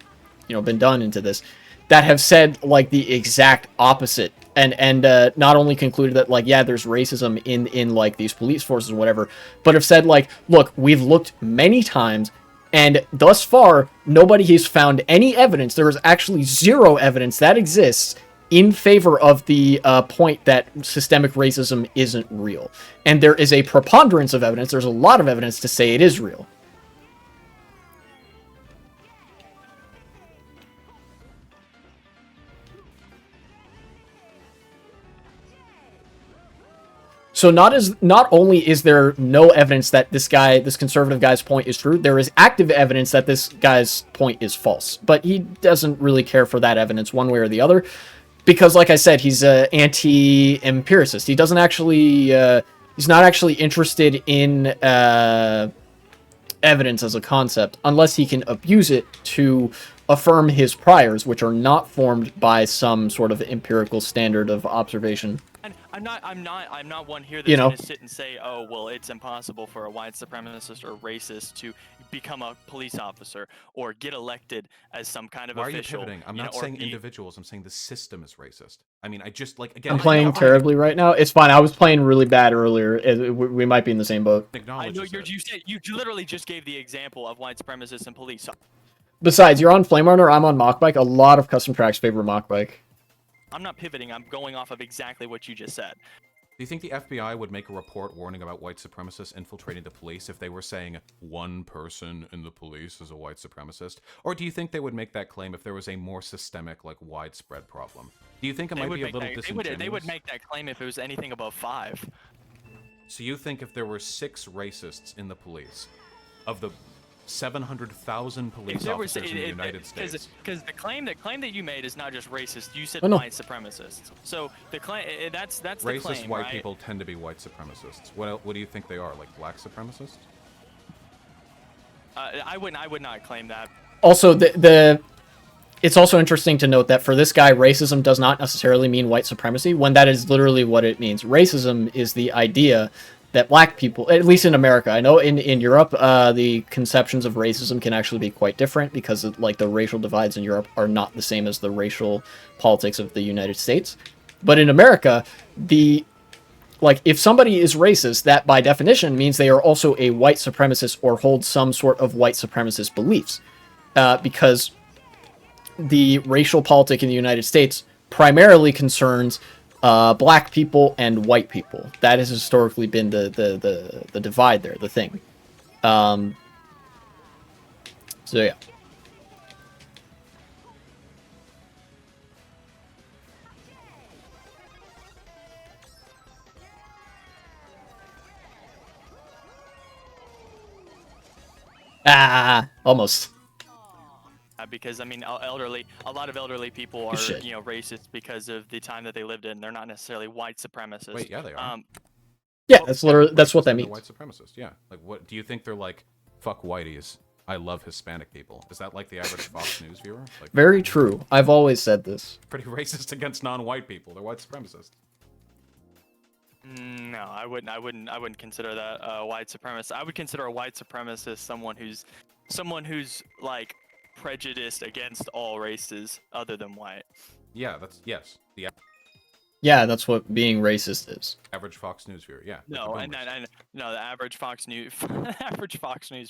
you know, been done into this, that have said like the exact opposite, and not only concluded that like, yeah, there's racism in like these police forces and whatever, but have said like, look, we've looked many times, and thus far nobody has found any evidence. There is actually zero evidence that exists in favor of the point that systemic racism isn't real, and there is a preponderance of evidence. There's a lot of evidence to say it is real. So not only is there no evidence that this conservative guy's point is true, there is active evidence that this guy's point is false. But he doesn't really care for that evidence one way or the other, because, like I said, he's an anti-empiricist. He doesn't actually, he's not actually interested in evidence as a concept, unless he can abuse it to affirm his priors, which are not formed by some sort of empirical standard of observation. And I'm not one here that's gonna sit and say, oh well, it's impossible for a white supremacist or racist to become a police officer or get elected as some kind of official. Why are you pivoting? I'm not saying individuals. I'm saying the system is racist. I mean, I just like again. I'm playing terribly right now. It's fine. I was playing really bad earlier. We might be in the same boat. I know you literally just gave the example of white supremacists and police. Besides, you're on Flame Runner, I'm on Mockbike. A lot of custom tracks favor Mockbike. I'm not pivoting. I'm going off of exactly what you just said. Do you think the FBI would make a report warning about white supremacists infiltrating the police if they were saying one person in the police is a white supremacist? Or do you think they would make that claim if there was a more systemic, like, widespread problem? Do you think it might be a little disingenuous? They would make that claim if it was anything above 5. So you think if there were 6 racists in the police, of the 700,000 police officers in the United States. Because the claim that you made is not just racist. You said white supremacists. So the claim that's the claim. Racist white people tend to be white supremacists. What do you think they are? Like black supremacists? I would not claim that. Also, it's also interesting to note that for this guy, racism does not necessarily mean white supremacy, when that is literally what it means. Racism is the idea that black people, at least in America, I know in Europe, the conceptions of racism can actually be quite different because like the racial divides in Europe are not the same as the racial politics of the United States. But in America, if somebody is racist, that by definition means they are also a white supremacist or hold some sort of white supremacist beliefs, because the racial politic in the United States primarily concerns black people and white people. That has historically been the divide there, the thing. So yeah. Almost. Because I mean, a lot of elderly people are racist because of the time that they lived in. They're not necessarily white supremacists. Wait, yeah, they are. Yeah, that's what that means. White supremacists, yeah. Like, what do you think they're like? Fuck whiteys. I love Hispanic people. Is that like the average Fox News viewer? Like, very true. I've always said this. Pretty racist against non-white people. They're white supremacists. No, I wouldn't consider that a white supremacist. I would consider a white supremacist someone who's like prejudiced against all races other than white. Yeah, that's what being racist is. Average Fox News viewer, yeah. No, the average Fox News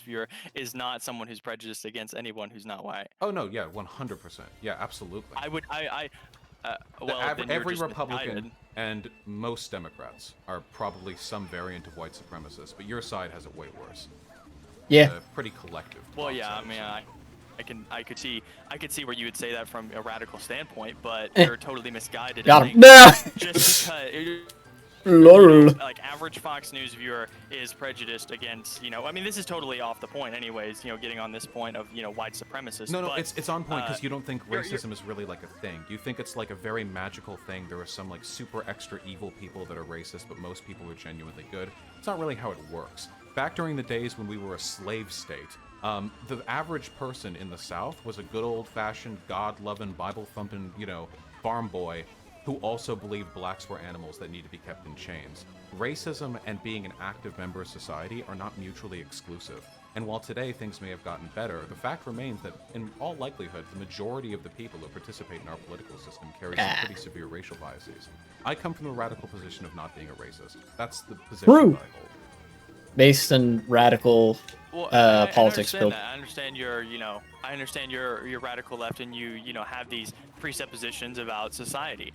viewer is not someone who's prejudiced against anyone who's not white. Oh no, yeah, 100%. Yeah, absolutely. Every Republican misguided. And most Democrats are probably some variant of white supremacists, but your side has it way worse. Yeah. Pretty collective. Well, yeah, I mean, I could see where you would say that from a radical standpoint, but you're totally misguided. Got him. Nah. Just because, like, average Fox News viewer is prejudiced against, I mean, this is totally off the point, anyways. Getting on this point of white supremacists. No, it's on point because you don't think racism is really like a thing. Do you think it's like a very magical thing? There are some like super extra evil people that are racist, but most people are genuinely good. It's not really how it works. Back during the days when we were a slave state, The average person in the South was a good old-fashioned, God-loving, Bible-thumping, farm boy who also believed blacks were animals that need to be kept in chains. Racism and being an active member of society are not mutually exclusive. And while today things may have gotten better, the fact remains that, in all likelihood, the majority of the people who participate in our political system carry some pretty severe racial biases. I come from the radical position of not being a racist. That's the position True. that I hold. Based in radical politics. I understand that. I understand I understand your radical left, and you have these presuppositions about society.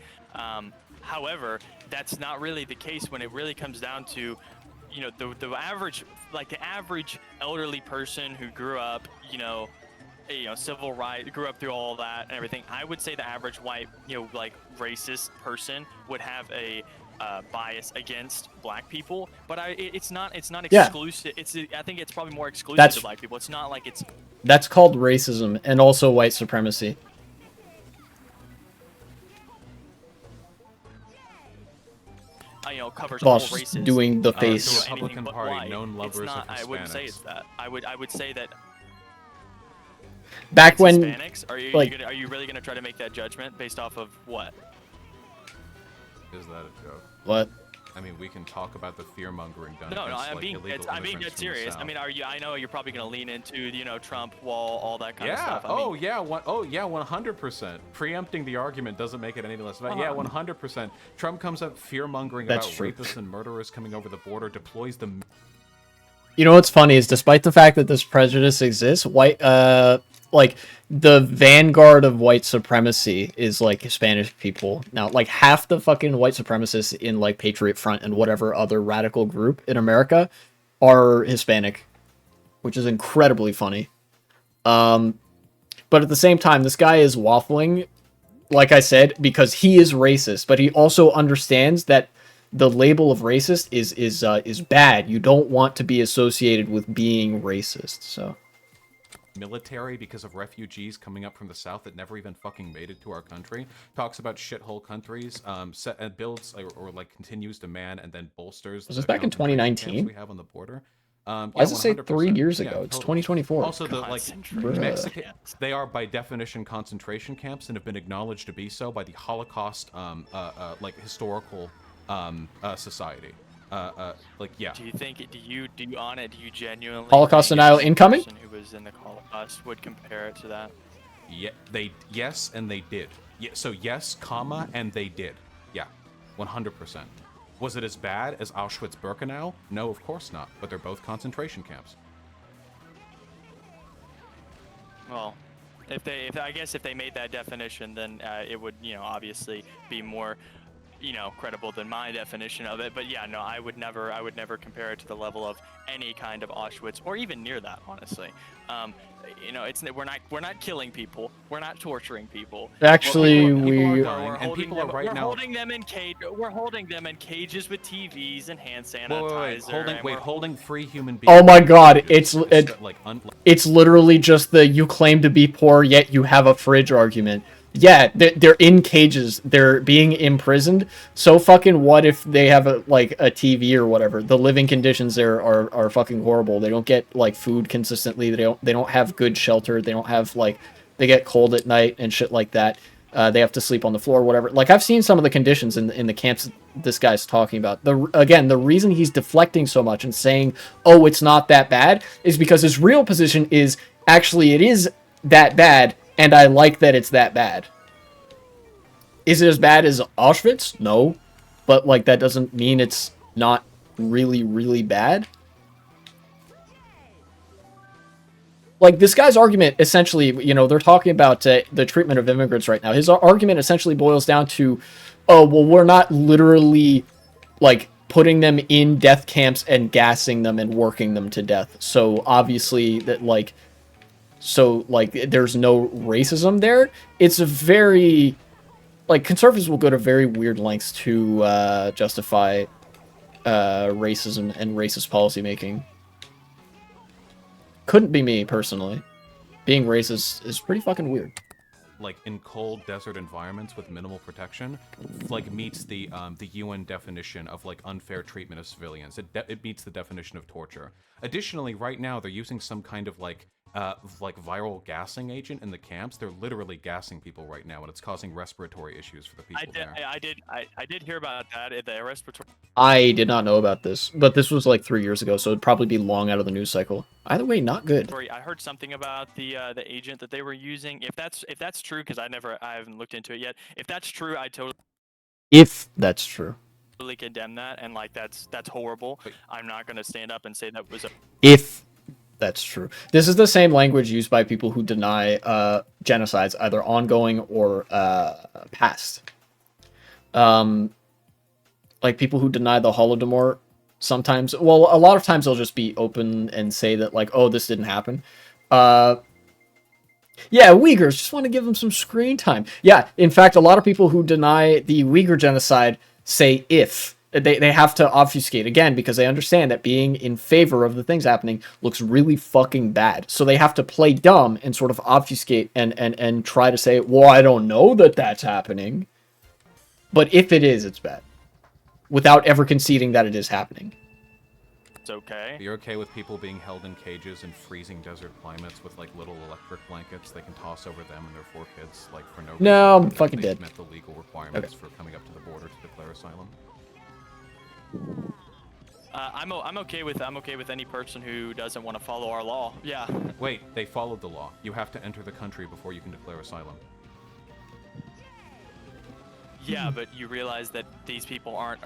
However, that's not really the case when it really comes down to, the average, like the average elderly person who grew up, civil rights, grew up through all that and everything. I would say the average white, like racist person would have a bias against black people, but it's not exclusive. I think it's probably more exclusive to black people. It's not like it's. That's called racism and also white supremacy. Covers Boss all races. doing the The face. Republican Party, white. known lovers It's not, of Hispanics. I wouldn't say it's that. I would say that. Back when, Hispanics, are you really gonna try to make that judgment based off of what? Is that a joke? what? I mean, we can talk about the fear-mongering done No, against, I'm like, being illegal dead immigrants from the serious. South. I mean, I know you're probably gonna lean into Trump wall, all that kind of Yeah. stuff. I mean, Yeah. 100%. Preempting the argument doesn't make it any less. Yeah, 100%. Trump comes up fear-mongering about That's true. rapists and murderers coming over the border, deploys the. You know what's funny is, despite the fact that this prejudice exists, like the vanguard of white supremacy is like Hispanic people. Now, like half the fucking white supremacists in like Patriot Front and whatever other radical group in America are Hispanic, which is incredibly funny. But at the same time, this guy is waffling, like I said, because he is racist, but he also understands that the label of racist is bad. You don't want to be associated with being racist. So Military because of refugees coming up from the South that never even fucking made it to our country. Talks about shithole countries, builds or like continues to man and then bolsters. Was this back in concentration 2019? camps we have on the border. Why does it say 3 years ago? Yeah, It's totally. 2024. Also, the Concentration Mexican, camps. they are by definition concentration camps and have been acknowledged to be so by the Holocaust, like historical society. Yeah. do you genuinely Holocaust think denial a incoming? person who was in the Holocaust would compare it to that? Yeah, yes, and they did. Yeah, so yes, comma, and they did. Yeah, 100%. Was it as bad as Auschwitz-Birkenau? No, of course not. But they're both concentration camps. Well, I guess if they made that definition, then it would, obviously be more, credible than my definition of it. But yeah, no, I would never compare it to the level of any kind of Auschwitz or even near that, honestly. We're not killing people. We're not torturing people. Actually, People are dying, and people are right now. We're holding them in cages with TVs and hand sanitizer. Wait, holding free human beings. Oh my god, it's like it's literally just the you claim to be poor yet you have a fridge argument. Yeah, they're in cages. They're being imprisoned. So fucking what if they have a TV or whatever? The living conditions there are fucking horrible. They don't get like food consistently. They don't have good shelter. They don't have they get cold at night and shit like that. They have to sleep on the floor, whatever. Like I've seen some of the conditions in the camps this guy's talking about. The reason he's deflecting so much and saying, "Oh, it's not that bad," is because his real position is actually it is that bad. And I like that it's that bad. Is it as bad as Auschwitz? No. But, that doesn't mean it's not really, really bad. This guy's argument, essentially, they're talking about the treatment of immigrants right now. His argument essentially boils down to, oh, well, we're not literally, putting them in death camps and gassing them and working them to death. So, obviously, that, there's no racism there. It's a very, conservatives will go to very weird lengths to justify racism and racist policymaking. Couldn't be me, personally. Being racist is pretty fucking weird. like in cold desert environments with minimal protection, like meets the UN definition of like unfair treatment of civilians. It meets the definition of torture. Additionally, right now they're using some kind of like viral gassing agent in the camps. They're literally gassing people right now, and it's causing respiratory issues for the people there. I did hear about that. The respiratory. I did not know about this, but this was like 3 years ago, so it'd probably be long out of the news cycle. Either way, not good. I heard something about the agent that they were using. If that's true, because I haven't looked into it yet. If that's true, I totally If that's true. condemn that, and like that's horrible. I'm not gonna stand up and say that was a. If that's true. This is the same language used by people who deny genocides, either ongoing or past. Like people who deny the Holodomor sometimes, well, a lot of times they'll just be open and say that like, oh, this didn't happen. Yeah, Uyghurs, just want to give them some screen time. Yeah, in fact, a lot of people who deny the Uyghur genocide say if. They have to obfuscate, again, because they understand that being in favor of the things happening looks really fucking bad. So they have to play dumb and sort of obfuscate and try to say, well, I don't know that that's happening. But if it is, it's bad. Without ever conceding that it is happening. It's okay. You're okay with people being held in cages in freezing desert climates with like little electric blankets they can toss over them and their 4 kids, like for no reason? No, I'm fucking dead. Met the legal requirements for coming up to the border to declare asylum. I'm okay with any person who doesn't want to follow our law. Yeah. Wait, they followed the law. You have to enter the country before you can declare asylum. Yeah, but you realize that these people aren't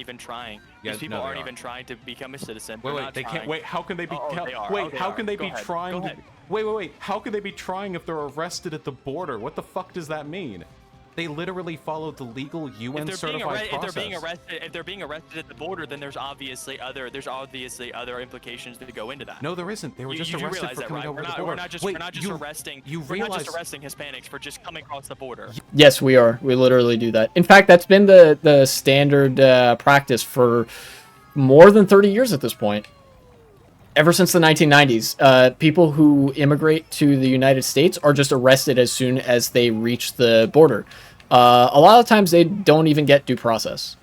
even trying. Yeah, These people no, aren't are. even trying to become a citizen. Wait, they can't. Wait, how can they be? They are. Wait, They how are. can they Go be ahead. trying? Go ahead. Wait. How can they be trying if they're arrested at the border? What the fuck does that mean? They literally followed the legal UN certified process. If they're being arrested at the border, then there's obviously other implications that go into that. No, there isn't. They were just you arrested realize for that, coming right? over the border. We're not just arresting Hispanics for just coming across the border. Yes, we are. We literally do that. In fact, that's been the standard practice for more than 30 years at this point. Ever since the 1990s, people who immigrate to the United States are just arrested as soon as they reach the border. A lot of times they don't even get due process,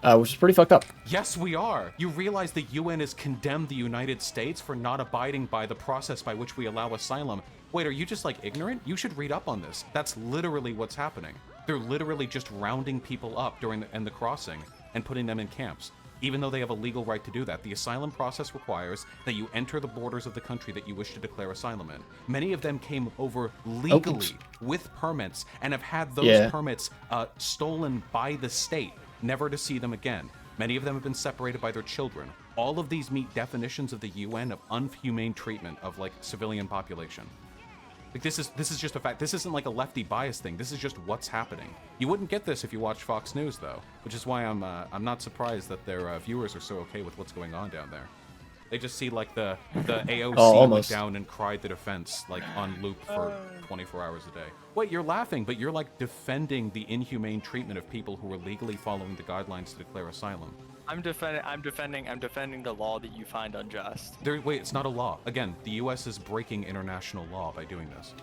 which is pretty fucked up. Yes, we are. You realize the UN has condemned the United States for not abiding by the process by which we allow asylum. Wait, are you just like ignorant? You should read up on this. That's literally what's happening. They're literally just rounding people up during the crossing and putting them in camps. Even though they have a legal right to do that, the asylum process requires that you enter the borders of the country that you wish to declare asylum in. Many of them came over legally with permits and have had those permits stolen by the state, never to see them again. Many of them have been separated by their children. All of these meet definitions of the UN of unhumane treatment of like civilian population. Like this is just a fact. This isn't like a lefty bias thing. This is just what's happening. You wouldn't get this if you watch Fox News though, which is why I'm not surprised that their viewers are so okay with what's going on down there. They just see like the AOC went down and cried the defense like on loop for 24 hours a day. Wait, you're laughing, but you're like defending the inhumane treatment of people who are legally following the guidelines to declare asylum. I'm defending the law that you find unjust. Wait, it's not a law. Again, the U.S. is breaking international law by doing this.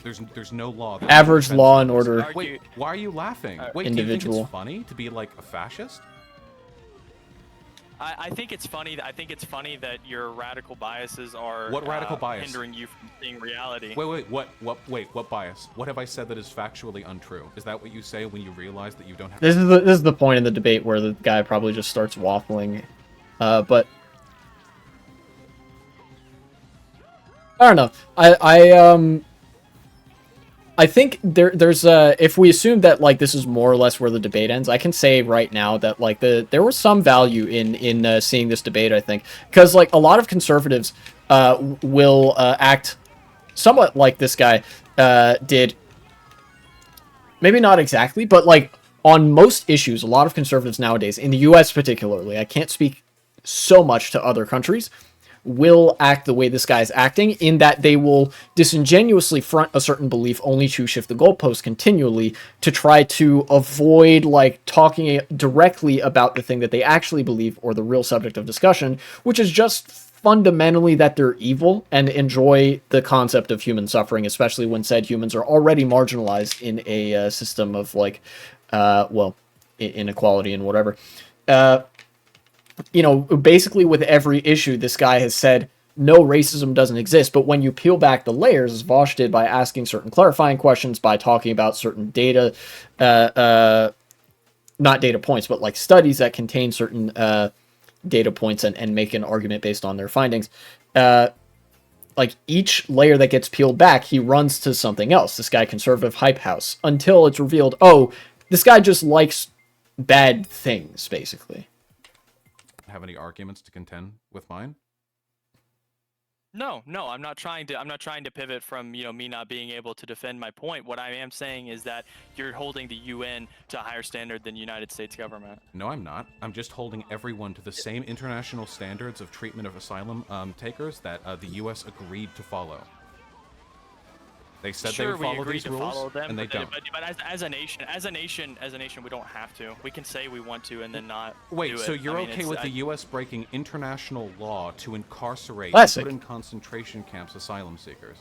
There's no law. That Average law and order. Wait, why are you laughing? Wait, individual. do you think it's funny to be like a fascist? I think it's funny. I think it's funny that your radical biases are What radical bias? hindering you from seeing reality. Wait, what bias? What have I said that is factually untrue? Is that what you say when you realize that you don't have? This is the point in the debate where the guy probably just starts waffling, but I don't know. I think there's if we assume that like this is more or less where the debate ends, I can say right now that like there was some value in seeing this debate. I think because like a lot of conservatives will act somewhat like this guy did. Maybe not exactly, but like on most issues, a lot of conservatives nowadays in the U.S. particularly, I can't speak so much to other countries, will act the way this guy's acting, in that they will disingenuously front a certain belief only to shift the goalpost continually to try to avoid like talking directly about the thing that they actually believe or the real subject of discussion, which is just fundamentally that they're evil and enjoy the concept of human suffering, especially when said humans are already marginalized in a system of like, inequality and whatever. Basically with every issue, this guy has said no, racism doesn't exist. But when you peel back the layers, as Vosh did by asking certain clarifying questions, by talking about certain data, not data points, but like studies that contain certain data points and make an argument based on their findings, like each layer that gets peeled back, he runs to something else. This guy, conservative hype house, until it's revealed, oh, this guy just likes bad things, basically. Have any arguments to contend with mine? No, I'm not trying to pivot from, me not being able to defend my point. What I am saying is that you're holding the UN to a higher standard than the United States government. No, I'm not. I'm just holding everyone to the same international standards of treatment of asylum takers that the US agreed to follow. They said they would follow these rules, and they don't. But as a nation, we don't have to. We can say we want to and then not. Wait, do so it. you're okay with the U.S. breaking international law to incarcerate, Classic. put in concentration camps asylum seekers?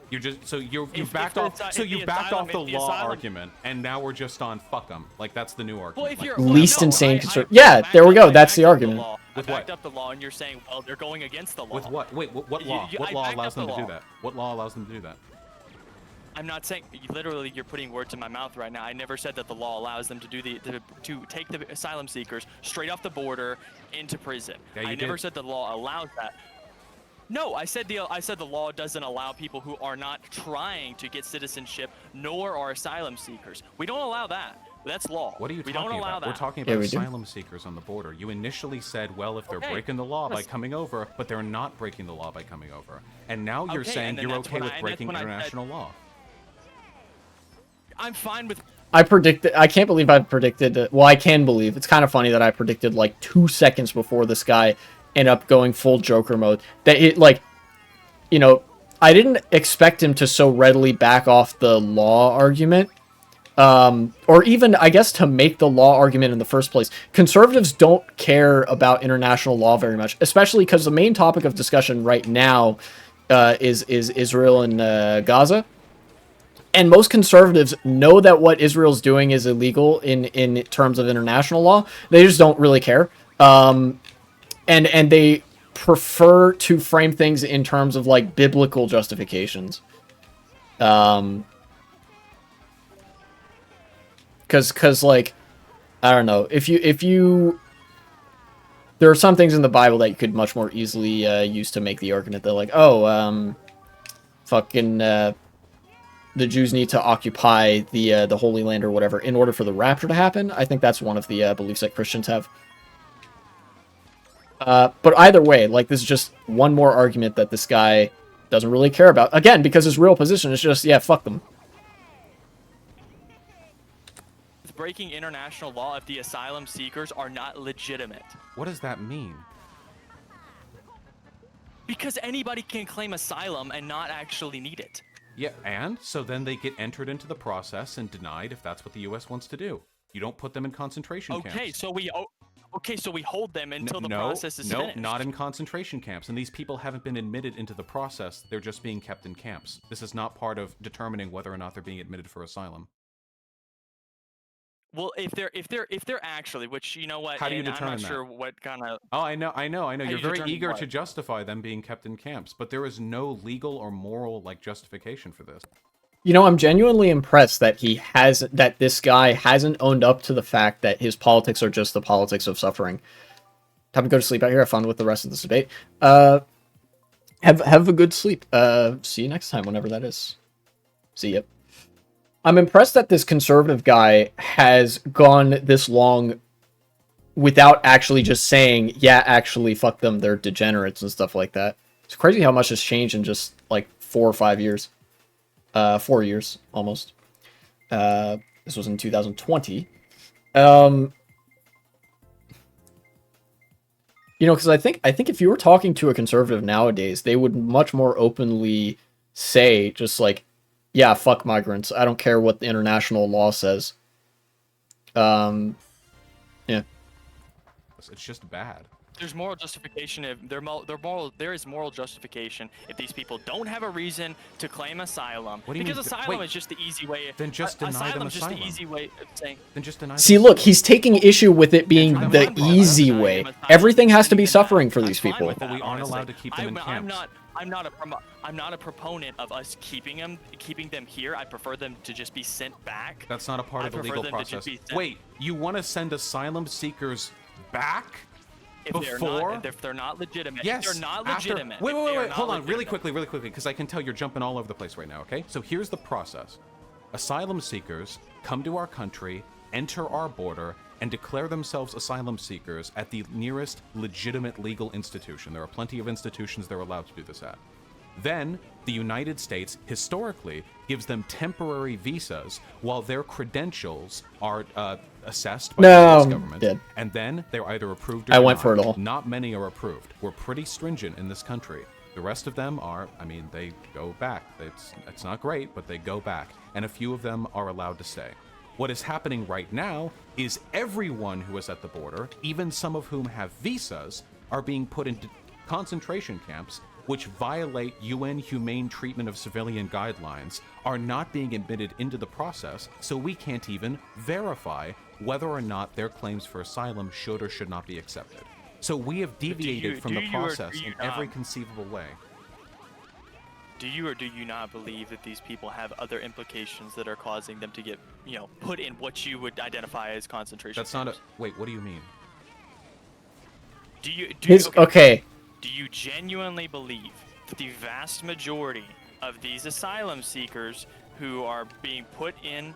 You've backed off the law argument, and now we're just on fuck them. Like that's the new argument. Least insane concern. Yeah, there we go. That's the argument. I backed up the law, and you're saying, well, they're going against the law. With what? Wait, what law? What law allows them to do that? What law allows them to do that? I'm not saying. Literally, you're putting words in my mouth right now. I never said that the law allows them to do to take the asylum seekers straight off the border into prison. Yeah, I never said the law allows that. No, I said the law doesn't allow people who are not trying to get citizenship, nor are asylum seekers. We don't allow that. That's law. What are you we talking don't allow about? That. We're talking about asylum seekers on the border. You initially said, well, if they're breaking the law by coming over, but they're not breaking the law by coming over. And now you're saying you're okay with breaking international law. I'm fine with... I can't believe I predicted... Well, I can believe. It's kind of funny that I predicted like 2 seconds before this guy end up going full Joker mode. That it, like, I didn't expect him to so readily back off the law argument. Or even, I guess, to make the law argument in the first place. Conservatives don't care about international law very much, especially because the main topic of discussion right now is Israel and Gaza. And most conservatives know that what Israel's doing is illegal in terms of international law. They just don't really care. And they prefer to frame things in terms of like biblical justifications. Cause like, I don't know, if you there are some things in the Bible that you could much more easily use to make the argument that like, the Jews need to occupy the Holy Land or whatever in order for the rapture to happen. I think that's one of the beliefs that Christians have. But either way, like, this is just one more argument that this guy doesn't really care about. Again, because his real position is just, yeah, fuck them. It's breaking international law if the asylum seekers are not legitimate. What does that mean? Because anybody can claim asylum and not actually need it. Yeah, and so then they get entered into the process and denied if that's what the U.S. wants to do. You don't put them in concentration camps. So we hold them until the process is finished. No, not in concentration camps. And these people haven't been admitted into the process. They're just being kept in camps. This is not part of determining whether or not they're being admitted for asylum. Well, if they're actually, which, you know what? How do you determine I'm not that? sure what kind of. Oh, I know. You're very eager what? to justify them being kept in camps, but there is no legal or moral justification for this. I'm genuinely impressed that this guy hasn't owned up to the fact that his politics are just the politics of suffering. Time to go to sleep out here. Have fun with the rest of this debate. Have a good sleep. See you next time, whenever that is. See ya. I'm impressed that this conservative guy has gone this long without actually just saying, yeah, actually, fuck them, they're degenerates and stuff like that. It's crazy how much has changed in just, like, 4 or 5 years. 4 years, almost. This was in 2020. Because I think if you were talking to a conservative nowadays, they would much more openly say, just like, yeah, fuck migrants. I don't care what the international law says. Yeah. It's just bad. there's moral justification if there is moral justification if these people don't have a reason to claim asylum. What do you because mean? asylum Wait, is just the easy way. then just deny them asylum is just asylum. the easy way of saying. Then just deny. See, them look, asylum. he's taking issue with it being I'm the fine with easy denying way. them asylum Everything and has to be sending them suffering back. for I'm these fine people. with But that, we aren't honestly. allowed to keep them in camps. I'm not a proponent of us keeping them here. I prefer them to just be sent back. That's not a part of the prefer legal them to just process. be sent- Wait, you want to send asylum seekers back? If they're not legitimate. Yes. If they're not after- legitimate. Wait, if wait, they wait, are wait. not Hold on, really legitimate. quickly, because I can tell you're jumping all over the place right now. Okay, so here's the process: asylum seekers come to our country, enter our border, and declare themselves asylum seekers at the nearest legitimate legal institution. There are plenty of institutions they're allowed to do this at. Then, the United States, historically, gives them temporary visas while their credentials are assessed by the US government. Dead. And then, they're either approved or I went denied. for it all. Not many are approved. We're pretty stringent in this country. The rest of them are, they go back. It's not great, but they go back. And a few of them are allowed to stay. What is happening right now is everyone who is at the border, even some of whom have visas, are being put into concentration camps which violate UN humane treatment of civilian guidelines, are not being admitted into the process, so we can't even verify whether or not their claims for asylum should or should not be accepted. So we have deviated from the process in every conceivable way. Do you or do you not believe that these people have other implications that are causing them to get, put in what you would identify as concentration That's camps? not a... Wait, what do you mean? Okay. Do you genuinely believe that the vast majority of these asylum seekers who are being put in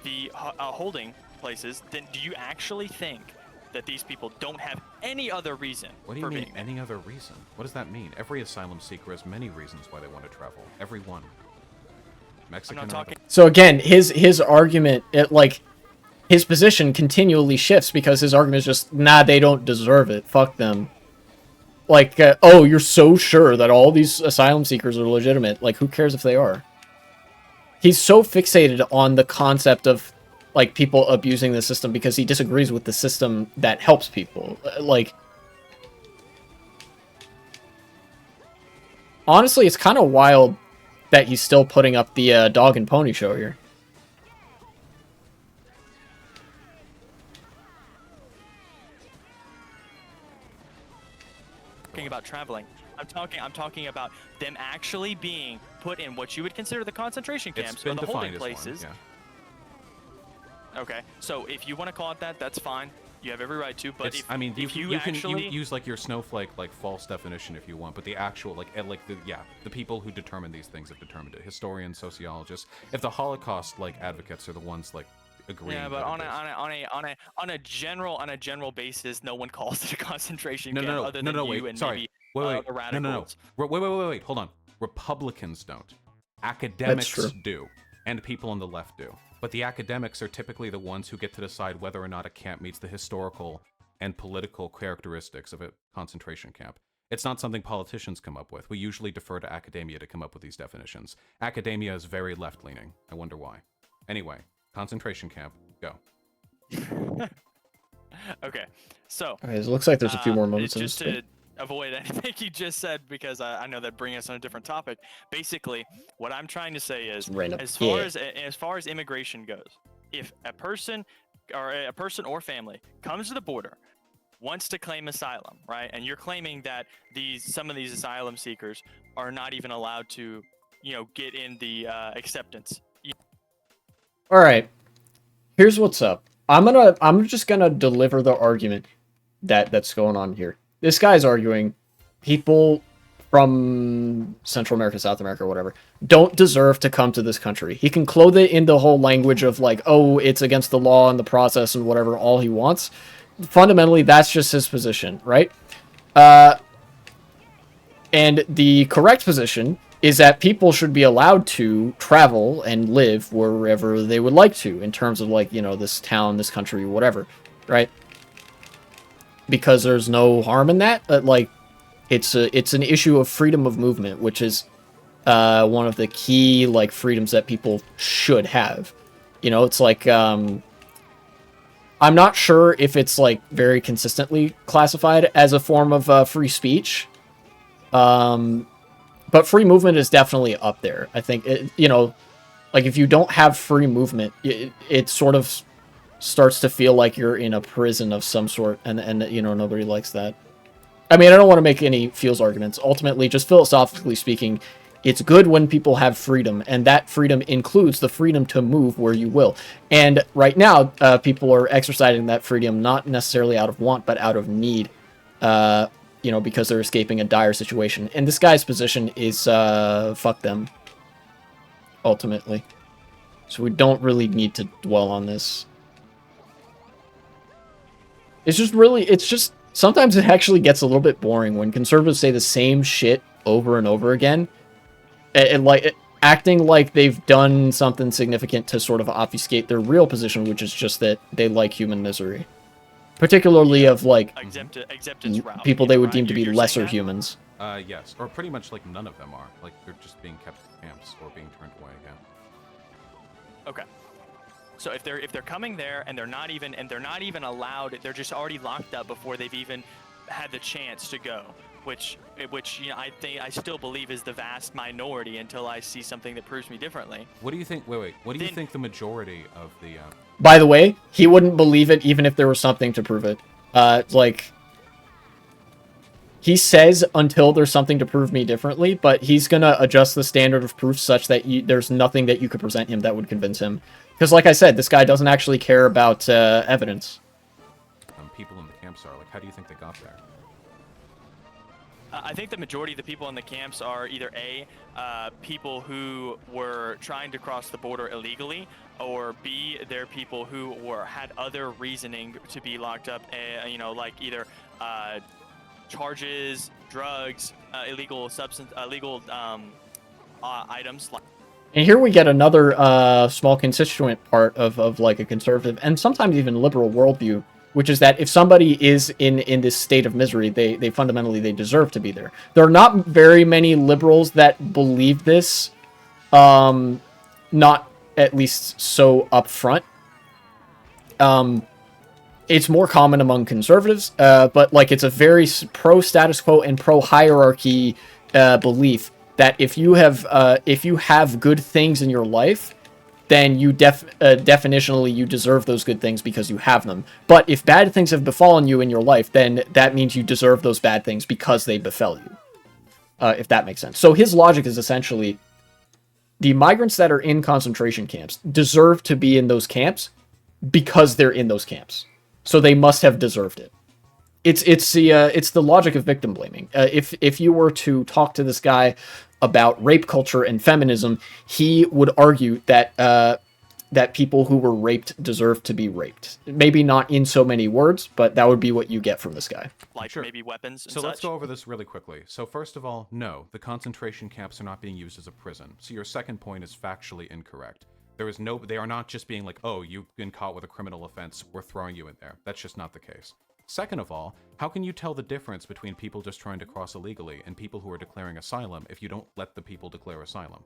the holding places, then do you actually think that these people don't have any other reason What do you for mean, being any other reason? What does that mean? Every asylum seeker has many reasons why they want to travel. Every one. Mexican I'm not or talking. So again, his argument, his position continually shifts because his argument is just, nah, they don't deserve it. Fuck them. Oh, you're so sure that all these asylum seekers are legitimate. Like, who cares if they are? He's so fixated on the concept of, people abusing the system because he disagrees with the system that helps people. Honestly, it's kind of wild that he's still putting up the dog and pony show here. About traveling. I'm talking about them actually being put in what you would consider the concentration camps It's been or the holding defined as places. one, yeah. Okay, so if you want to call it that, that's fine. You have every right to. But It's, if you actually can use your snowflake false definition if you want, but the actual the people who determine these things have determined it. Historians, sociologists. If the Holocaust advocates are the ones agreeing. Yeah, but on a general basis, no one calls it a concentration camp other than you wait, and sorry. maybe Wait, the radicals. Wait, hold on. Republicans don't. Academics true. do, and people on the left do. But the academics are typically the ones who get to decide whether or not a camp meets the historical and political characteristics of a concentration camp. It's not something politicians come up with. We usually defer to academia to come up with these definitions. Academia is very left-leaning. I wonder why. Anyway, concentration camp, go. Okay, so Okay, it looks like there's a few more moments in this just to avoid anything you just said, because I know that brings us on a different topic. Basically, what I'm trying to say is, Random. as far as immigration goes, if a person or family comes to the border, wants to claim asylum, right, and you're claiming that some of these asylum seekers are not even allowed to, get in the acceptance. All right. Here's what's up. I'm just gonna deliver the argument that's going on here. This guy's arguing people from Central America, South America, whatever, don't deserve to come to this country. He can clothe it in the whole language of oh, it's against the law and the process and whatever, all he wants. Fundamentally, that's just his position, right? And the correct position is that people should be allowed to travel and live wherever they would like to, in terms of this town, this country, whatever, right? Because there's no harm in that. It's an issue of freedom of movement, which is one of the key freedoms that people should have. It's I'm not sure if it's like very consistently classified as a form of free speech. But free movement is definitely up there. I think, like if you don't have free movement, it sort of starts to feel like you're in a prison of some sort, and nobody likes that. I mean, I don't want to make any feels arguments. Ultimately, just philosophically speaking, it's good when people have freedom, and that freedom includes the freedom to move where you will. And right now, people are exercising that freedom not necessarily out of want, but out of need, because they're escaping a dire situation. And this guy's position is, fuck them, ultimately. So we don't really need to dwell on this. It's just, sometimes it actually gets a little bit boring when conservatives say the same shit over and over again. Acting like they've done something significant to sort of obfuscate their real position, which is just that they like human misery. Particularly of, like, people they would deem to be lesser humans. Yes, or pretty much like none of them are. Like, they're just being kept in camps or being turned away again. Okay. So if they're coming there and they're not even allowed, they're just already locked up before they've even had the chance to go, which I still believe is the vast minority until I see something that proves me differently. What do you think? Wait. What do you think the majority of the? By the way, he wouldn't believe it even if there was something to prove it. He says until there's something to prove me differently, but he's gonna adjust the standard of proof such that there's nothing that you could present him that would convince him. Because, like I said, this guy doesn't actually care about evidence. People in the camps are like, how do you think they got there? I think the majority of the people in the camps are either people who were trying to cross the border illegally, or B, they're people who had other reasoning to be locked up. Like either charges, drugs, illegal items. And here we get another small constituent part of like a conservative and sometimes even liberal worldview, which is that if somebody is in this state of misery, they fundamentally they deserve to be there. There are not very many liberals that believe this, not at least so upfront. It's more common among conservatives, but like it's a very pro status quo and pro hierarchy belief that if you have good things in your life, then you definitionally you deserve those good things because you have them. But if bad things have befallen you in your life, then that means you deserve those bad things because they befell you. If that makes sense. So his logic is essentially the migrants that are in concentration camps deserve to be in those camps because they're in those camps. So they must have deserved it. It's the logic of victim blaming. If you were to talk to this guy about rape culture and feminism, he would argue that that people who were raped deserve to be raped. Maybe not in so many words, but that would be what you get from this guy. Like sure. Maybe weapons and so such? Let's go over this really quickly. So first of all, no, the concentration camps are not being used as a prison. So your second point is factually incorrect. They are not just being like, oh, you've been caught with a criminal offense, we're throwing you in there. That's just not the case. Second of all, how can you tell the difference between people just trying to cross illegally and people who are declaring asylum if you don't let the people declare asylum?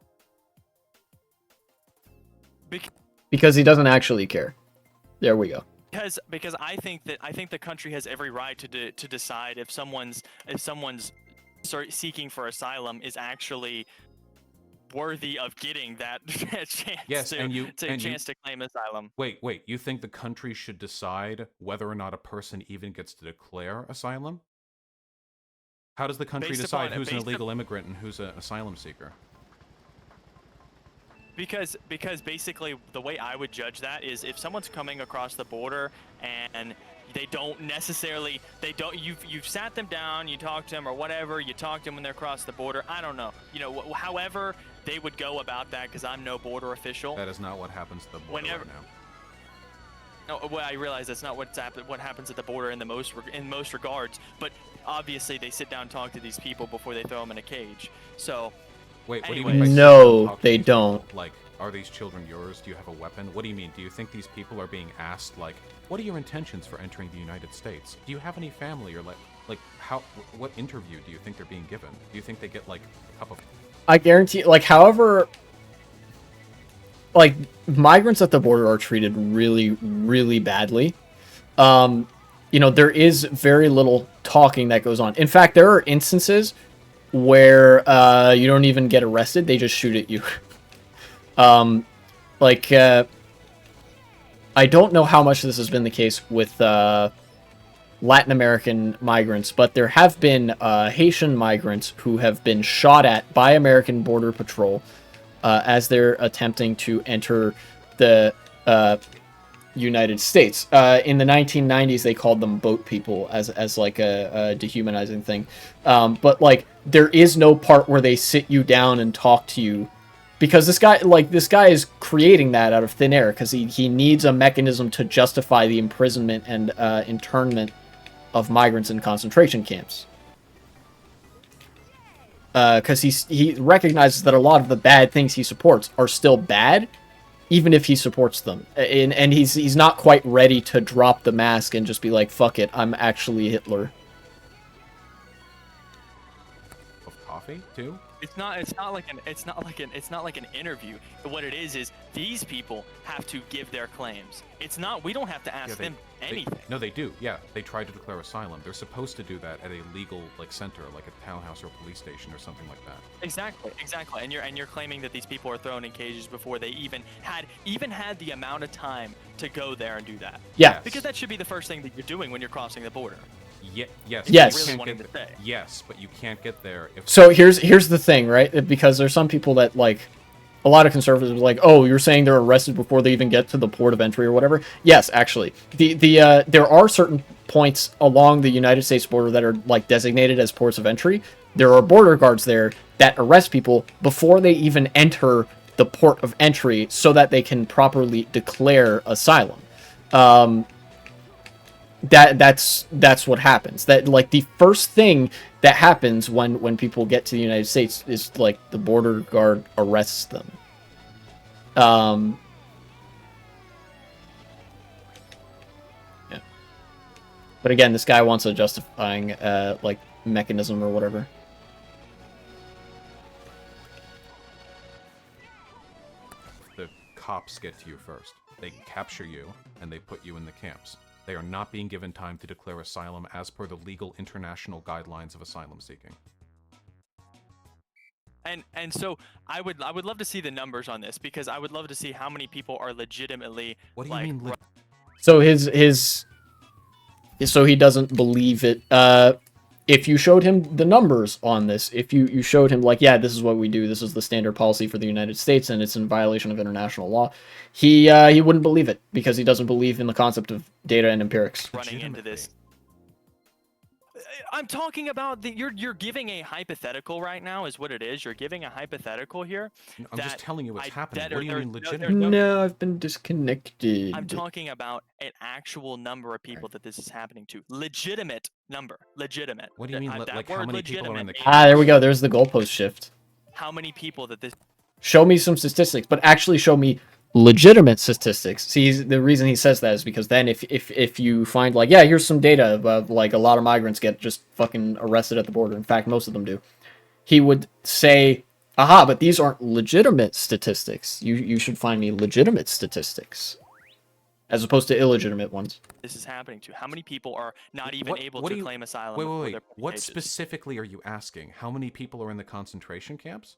Because he doesn't actually care. There we go. Because I think the country has every right to decide if someone's seeking for asylum is actually worthy of getting that chance to claim asylum. Wait, you think the country should decide whether or not a person even gets to declare asylum? How does the country decide who's an illegal immigrant and who's an asylum seeker? Because basically the way I would judge that is if someone's coming across the border and you've sat them down, you talk to them or whatever, you talk to them when they're across the border, I don't know, however they would go about that, because I'm no border official. That is not what happens at the border right now. No, well, I realize that's not what happens at the border in most regards, but obviously they sit down and talk to these people before they throw them in a cage. So wait, what anyways. do you mean by no, they don't. Like, are these children yours? Do you have a weapon? What do you mean? Do you think these people are being asked, like, what are your intentions for entering the United States? Do you have any family? Or what interview do you think they're being given? Do you think they get, like, a cup of... I guarantee, however, migrants at the border are treated really, really badly. you know, there is very little talking that goes on. In fact, there are instances where you don't even get arrested; they just shoot at you. Like, I don't know how much this has been the case with Latin American migrants, but there have been Haitian migrants who have been shot at by American Border Patrol as they're attempting to enter the United States. In the 1990s, they called them boat people as like a dehumanizing thing. But like, there is no part where they sit you down and talk to you, because this guy is creating that out of thin air because he needs a mechanism to justify the imprisonment and internment of migrants in concentration camps. Because he recognizes that a lot of the bad things he supports are still bad, even if he supports them, and he's not quite ready to drop the mask and just be like, "Fuck it, I'm actually Hitler." Of coffee too. It's not like an interview. What it is these people have to give their claims. It's not, we don't have to ask them anything. No, they do. Yeah, they tried to declare asylum. They're supposed to do that at a legal center, like a townhouse or a police station or something like that. Exactly. And you're claiming that these people are thrown in cages before they even had the amount of time to go there and do that. Yeah. Because that should be the first thing that you're doing when you're crossing the border. Yes. Yes. Really wanting to say. Yes, but you can't get there if. So here's the thing, right? Because there's some people that, like, a lot of conservatives are like, "Oh, you're saying they're arrested before they even get to the port of entry or whatever." Yes, actually, there are certain points along the United States border that are like designated as ports of entry. There are border guards there that arrest people before they even enter the port of entry, so that they can properly declare asylum. That's what happens. That, like, the first thing that happens when people get to the United States is, like, the border guard arrests them. Yeah. But again, this guy wants a justifying like mechanism or whatever. The cops get to you first. They capture you and they put you in the camps. They are not being given time to declare asylum as per the legal international guidelines of asylum seeking. And so I would love to see the numbers on this, because I would love to see how many people are legitimately. What do you mean? So so he doesn't believe it. If you showed him the numbers on this, if you showed him, like, yeah, this is what we do, this is the standard policy for the United States, and it's in violation of international law, he wouldn't believe it, because he doesn't believe in the concept of data and empirics. Running into this. I'm talking about you're giving a hypothetical right now, is what it is. You're giving a hypothetical here. I'm just telling you what's happening. What do you mean legitimate? No, I've been disconnected. I'm talking about an actual number of people that this is happening to. Legitimate number. Legitimate. What do you mean? Like, how many people are in the? There we go. There's the goalpost shift. How many people that this? Show me some statistics, but actually show me legitimate statistics. See, the reason he says that is because then if you find, like, yeah, here's some data about, like, a lot of migrants get just fucking arrested at the border. In fact, most of them do. He would say, aha, but these aren't legitimate statistics. You should find me legitimate statistics, as opposed to illegitimate ones. This is happening to. How many people are not even able to claim asylum? Wait. What specifically are you asking? How many people are in the concentration camps?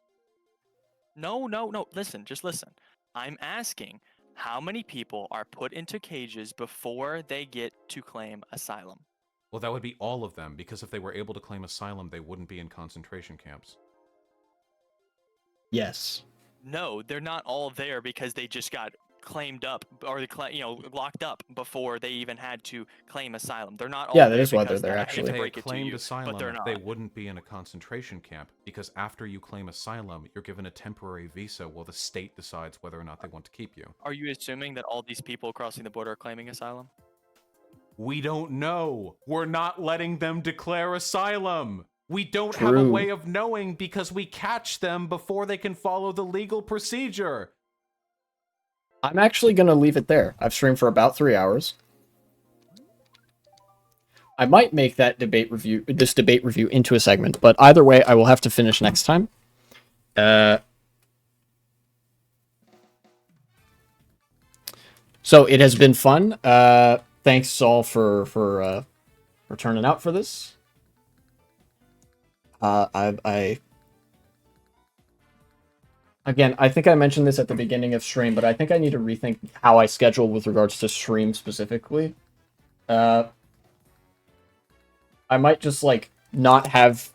No. Listen, just listen. I'm asking how many people are put into cages before they get to claim asylum. Well, that would be all of them, because if they were able to claim asylum, they wouldn't be in concentration camps. Yes. No, they're not all there because they just got claimed up, or locked up before they even had to claim asylum. They're not all that is why they're there, actually. If they claimed asylum, they wouldn't be in a concentration camp, because after you claim asylum, you're given a temporary visa while the state decides whether or not they want to keep you. Are you assuming that all these people crossing the border are claiming asylum? We don't know. We're not letting them declare asylum. We don't have a way of knowing, because we catch them before they can follow the legal procedure. I'm actually going to leave it there. I've streamed for about 3 hours. I might make this debate review into a segment, but either way, I will have to finish next time. So it has been fun. thanks all for turning out for this. Again, I think I mentioned this at the beginning of stream, but I think I need to rethink how I schedule with regards to stream specifically. I might just like not have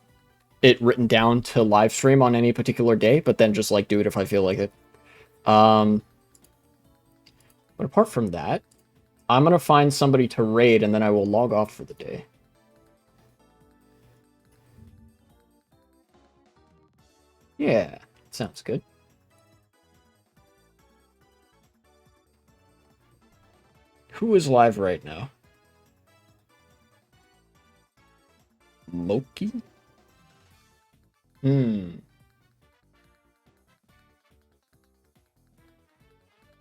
it written down to live stream on any particular day, but then just like do it if I feel like it. But apart from that, I'm gonna find somebody to raid and then I will log off for the day. Yeah, sounds good. Who is live right now? Loki? You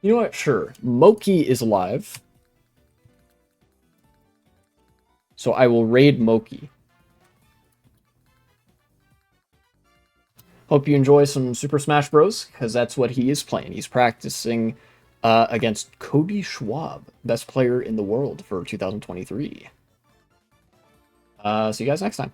know what? Sure. Moki is live. So I will raid Moki. Hope you enjoy some Super Smash Bros. Because that's what he is playing. He's practicing against Cody Schwab, best player in the world for 2023. See you guys next time.